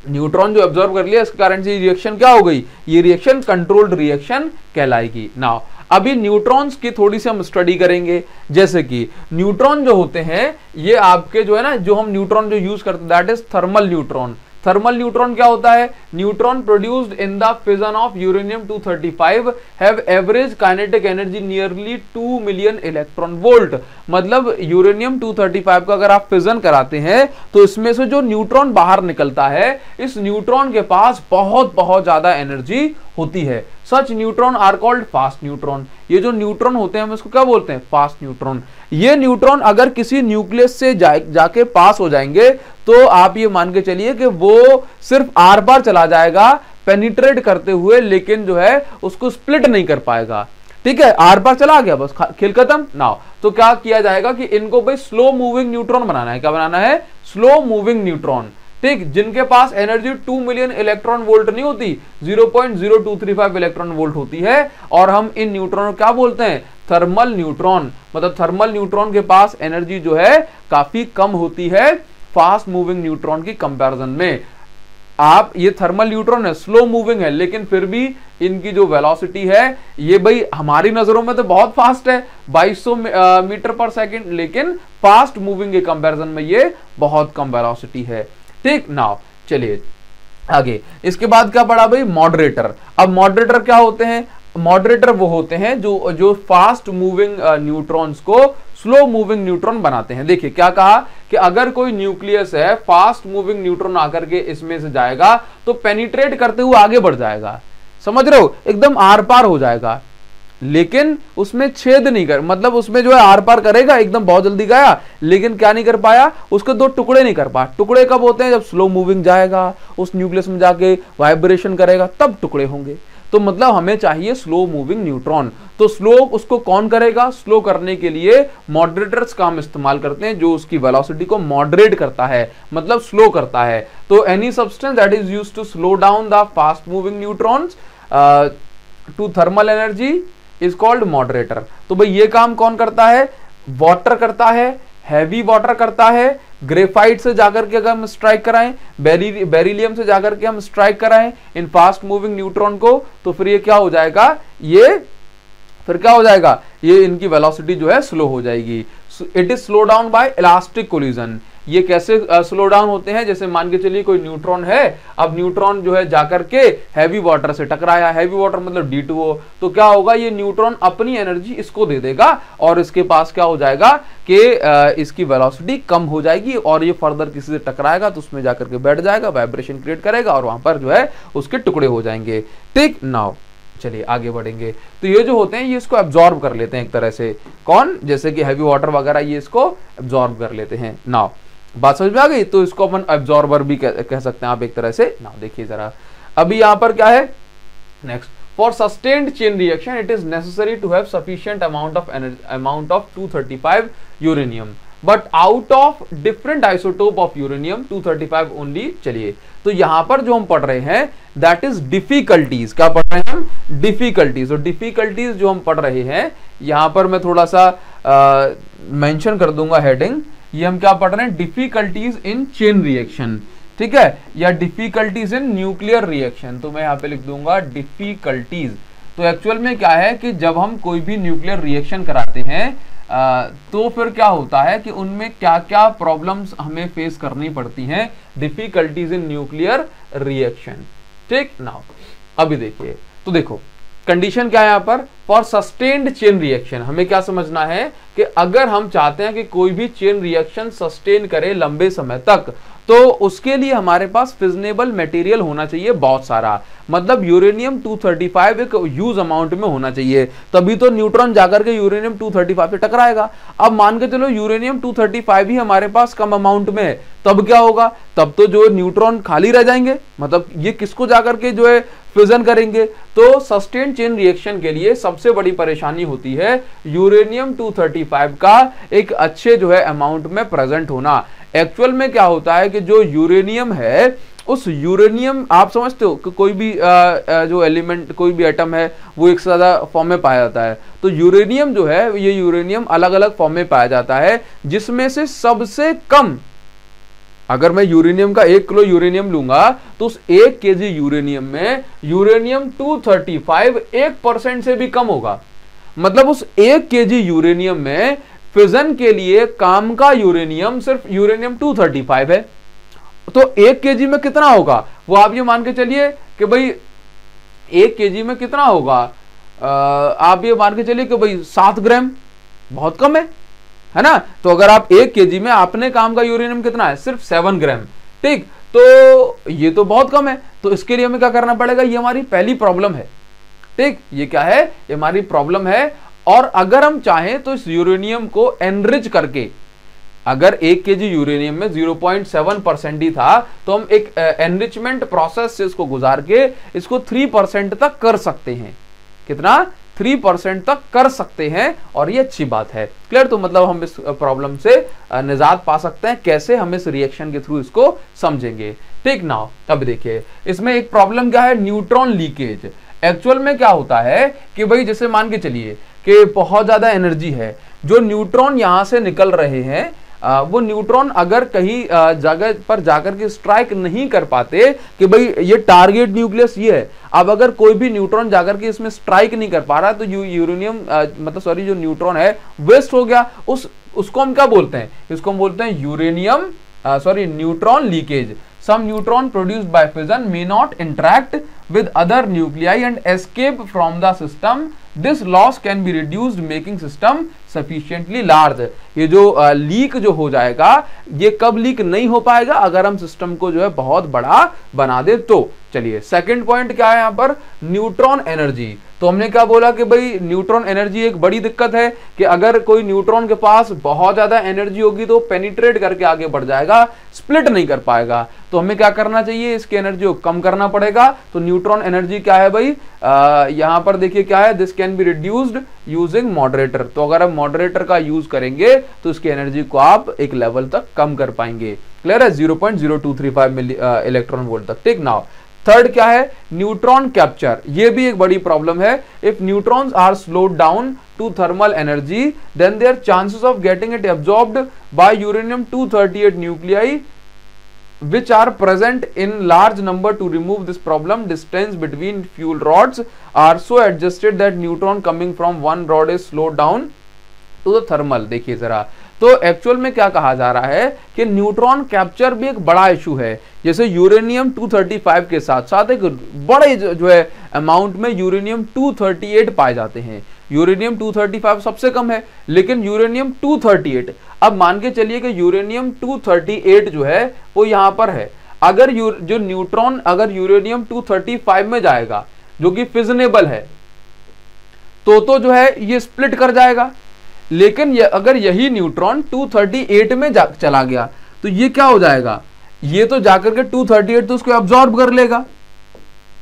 S1: न्यूट्रॉन जो एब्जॉर्ब कर लिया, इसके कारण से रिएक्शन क्या हो गई, ये रिएक्शन कंट्रोल्ड रिएक्शन कहलाएगी। नाउ अभी न्यूट्रॉन्स की थोड़ी सी हम स्टडी करेंगे। जैसे कि न्यूट्रॉन जो होते हैं ये आपके जो है ना, जो हम न्यूट्रॉन जो यूज करते हैं that is thermal neutron. Thermal neutron क्या होता है, neutron produced in the fission of uranium 235 have average kinetic energy nearly 2 million electron volt. मतलब यूरेनियम 235 का अगर आप फिजन कराते हैं तो इसमें से जो न्यूट्रॉन बाहर निकलता है, इस न्यूट्रॉन के पास बहुत बहुत ज्यादा एनर्जी होती है। Such neutron are called fast neutron. ये जो न्यूट्रॉन होते हैं हम इसको क्या बोलते हैं, फास्ट न्यूट्रॉन। ये न्यूट्रॉन अगर किसी न्यूक्लियस से जाके पास हो जाएंगे तो आप ये मान के चलिए कि वो सिर्फ आर पार चला जाएगा पेनिट्रेट करते हुए, लेकिन जो है उसको स्प्लिट नहीं कर पाएगा। ठीक है, आर पार चला गया, बस खेल खत्म। नाउ तो क्या किया जाएगा कि इनको भाई स्लो मूविंग न्यूट्रॉन बनाना है। क्या बनाना है, स्लो मूविंग न्यूट्रॉन। ठीक, जिनके पास एनर्जी 2 मिलियन इलेक्ट्रॉन वोल्ट नहीं होती, 0.0235 इलेक्ट्रॉन वोल्ट होती है, और हम इन न्यूट्रॉन को क्या बोलते हैं, थर्मल न्यूट्रॉन। मतलब थर्मल न्यूट्रॉन के पास एनर्जी जो है काफी कम होती है फास्ट मूविंग न्यूट्रॉन की कंपैरिजन में। आप ये थर्मल न्यूट्रॉन है, स्लो मूविंग है, लेकिन फिर भी इनकी जो वेलोसिटी है ये भाई हमारी नजरों में तो बहुत फास्ट है, 2200 मीटर पर सेकंड, लेकिन फास्ट मूविंग के कंपैरिजन में ये बहुत कम वेलोसिटी है। ठीक, नाउ चलिए आगे। इसके बाद क्या पढ़ा भाई, मॉडरेटर। अब मॉडरेटर क्या होते हैं, मॉडरेटर वो होते हैं जो फास्ट मूविंग न्यूट्रॉन्स को स्लो मूविंग न्यूट्रॉन बनाते हैं। देखिए क्या कहा कि अगर कोई न्यूक्लियस है, फास्ट मूविंग न्यूट्रॉन आकर के इसमें से जाएगा तो पेनिट्रेट करते हुए आगे बढ़ जाएगा, समझ रहे हो, एकदम आर पार हो जाएगा, लेकिन उसमें छेद नहीं कर, मतलब उसमें जो है आर पार करेगा, एकदम बहुत जल्दी गया, लेकिन क्या नहीं कर पाया, उसके 2 टुकड़े नहीं कर पाया। टुकड़े कब होते हैं, जब स्लो मूविंग जाएगा, उस न्यूक्लियस में जाके वाइब्रेशन करेगा, तब टुकड़े होंगे। तो मतलब हमें चाहिए स्लो मूविंग न्यूट्रॉन। तो स्लो उसको कौन करेगा, स्लो करने के लिए मॉडरेटर्स का हम इस्तेमाल करते हैं, जो उसकी वेलोसिटी को मॉडरेट करता है, मतलब स्लो करता है। तो any substance that is used to slow down the fast moving neutrons to thermal energy is called moderator. तो भाई ये काम कौन करता है, वाटर करता है, हैवी वाटर करता है, ग्रेफाइट से जाकर के अगर हम स्ट्राइक कराएं, बेरिलियम से जाकर के हम स्ट्राइक कराएं इन फास्ट मूविंग न्यूट्रॉन को, तो फिर ये क्या हो जाएगा, ये इनकी वेलोसिटी जो है स्लो हो जाएगी। It is slow down by elastic collision. ये कैसे स्लो डाउन होते हैं, जैसे मान के चलिए कोई न्यूट्रॉन है, अब न्यूट्रॉन जो है जाकर के हैवी वाटर से टकराया, हैवी वाटर मतलब D2O, तो क्या होगा, ये न्यूट्रॉन अपनी एनर्जी इसको दे देगा और इसके पास क्या हो जाएगा कि इसकी वेलोसिटी कम हो जाएगी और ये फर्दर किसी से टकराएगा तो उसमें जाकर के बैठ जाएगा, वाइब्रेशन क्रिएट करेगा और वहां पर जो है उसके टुकड़े हो जाएंगे। ठीक, नाउ चलिए आगे बढ़ेंगे। तो ये जो होते हैं ये इसको एब्जॉर्ब कर लेते हैं एक तरह से, कौन, जैसे कि हैवी वाटर वगैरह ये इसको एब्जॉर्ब कर लेते हैं। नाउ बात समझ में आ गई, तो इसको अपन एब्जॉर्बर भी कह सकते हैं आप एक तरह से। नाउ देखिए जरा, अभी यहां पर क्या है, next, for sustained chain reaction it is necessary to have sufficient amount of 235 uranium but out of different isotope of uranium 235 only. चलिए, तो यहां पर जो हम पढ़ रहे हैं दैट इज डिफिकल्टीज, क्या पढ़ रहे हैं हम, डिफिकल्टीज। और डिफिकल्टीज जो हम पढ़ रहे हैं, यहां पर मैं थोड़ा सा मेंशन कर दूंगा हेडिंग, ये हम क्या पढ़ रहे हैं, डिफिकल्टीज इन चेन रिएक्शन, ठीक है, या डिफिकल्टीज इन न्यूक्लियर रिएक्शन। तो मैं यहां पे लिख दूंगा डिफिकल्टीज। तो एक्चुअल में क्या है कि जब हम कोई भी न्यूक्लियर रिएक्शन कराते हैं तो फिर क्या होता है कि उनमें क्या क्या प्रॉब्लम्स हमें फेस करनी पड़ती हैं, डिफिकल्टीज इन न्यूक्लियर रिएक्शन। ठीक, नाउ अभी देखिए, तो देखो कंडीशन क्या है यहां पर, फॉर सस्टेन्ड चेन रिएक्शन हमें क्या समझना है कि अगर हम चाहते हैं कि कोई भी चेन रिएक्शन सस्टेन करे लंबे समय तक, तो उसके लिए हमारे पास फिजनेबल मटेरियल होना चाहिए बहुत सारा, मतलब यूरेनियम 235 एक ह्यूज अमाउंट में होना चाहिए, तभी तो न्यूट्रॉन जाकर के यूरेनियम 235 से टकराएगा। अब मान के चलो यूरेनियम 235 ही हमारे पास कम अमाउंट में है, तब क्या होगा, तब तो जो न्यूट्रॉन खाली रह जाएंगे, मतलब ये किसको जाकर के जो है फ्यूजन करेंगे। तो सस्टेन चेन रिएक्शन के लिए सबसे बड़ी परेशानी होती है यूरेनियम 235 का एक अच्छे जो है अमाउंट में प्रेजेंट होना। एक्चुअल में क्या होता है कि जो यूरेनियम है, उस यूरेनियम आप समझते हो कि कोई भी जो एलिमेंट, कोई भी एटम है वो एक से ज्यादा फॉर्म में पाया जाता है, तो यूरेनियम जो है, ये यूरेनियम अलग अलग फॉर्म में पाया जाता है, जिसमें से सबसे कम, अगर मैं यूरेनियम का 1 किलो यूरेनियम लूंगा तो उस 1 केजी यूरेनियम में यूरेनियम 235 1% से भी कम होगा। मतलब उस 1 केजी यूरेनियम में फिजन के लिए काम का यूरेनियम सिर्फ यूरेनियम 235 है। तो 1 केजी में कितना होगा, वो आप ये मान के चलिए कि भाई 1 केजी में कितना होगा, आप ये मान के चलिए कि भाई 7 ग्राम, बहुत कम है ना। तो अगर आप 1 केजी में अपने काम का यूरेनियम कितना है, सिर्फ 7 ग्राम, ठीक, तो ये तो बहुत कम है। तो इसके लिए हमें क्या करना पड़ेगा, ये हमारी पहली प्रॉब्लम है, ठीक, ये क्या है, ये हमारी प्रॉब्लम है। और अगर हम चाहें तो इस यूरेनियम को एनरिच करके, अगर 1 केजी यूरेनियम में 0.7% ही था, तो हम एक एनरिचमेंट प्रोसेस से इसको गुजार के इसको 3% तक कर सकते हैं। कितना, 3% तक कर सकते हैं, और ये अच्छी बात है। क्लियर, तो मतलब हम इस प्रॉब्लम से निजात पा सकते हैं। कैसे, हम इस रिएक्शन के थ्रू इसको समझेंगे। ठीक, नाउ अब देखिए इसमें एक प्रॉब्लम क्या है, न्यूट्रॉन लीकेज। एक्चुअल में क्या होता है कि भाई जैसे मान के चलिए कि बहुत ज्यादा एनर्जी है, जो न्यूट्रॉन यहां से निकल रहे हैं, वो न्यूट्रॉन अगर कहीं जगह पर जाकर के स्ट्राइक नहीं कर पाते कि भाई ये टारगेट न्यूक्लियस ये है, अब अगर कोई भी न्यूट्रॉन जाकर के इसमें स्ट्राइक नहीं कर पा रहा, तो यूरेनियम मतलब सॉरी जो न्यूट्रॉन है वेस्ट हो गया। उसको हम क्या बोलते हैं, इसको हम बोलते हैं uranium neutron leakage. Some neutron produced by fission may not interact with other nuclei and escape from the system. This loss can be reduced, making system sufficiently large. ये जो लीक जो हो जाएगा, ये कब लीक नहीं हो पाएगा, अगर हम सिस्टम को जो है बहुत बड़ा बना दे तो। चलिए सेकंड पॉइंट क्या है यहाँ पर, न्यूट्रॉन एनर्जी। तो हमने क्या बोला कि भाई न्यूट्रॉन एनर्जी एक बड़ी दिक्कत है कि अगर कोई न्यूट्रॉन के पास बहुत ज्यादा एनर्जी होगी तो पेनिट्रेट करके आगे बढ़ जाएगा, स्प्लिट नहीं कर पाएगा। तो हमें क्या करना चाहिए, इसकी एनर्जी को कम करना पड़ेगा। तो न्यूट्रॉन एनर्जी क्या है भाई, यहां पर देखिए क्या है, this can be reduced using moderator. तो अगर हम मॉडरेटर का यूज करेंगे तो इसकी एनर्जी को आप एक लेवल तक कम कर पाएंगे। क्लियर है, 0.0235 इलेक्ट्रॉन वोल्ट तक। ठीक, नाउ थर्ड क्या है, न्यूट्रॉन कैप्चर। ये भी एक बड़ी प्रॉब्लम है। If neutrons are slowed down to thermal energy, then their chances of getting it absorbed by uranium-238 nuclei which are present in large number to remove this problem. Distance between fuel rods are so adjusted that neutron coming from one rod is slowed down to the thermal. देखिए जरा, तो actual में क्या कहा जा रहा है कि न्यूट्रॉन कैप्चर भी एक बड़ा इशू है। जैसे यूरेनियम 235 के साथ साथ एक बड़े जो है अमाउंट में यूरेनियम 238 पाए जाते हैं। यूरेनियम 235 सबसे कम है, लेकिन यूरेनियम 238, अब मान के चलिए कि यूरेनियम 238 जो है वो यहां पर है। अगर जो न्यूट्रॉन अगर यूरेनियम 235 में जाएगा जो कि फिजनेबल है, तो जो है ये स्प्लिट कर जाएगा। लेकिन अगर यही न्यूट्रॉन 238 में चला गया तो ये क्या हो जाएगा, ये तो जाकर के 238 तो उसको एब्जॉर्ब कर लेगा,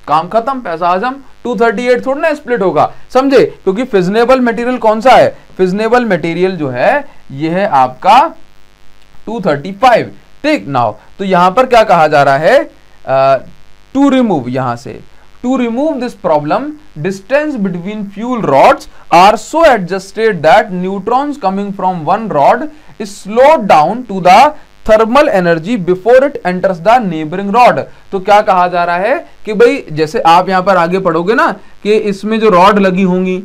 S1: काम खत्म, पैसा हजम। 238 थोड़ा ना स्प्लिट होगा, समझे, क्योंकि फिजनेबल मटेरियल कौन सा है, फिजनेबल मटेरियल जो है ये है आपका 235। ठीक नाउ, तो यहां पर क्या कहा जा रहा है, टू रिमूव, यहां से to remove this problem, distance between fuel rods are so adjusted that neutrons coming from one rod is slowed down to the thermal energy before it enters the neighboring rod। तो क्या कहा जा रहा है कि भाई जैसे आप यहां पर आगे पढ़ोगे ना कि इसमें जो रॉड लगी होंगी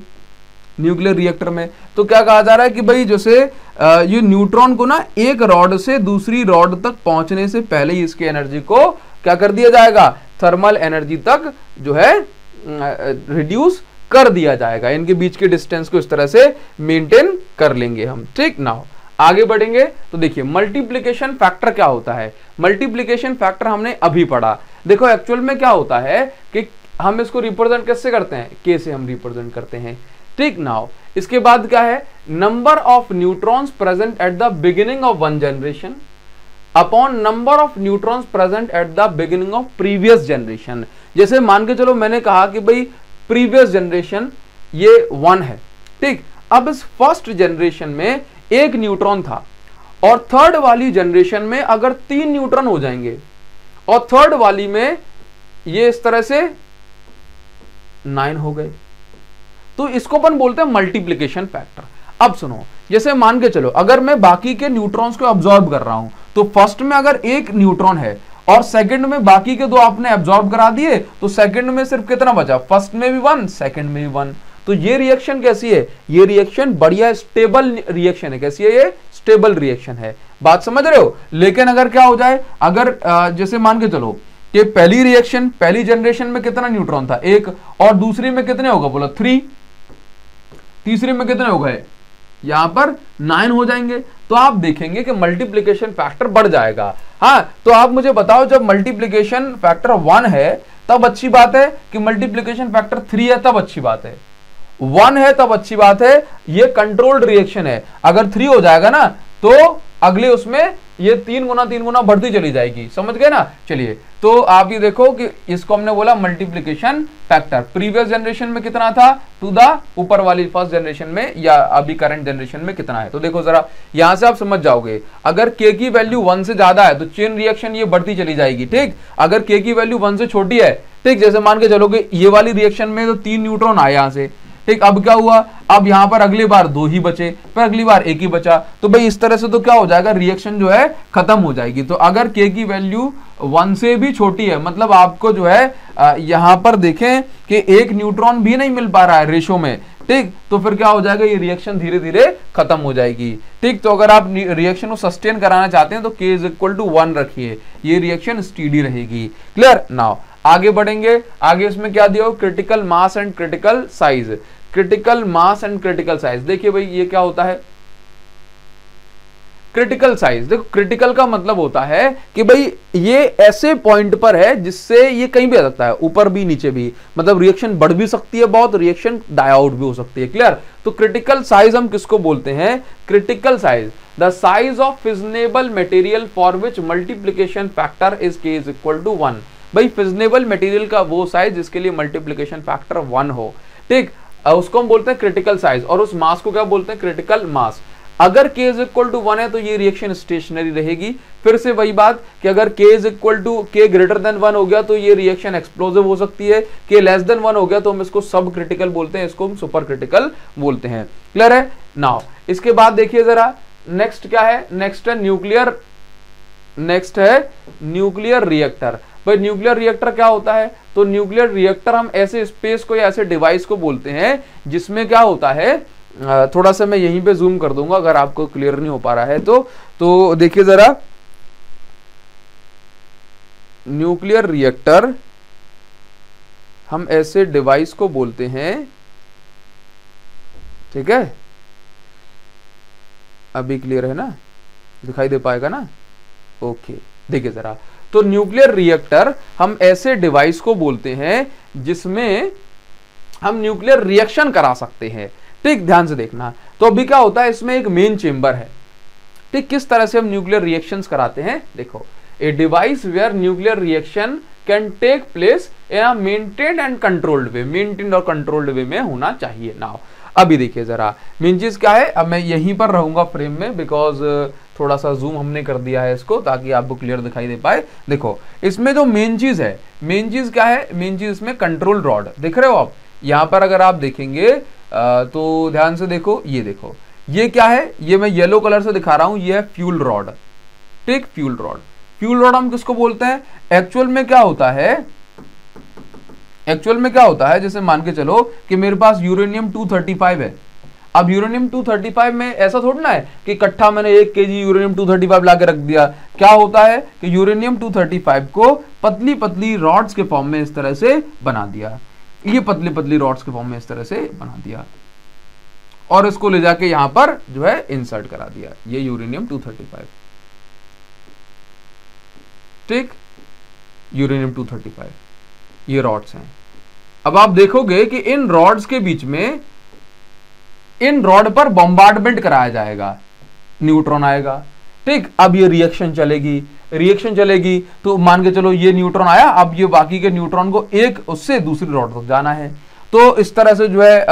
S1: न्यूक्लियर रिएक्टर में, तो क्या कहा जा रहा है कि भाई जैसे ये न्यूट्रॉन को ना एक रॉड से दूसरी रॉड तक पहुंचने से पहले ही इसकी एनर्जी को क्या कर दिया जाएगा, थर्मल एनर्जी तक जो है रिड्यूस कर दिया जाएगा। इनके बीच के डिस्टेंस को इस तरह से मेंटेन कर लेंगे हम। ठीक नाउ आगे बढ़ेंगे तो देखिए मल्टीप्लिकेशन फैक्टर क्या होता है। मल्टीप्लिकेशन फैक्टर हमने अभी पढ़ा। देखो एक्चुअल में क्या होता है कि हम इसको रिप्रेजेंट कैसे करते हैं, के से हम रिप्रेजेंट करते हैं। ठीक नाउ इसके बाद क्या है, number of neutrons present at the beginning of one generation upon number of neutrons present at the beginning of previous generation. जैसे मान के चलो मैंने कहा कि भाई प्रीवियस जनरेशन ये 1 है, ठीक। अब इस फर्स्ट जनरेशन में 1 न्यूट्रॉन था और थर्ड वाली जनरेशन में अगर 3 न्यूट्रॉन हो जाएंगे और थर्ड वाली में ये इस तरह से 9 हो गए, तो इसको अपन बोलते हैं मल्टीप्लिकेशन फैक्टर। अब सुनो, जैसे मान के चलो अगर मैं बाकी के न्यूट्रॉन्स को अब्सॉर्ब कर रहा हूं, तो फर्स्ट में अगर 1 न्यूट्रॉन है और सेकंड में बाकी के 2 आपने अब्सॉर्ब करा दिए, तो सेकंड में सिर्फ कितना बचा, फर्स्ट में भी 1, सेकंड में भी 1। तो ये रिएक्शन कैसी है, ये रिएक्शन बढ़िया स्टेबल रिएक्शन है। कैसी है ये, स्टेबल रिएक्शन है। बात समझ रहे हो। लेकिन अगर क्या हो जाए, अगर जैसे मान के चलो कि पहली रिएक्शन पहली जनरेशन में कितना न्यूट्रॉन था, 1, और दूसरी में कितने होगा, बोला 3, तीसरे में कितने हो गए, यहां पर 9 हो जाएंगे। तो आप देखेंगे कि मल्टीप्लिकेशन फैक्टर बढ़ जाएगा। हाँ, तो आप मुझे बताओ जब मल्टीप्लिकेशन फैक्टर 1 है तब अच्छी बात है कि मल्टीप्लिकेशन फैक्टर 3 है तब अच्छी बात है, 1 है तब अच्छी बात है। ये कंट्रोल्ड रिएक्शन है। अगर 3 हो जाएगा ना तो अगले उसमें ये 3 गुना बढ़ती चली जाएगी। समझ गए ना। चलिए, तो आप ये देखो कि इसको हमने बोला मल्टीप्लिकेशन फैक्टर। प्रीवियस जनरेशन में कितना था टू द ऊपर वाली फर्स्ट जनरेशन में, या अभी करंट जनरेशन में कितना है। तो देखो जरा, यहां से आप समझ जाओगे, अगर के की वैल्यू 1 से ज्यादा है तो चेन रिएक्शन ये बढ़ती चली जाएगी। ठीक, अगर के की वैल्यू 1 से छोटी है, ठीक, जैसे मान के चलोगे ये वाली रिएक्शन में तो 3 न्यूट्रॉन आए यहां से, ठीक। अब क्या हुआ, अब यहां पर अगली बार 2 ही बचे, फिर अगली बार 1 ही बचा। तो भाई इस तरह से तो क्या हो जाएगा, रिएक्शन जो है खत्म हो जाएगी। तो अगर के की वैल्यू 1 से भी छोटी है, मतलब आपको जो है यहां पर देखें कि 1 न्यूट्रॉन भी नहीं मिल पा रहा है रेशो में, ठीक, तो फिर क्या हो जाएगा, ये रिएक्शन धीरे धीरे खत्म हो जाएगी। ठीक, तो अगर आप रिएक्शन को सस्टेन कराना चाहते हैं तो K = 1 रखिए, ये रिएक्शन स्टीडी रहेगी। क्लियर। नाउ आगे बढ़ेंगे। आगे इसमें क्या दिया हो, critical mass and critical size. Critical mass and critical size, देखिए भाई ये क्या होता है, क्रिटिकल साइज। देखो क्रिटिकल का मतलब होता है कि भाई ये ऐसे पॉइंट पर है जिससे ये कहीं भी आ सकता है, ऊपर भी नीचे भी, मतलब रिएक्शन बढ़ भी सकती है बहुत, रिएक्शन डाई आउट भी हो सकती है। क्लियर। तो क्रिटिकल साइज हम किसको बोलते हैं, critical size, the size of फिजनेबल material for which multiplication factor is K = 1। भाई फिजनेबल मटेरियल का वो साइज जिसके लिए मल्टीप्लिकेशन फैक्टर 1 हो, ठीक, उसको हम बोलते हैं क्रिटिकल साइज। और उस मास को क्या बोलते हैं, क्रिटिकल मास। अगर k इज इक्वल टू 1 है तो ये रिएक्शन स्टेशनरी रहेगी। फिर से वही बात कि अगर k is equal to k greater than 1 हो गया तो ये रिएक्शन एक्सप्लोसिव हो सकती है, k लेस देन 1 हो गया तो हम इसको सब क्रिटिकल बोलते हैं, इसको हम सुपर क्रिटिकल बोलते हैं। क्लियर है? नाउ इसके बाद देखिए जरा नेक्स्ट क्या है, नेक्स्ट है न्यूक्लियर रिएक्टर। भाई न्यूक्लियर रिएक्टर क्या होता है? तो न्यूक्लियर रिएक्टर हम ऐसे स्पेस को या ऐसे डिवाइस को बोलते हैं जिसमें क्या होता है, थोड़ा सा मैं यहीं पे जूम कर दूंगा अगर आपको क्लियर नहीं हो पा रहा है तो देखिए जरा, न्यूक्लियर रिएक्टर हम ऐसे डिवाइस को बोलते हैं, ठीक है? अभी क्लियर है ना, दिखाई दे पाएगा ना? ओके, देखिए जरा, तो न्यूक्लियर रिएक्टर हम ऐसे डिवाइस को बोलते हैं जिसमें हम न्यूक्लियर रिएक्शन करा सकते हैं। ठीक, ध्यान से देखना। तो अभी क्या होता है, इसमें एक मेन चेंबर है। ठीक, किस तरह से हम न्यूक्लियर रिएक्शंस कराते हैं, देखो, a device where nuclear reaction can take place in a maintained and controlled way, maintained और कंट्रोल्ड वे में होना चाहिए। नाउ अभी देखिए जरा मेन चीज क्या है, अब मैं यहीं पर रहूंगा फ्रेम में बिकॉज थोड़ा सा जूम हमने कर दिया है इसको ताकि आपको क्लियर दिखाई दे पाए। देखो इसमें जो मेन चीज है, मेन चीज क्या है, मेन चीज इसमें कंट्रोल रॉड दिख रहे हो आप यहां पर, अगर आप देखेंगे तो ध्यान से देखो, ये देखो ये क्या है, ये मैं येलो कलर से दिखा रहा हूं, ये है फ्यूल रॉड। ठीक, फ्यूल रॉड, फ्यूल रॉड हम किसको बोलते हैं? एक्चुअल में क्या होता है, जैसे मान के चलो कि मेरे पास यूरेनियम 235 है। अब यूरेनियम 235 में ऐसा थोड़ा ना है कि इकट्ठा मैंने 1 kg यूरेनियम 235 लाके रख दिया। क्या होता है कि यूरेनियम 235 को पतली पतली रॉड्स के फॉर्म में इस तरह से बना दिया, ये पतली पतली रॉड्स के फॉर्म में इस तरह से बना दिया और इसको ले जाके यहां पर जो है इंसर्ट करा दिया, ये यूरेनियम 235। ठीक, यूरेनियम 235 ये रॉड्स हैं। अब आप देखोगे कि इन रॉड्स के बीच में, इन रॉड पर बॉम्बार्डमेंट कराया जाएगा, न्यूट्रॉन आएगा। ठीक, अब ये रिएक्शन चलेगी तो मान के चलो ये न्यूट्रॉन आया, अब ये बाकी के न्यूट्रॉन को एक उससे दूसरी रॉड तक जाना है। तो इस तरह से जो है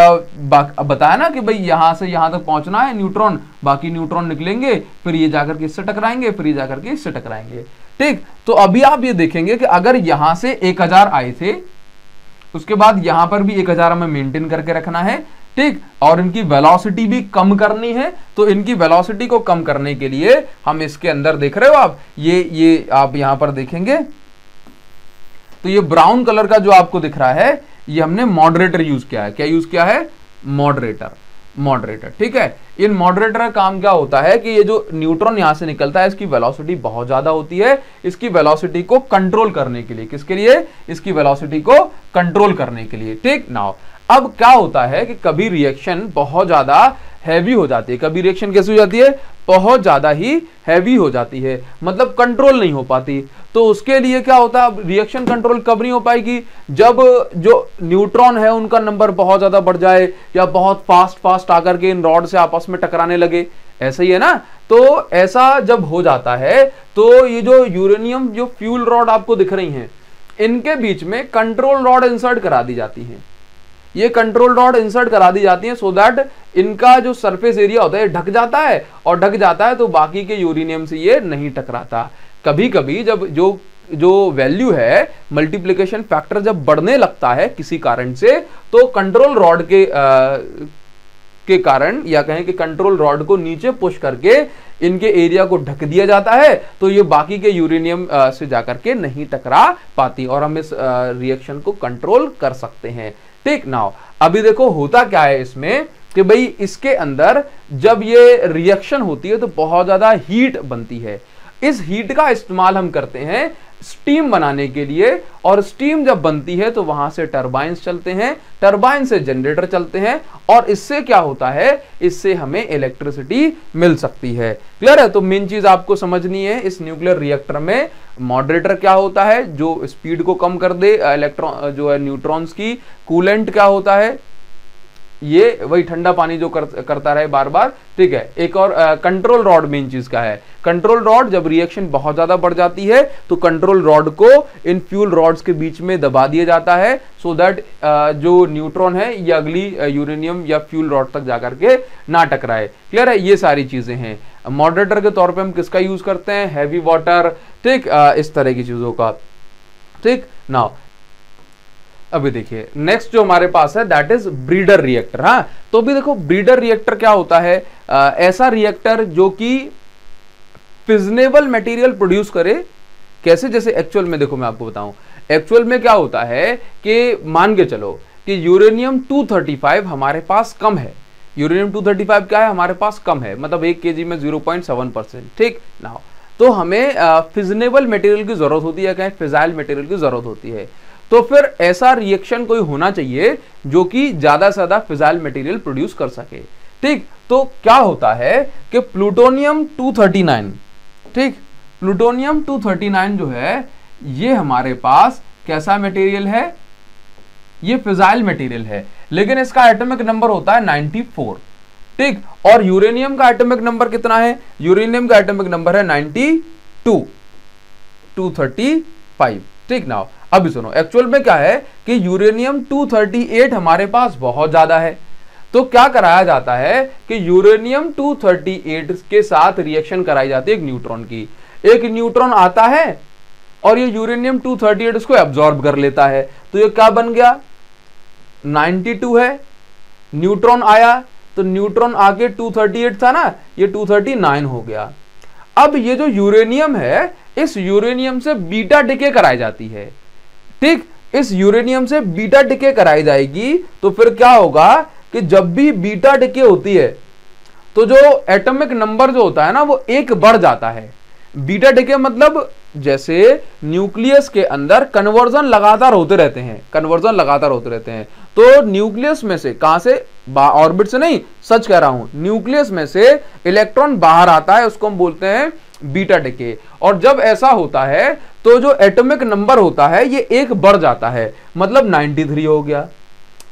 S1: बताया ना कि भाई यहां से यहां तक पहुंचना है न्यूट्रॉन, बाकी न्यूट्रॉन निकलेंगे, फिर ये जाकर के इससे टकराएंगे, फिर ये जाकर के इससे टकराएंगे। ठीक, तो अभी आप ये देखेंगे कि अगर यहां से 1000 आए थे, उसके बाद यहां पर भी 1000 हमें मेंटेन करके रखना है। ठीक, और इनकी वेलोसिटी भी कम करनी है, तो इनकी वेलोसिटी को कम करने के लिए हम इसके अंदर देख रहे हो आप, ये आप यहां पर देखेंगे तो ये ब्राउन कलर का जो आपको दिख रहा है, ये हमने मॉडरेटर यूज किया है। क्या यूज किया है? मॉडरेटर। ठीक है, इन मॉडरेटर का काम क्या होता है कि ये जो न्यूट्रॉन यहां से निकलता है इसकी वेलोसिटी बहुत ज्यादा होती है, इसकी वेलोसिटी को कंट्रोल करने के लिए, किसके लिए? इसकी वेलोसिटी को कंट्रोल करने के लिए। ठीक, नाउ अब क्या होता है कि कभी रिएक्शन बहुत ज्यादा हैवी हो जाती है, कभी रिएक्शन कैसे हो जाती है? बहुत ज्यादा ही हैवी हो जाती है, मतलब कंट्रोल नहीं हो पाती। तो उसके लिए क्या होता है, रिएक्शन कंट्रोल कब नहीं हो पाएगी? जब जो न्यूट्रॉन है उनका नंबर बहुत ज्यादा बढ़ जाए या बहुत फास्ट आकर के इन रॉड से आपस में टकराने लगे, ऐसा ही है ना। तो ऐसा जब हो जाता है तो ये जो यूरेनियम जो फ्यूल रॉड आपको दिख रही हैं, इनके बीच में कंट्रोल रॉड इंसर्ट करा दी जाती है। ये कंट्रोल रॉड इंसर्ट करा दी जाती है सो दैट इनका जो सरफेस एरिया होता है ढक जाता है, और ढक जाता है तो बाकी के यूरेनियम से ये नहीं टकराता। कभी कभी जब जो वैल्यू है मल्टीप्लिकेशन फैक्टर जब बढ़ने लगता है किसी कारण से, तो कंट्रोल रॉड के कारण, या कहें कि कंट्रोल रॉड को नीचे पुश करके इनके एरिया को ढक दिया जाता है, तो ये बाकी के यूरेनियम से जाकर के नहीं टकरा पाती और हम इस रिएक्शन को कंट्रोल कर सकते हैं। ठीक, नाउ अभी देखो होता क्या है इसमें कि भाई इसके अंदर जब ये रिएक्शन होती है तो बहुत ज्यादा हीट बनती है। इस हीट का इस्तेमाल हम करते हैं स्टीम बनाने के लिए, और स्टीम जब बनती है तो वहां से टरबाइंस चलते हैं, टरबाइन से जनरेटर चलते हैं, और इससे क्या होता है, इससे हमें इलेक्ट्रिसिटी मिल सकती है। क्लियर है? तो मेन चीज आपको समझनी है, इस न्यूक्लियर रिएक्टर में मॉडरेटर क्या होता है जो स्पीड को कम कर दे इलेक्ट्रॉन जो है न्यूट्रॉन्स की, कूलेंट क्या होता है, ये वही ठंडा पानी जो करता रहे बार बार, ठीक है। एक और कंट्रोल रॉड मेन चीज का है। कंट्रोल रॉड जब रिएक्शन बहुत ज्यादा बढ़ जाती है तो कंट्रोल रॉड को इन फ्यूल रॉड्स के बीच में दबा दिया जाता है, सो दैट जो न्यूट्रॉन है ये अगली यूरेनियम या फ्यूल रॉड तक जाकर के ना टकराए। क्लियर है, ये सारी चीजें हैं। मॉडरेटर के तौर पे हम किसका यूज करते हैं, हैवी वाटर, ठीक, इस तरह की चीजों का, ठीक। नाउ अभी देखिए नेक्स्ट जो हमारे पास है दैट इज ब्रीडर रिएक्टर। हाँ, तो भी देखो ब्रीडर रिएक्टर क्या होता है, ऐसा रिएक्टर जो कि फिजनेबल मटेरियल प्रोड्यूस करे। कैसे, जैसे एक्चुअल में देखो मैं आपको बताऊं, एक्चुअल में क्या होता है कि मान के चलो कि यूरेनियम 235 हमारे पास कम है। यूरेनियम 235 क्या है, हमारे पास कम है, मतलब 1 kg में 0.7%, ठीक ना। तो हमें फिजनेबल मटेरियल की जरूरत होती है, कहीं फिजाइल मटेरियल की जरूरत होती है। तो फिर ऐसा रिएक्शन कोई होना चाहिए जो कि ज्यादा से ज्यादा फिजाइल मटेरियल प्रोड्यूस कर सके, ठीक। तो क्या होता है कि प्लूटोनियम 239, ठीक, प्लूटोनियम 239 जो है ये हमारे पास कैसा मटेरियल है, ये फिजाइल मटेरियल है, लेकिन इसका एटॉमिक नंबर होता है 94, ठीक। और यूरेनियम का एटॉमिक नंबर कितना है, यूरेनियम का एटॉमिक नंबर है 92, 235, ठीक ना। अभी सुनो एक्चुअल में क्या है कि यूरेनियम 238 हमारे पास बहुत ज्यादा है, तो क्या कराया जाता है कि यूरेनियम 238 के साथ रिएक्शन कराई जाती है एक न्यूट्रॉन की। एक न्यूट्रॉन आता है और ये यूरेनियम 238 इसको एब्जॉर्ब कर लेता है, तो ये क्या बन गया, 92 है। न्यूट्रॉन आया तो न्यूट्रॉन आके 238 था ना, ये 239 हो गया। अब ये जो यूरेनियम है, इस यूरेनियम से बीटा डिके कराई जाती है, ठीक। इस यूरेनियम से बीटा डिके कराई जाएगी, तो फिर क्या होगा कि जब भी बीटा डिके होती है तो जो एटॉमिक नंबर जो होता है ना वो 1 बढ़ जाता है। बीटा डिके मतलब जैसे न्यूक्लियस के अंदर कन्वर्जन लगातार होते रहते हैं, कन्वर्जन लगातार होते रहते हैं। तो न्यूक्लियस में से, कहां से, ऑर्बिट से नहीं, सच कह रहा हूं, न्यूक्लियस में से इलेक्ट्रॉन बाहर आता है, उसको हम बोलते हैं बीटा डिके। और जब ऐसा होता है तो जो एटॉमिक नंबर होता है ये 1 बढ़ जाता है, मतलब 93 हो गया,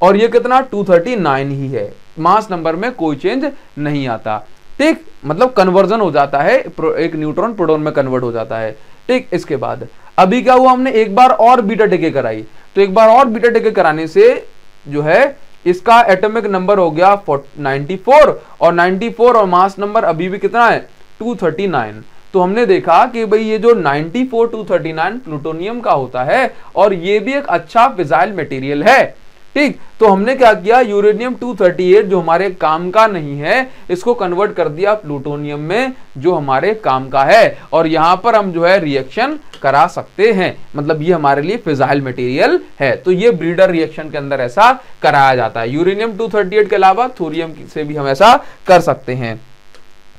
S1: और ये कितना 239 ही है, मास नंबर में कोई चेंज नहीं आता, ठीक। मतलब कन्वर्जन हो जाता है, एक न्यूट्रॉन प्रोटॉन में कन्वर्ट हो जाता है, ठीक। इसके बाद अभी क्या हुआ, हमने एक बार और बीटा डिके कराई, तो एक बार और बीटा डिके कराने से जो है इसका एटॉमिक नंबर हो गया 94, और 94 और मास नंबर अभी भी कितना है 239। तो हमने देखा कि भाई ये जो 94 239 प्लूटोनियम का होता है और ये भी एक अच्छा फिजाइल मटेरियल है, ठीक। तो हमने क्या किया, यूरेनियम 238 जो हमारे काम का नहीं है इसको कन्वर्ट कर दिया प्लूटोनियम में जो हमारे काम का है, और यहां पर हम जो है रिएक्शन करा सकते हैं, मतलब ये हमारे लिए फिजाइल मटेरियल है। तो ये ब्रीडर रिएक्शन के अंदर ऐसा कराया जाता है। यूरेनियम 238 के अलावा थोरियम से भी हम ऐसा कर सकते हैं।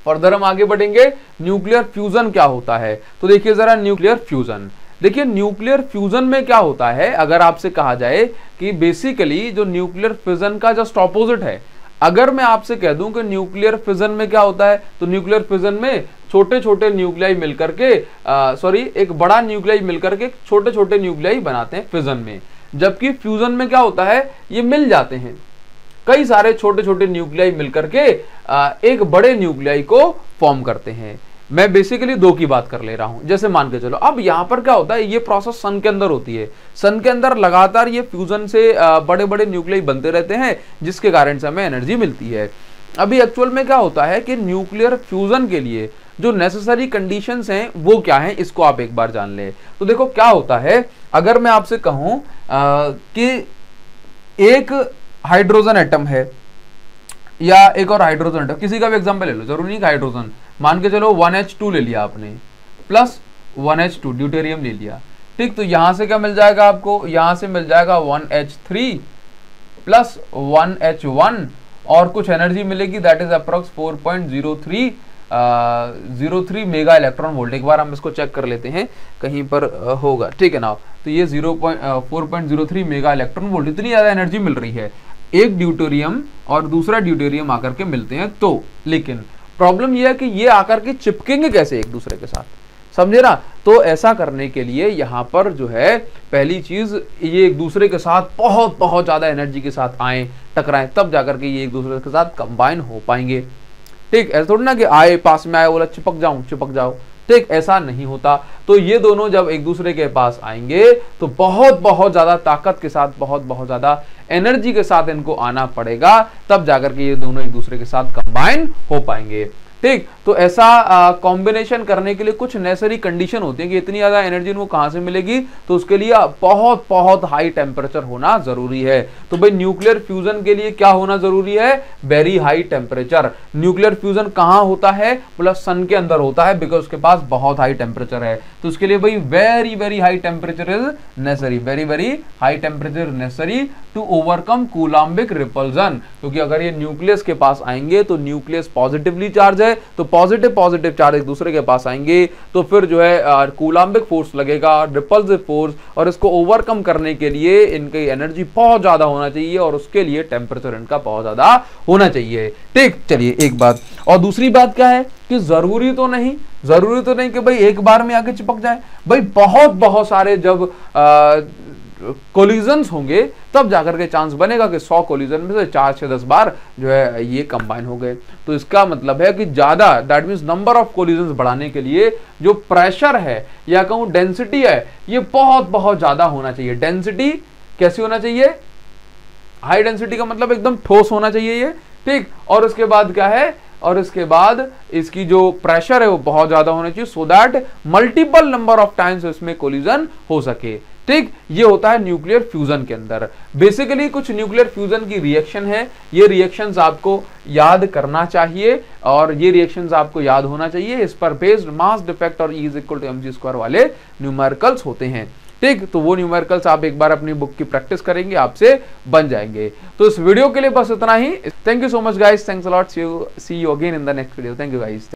S1: फर्दर हम आगे बढ़ेंगे, न्यूक्लियर फ्यूजन क्या होता है, तो देखिए जरा न्यूक्लियर फ्यूजन। देखिए न्यूक्लियर फ्यूजन में क्या होता है, अगर आपसे कहा जाए कि बेसिकली जो न्यूक्लियर फिजन का जस्ट ऑपोजिट है, अगर मैं आपसे कह दूं कि न्यूक्लियर फिजन में क्या होता है, तो न्यूक्लियर फिजन में छोटे छोटे न्यूक्लियाई मिलकर के एक बड़ा न्यूक्लियाई मिलकर के छोटे छोटे न्यूक्लियाई बनाते हैं फिजन में। जबकि फ्यूजन में क्या होता है, ये मिल जाते हैं कई सारे छोटे छोटे न्यूक्लियाई मिलकर के एक बड़े न्यूक्लियाई को फॉर्म करते हैं। मैं बेसिकली 2 की बात कर ले रहा हूं। जैसे मान के चलो, अब यहां पर क्या होता है, ये प्रोसेस सन के अंदर होती है, सन के अंदर लगातार ये फ्यूजन से बड़े बड़े न्यूक्लियाई बनते रहते हैं, जिसके कारण से हमें एनर्जी मिलती है। अभी एक्चुअल में क्या होता है कि न्यूक्लियर फ्यूजन के लिए जो नेसेसरी कंडीशंस हैं वो क्या हैं, इसको आप एक बार जान ले। तो देखो क्या होता है, अगर मैं आपसे कहूं कि एक हाइड्रोजन एटम है या एक और हाइड्रोजन एटम, किसी का भी एग्जांपल ले लो, जरूरी नहीं हाइड्रोजन, मान के चलो 1H2 ले लिया आपने प्लस 1H2 ड्यूटेरियम ले लिया, ठीक। तो यहां से क्या मिल जाएगा आपको, यहां से मिल जाएगा 1H3 प्लस 1H1 और कुछ एनर्जी मिलेगी that is approx 4.03 mega electron volt. एक बार हम इसको चेक कर लेते हैं, कहीं पर होगा, ठीक है ना। तो ये 4.03 मेगा इलेक्ट्रॉन वोल्ट, इतनी ज्यादा एनर्जी मिल रही है। एक ड्यूटेरियम और दूसरा ड्यूटेरियम आकर के मिलते हैं, तो लेकिन प्रॉब्लम यह है कि ये आकर के चिपकेंगे कैसे एक दूसरे के साथ, समझे ना। तो ऐसा करने के लिए यहाँ पर जो है पहली चीज, ये एक दूसरे के साथ बहुत बहुत ज्यादा एनर्जी के साथ आए, टकराएं, तब जाकर के ये एक दूसरे के साथ कंबाइन हो पाएंगे। ठीक, ऐसा थोड़ी ना कि आए पास में आए बोला चिपक जाओ, ठीक, ऐसा नहीं होता। तो ये दोनों जब एक दूसरे के पास आएंगे तो बहुत बहुत ज्यादा ताकत के साथ, बहुत बहुत ज्यादा एनर्जी के साथ इनको आना पड़ेगा, तब जाकर के ये दोनों एक दूसरे के साथ कंबाइन हो पाएंगे। ठीक, तो ऐसा कॉम्बिनेशन करने के लिए कुछ नेसेसरी कंडीशन होती है कि इतनी ज्यादा एनर्जी इनको कहां से मिलेगी, तो उसके लिए बहुत बहुत हाई टेम्परेचर होना जरूरी है। तो भाई न्यूक्लियर फ्यूजन के लिए क्या होना जरूरी है, very high temperature. Nuclear fusion कहां होता है, मतलब सन के अंदर होता है, बिकॉज उसके पास बहुत हाई टेम्परेचर है। तो उसके लिए भाई very very high temperature is necessary, very very high temperature necessary to overcome coulombic repulsion. क्योंकि अगर ये न्यूक्लियस के पास आएंगे तो न्यूक्लियस पॉजिटिवली चार्ज है, तो पॉजिटिव पॉजिटिव चार्ज एक दूसरे के पास आएंगे, तो फिर जो है कूलाम्बिक फोर्स लगेगा, रिपल्सिव फोर्स, और इसको ओवरकम करने के लिए इनकी एनर्जी बहुत ज्यादा होना चाहिए, और उसके लिए टेम्परेचर इनका बहुत ज्यादा होना चाहिए। ठीक, चलिए एक बात, और दूसरी बात क्या है कि जरूरी तो नहीं कि भाई एक बार में आके चिपक जाए। भाई बहुत बहुत सारे जब कोलिजन्स होंगे तब जाकर के चांस बनेगा कि 100 कोलिजन में से 4 से 10 बार जो है ये कंबाइन हो गए। तो इसका मतलब है कि ज्यादा, that means number of collisions बढ़ाने के लिए जो प्रेशर है या कहूं डेंसिटी है, ये बहुत बहुत ज्यादा होना चाहिए। डेंसिटी कैसी होना चाहिए, हाई डेंसिटी का मतलब एकदम ठोस होना चाहिए ये। ठीक, और उसके बाद क्या है, और इसके बाद इसकी जो प्रेशर है वो बहुत ज्यादा होना चाहिए, so that multiple number of times इसमें कोलिजन हो सके। ठीक, ये होता है न्यूक्लियर फ्यूजन के अंदर। बेसिकली कुछ न्यूक्लियर फ्यूजन की रिएक्शन है, ये रिएक्शंस आपको याद करना चाहिए, और ये रिएक्शंस आपको याद होना चाहिए। इस पर बेस्ड मास डिफेक्ट और E = mg² वाले न्यूमेरिकल्स होते हैं। ठीक, तो वो न्यूमेरिकल्स आप एक बार अपनी बुक की प्रैक्टिस करेंगे, आपसे बन जाएंगे। तो इस वीडियो के लिए बस इतना ही। Thank you so much guys, thanks a lot, see you again in the next video. Thank you guys.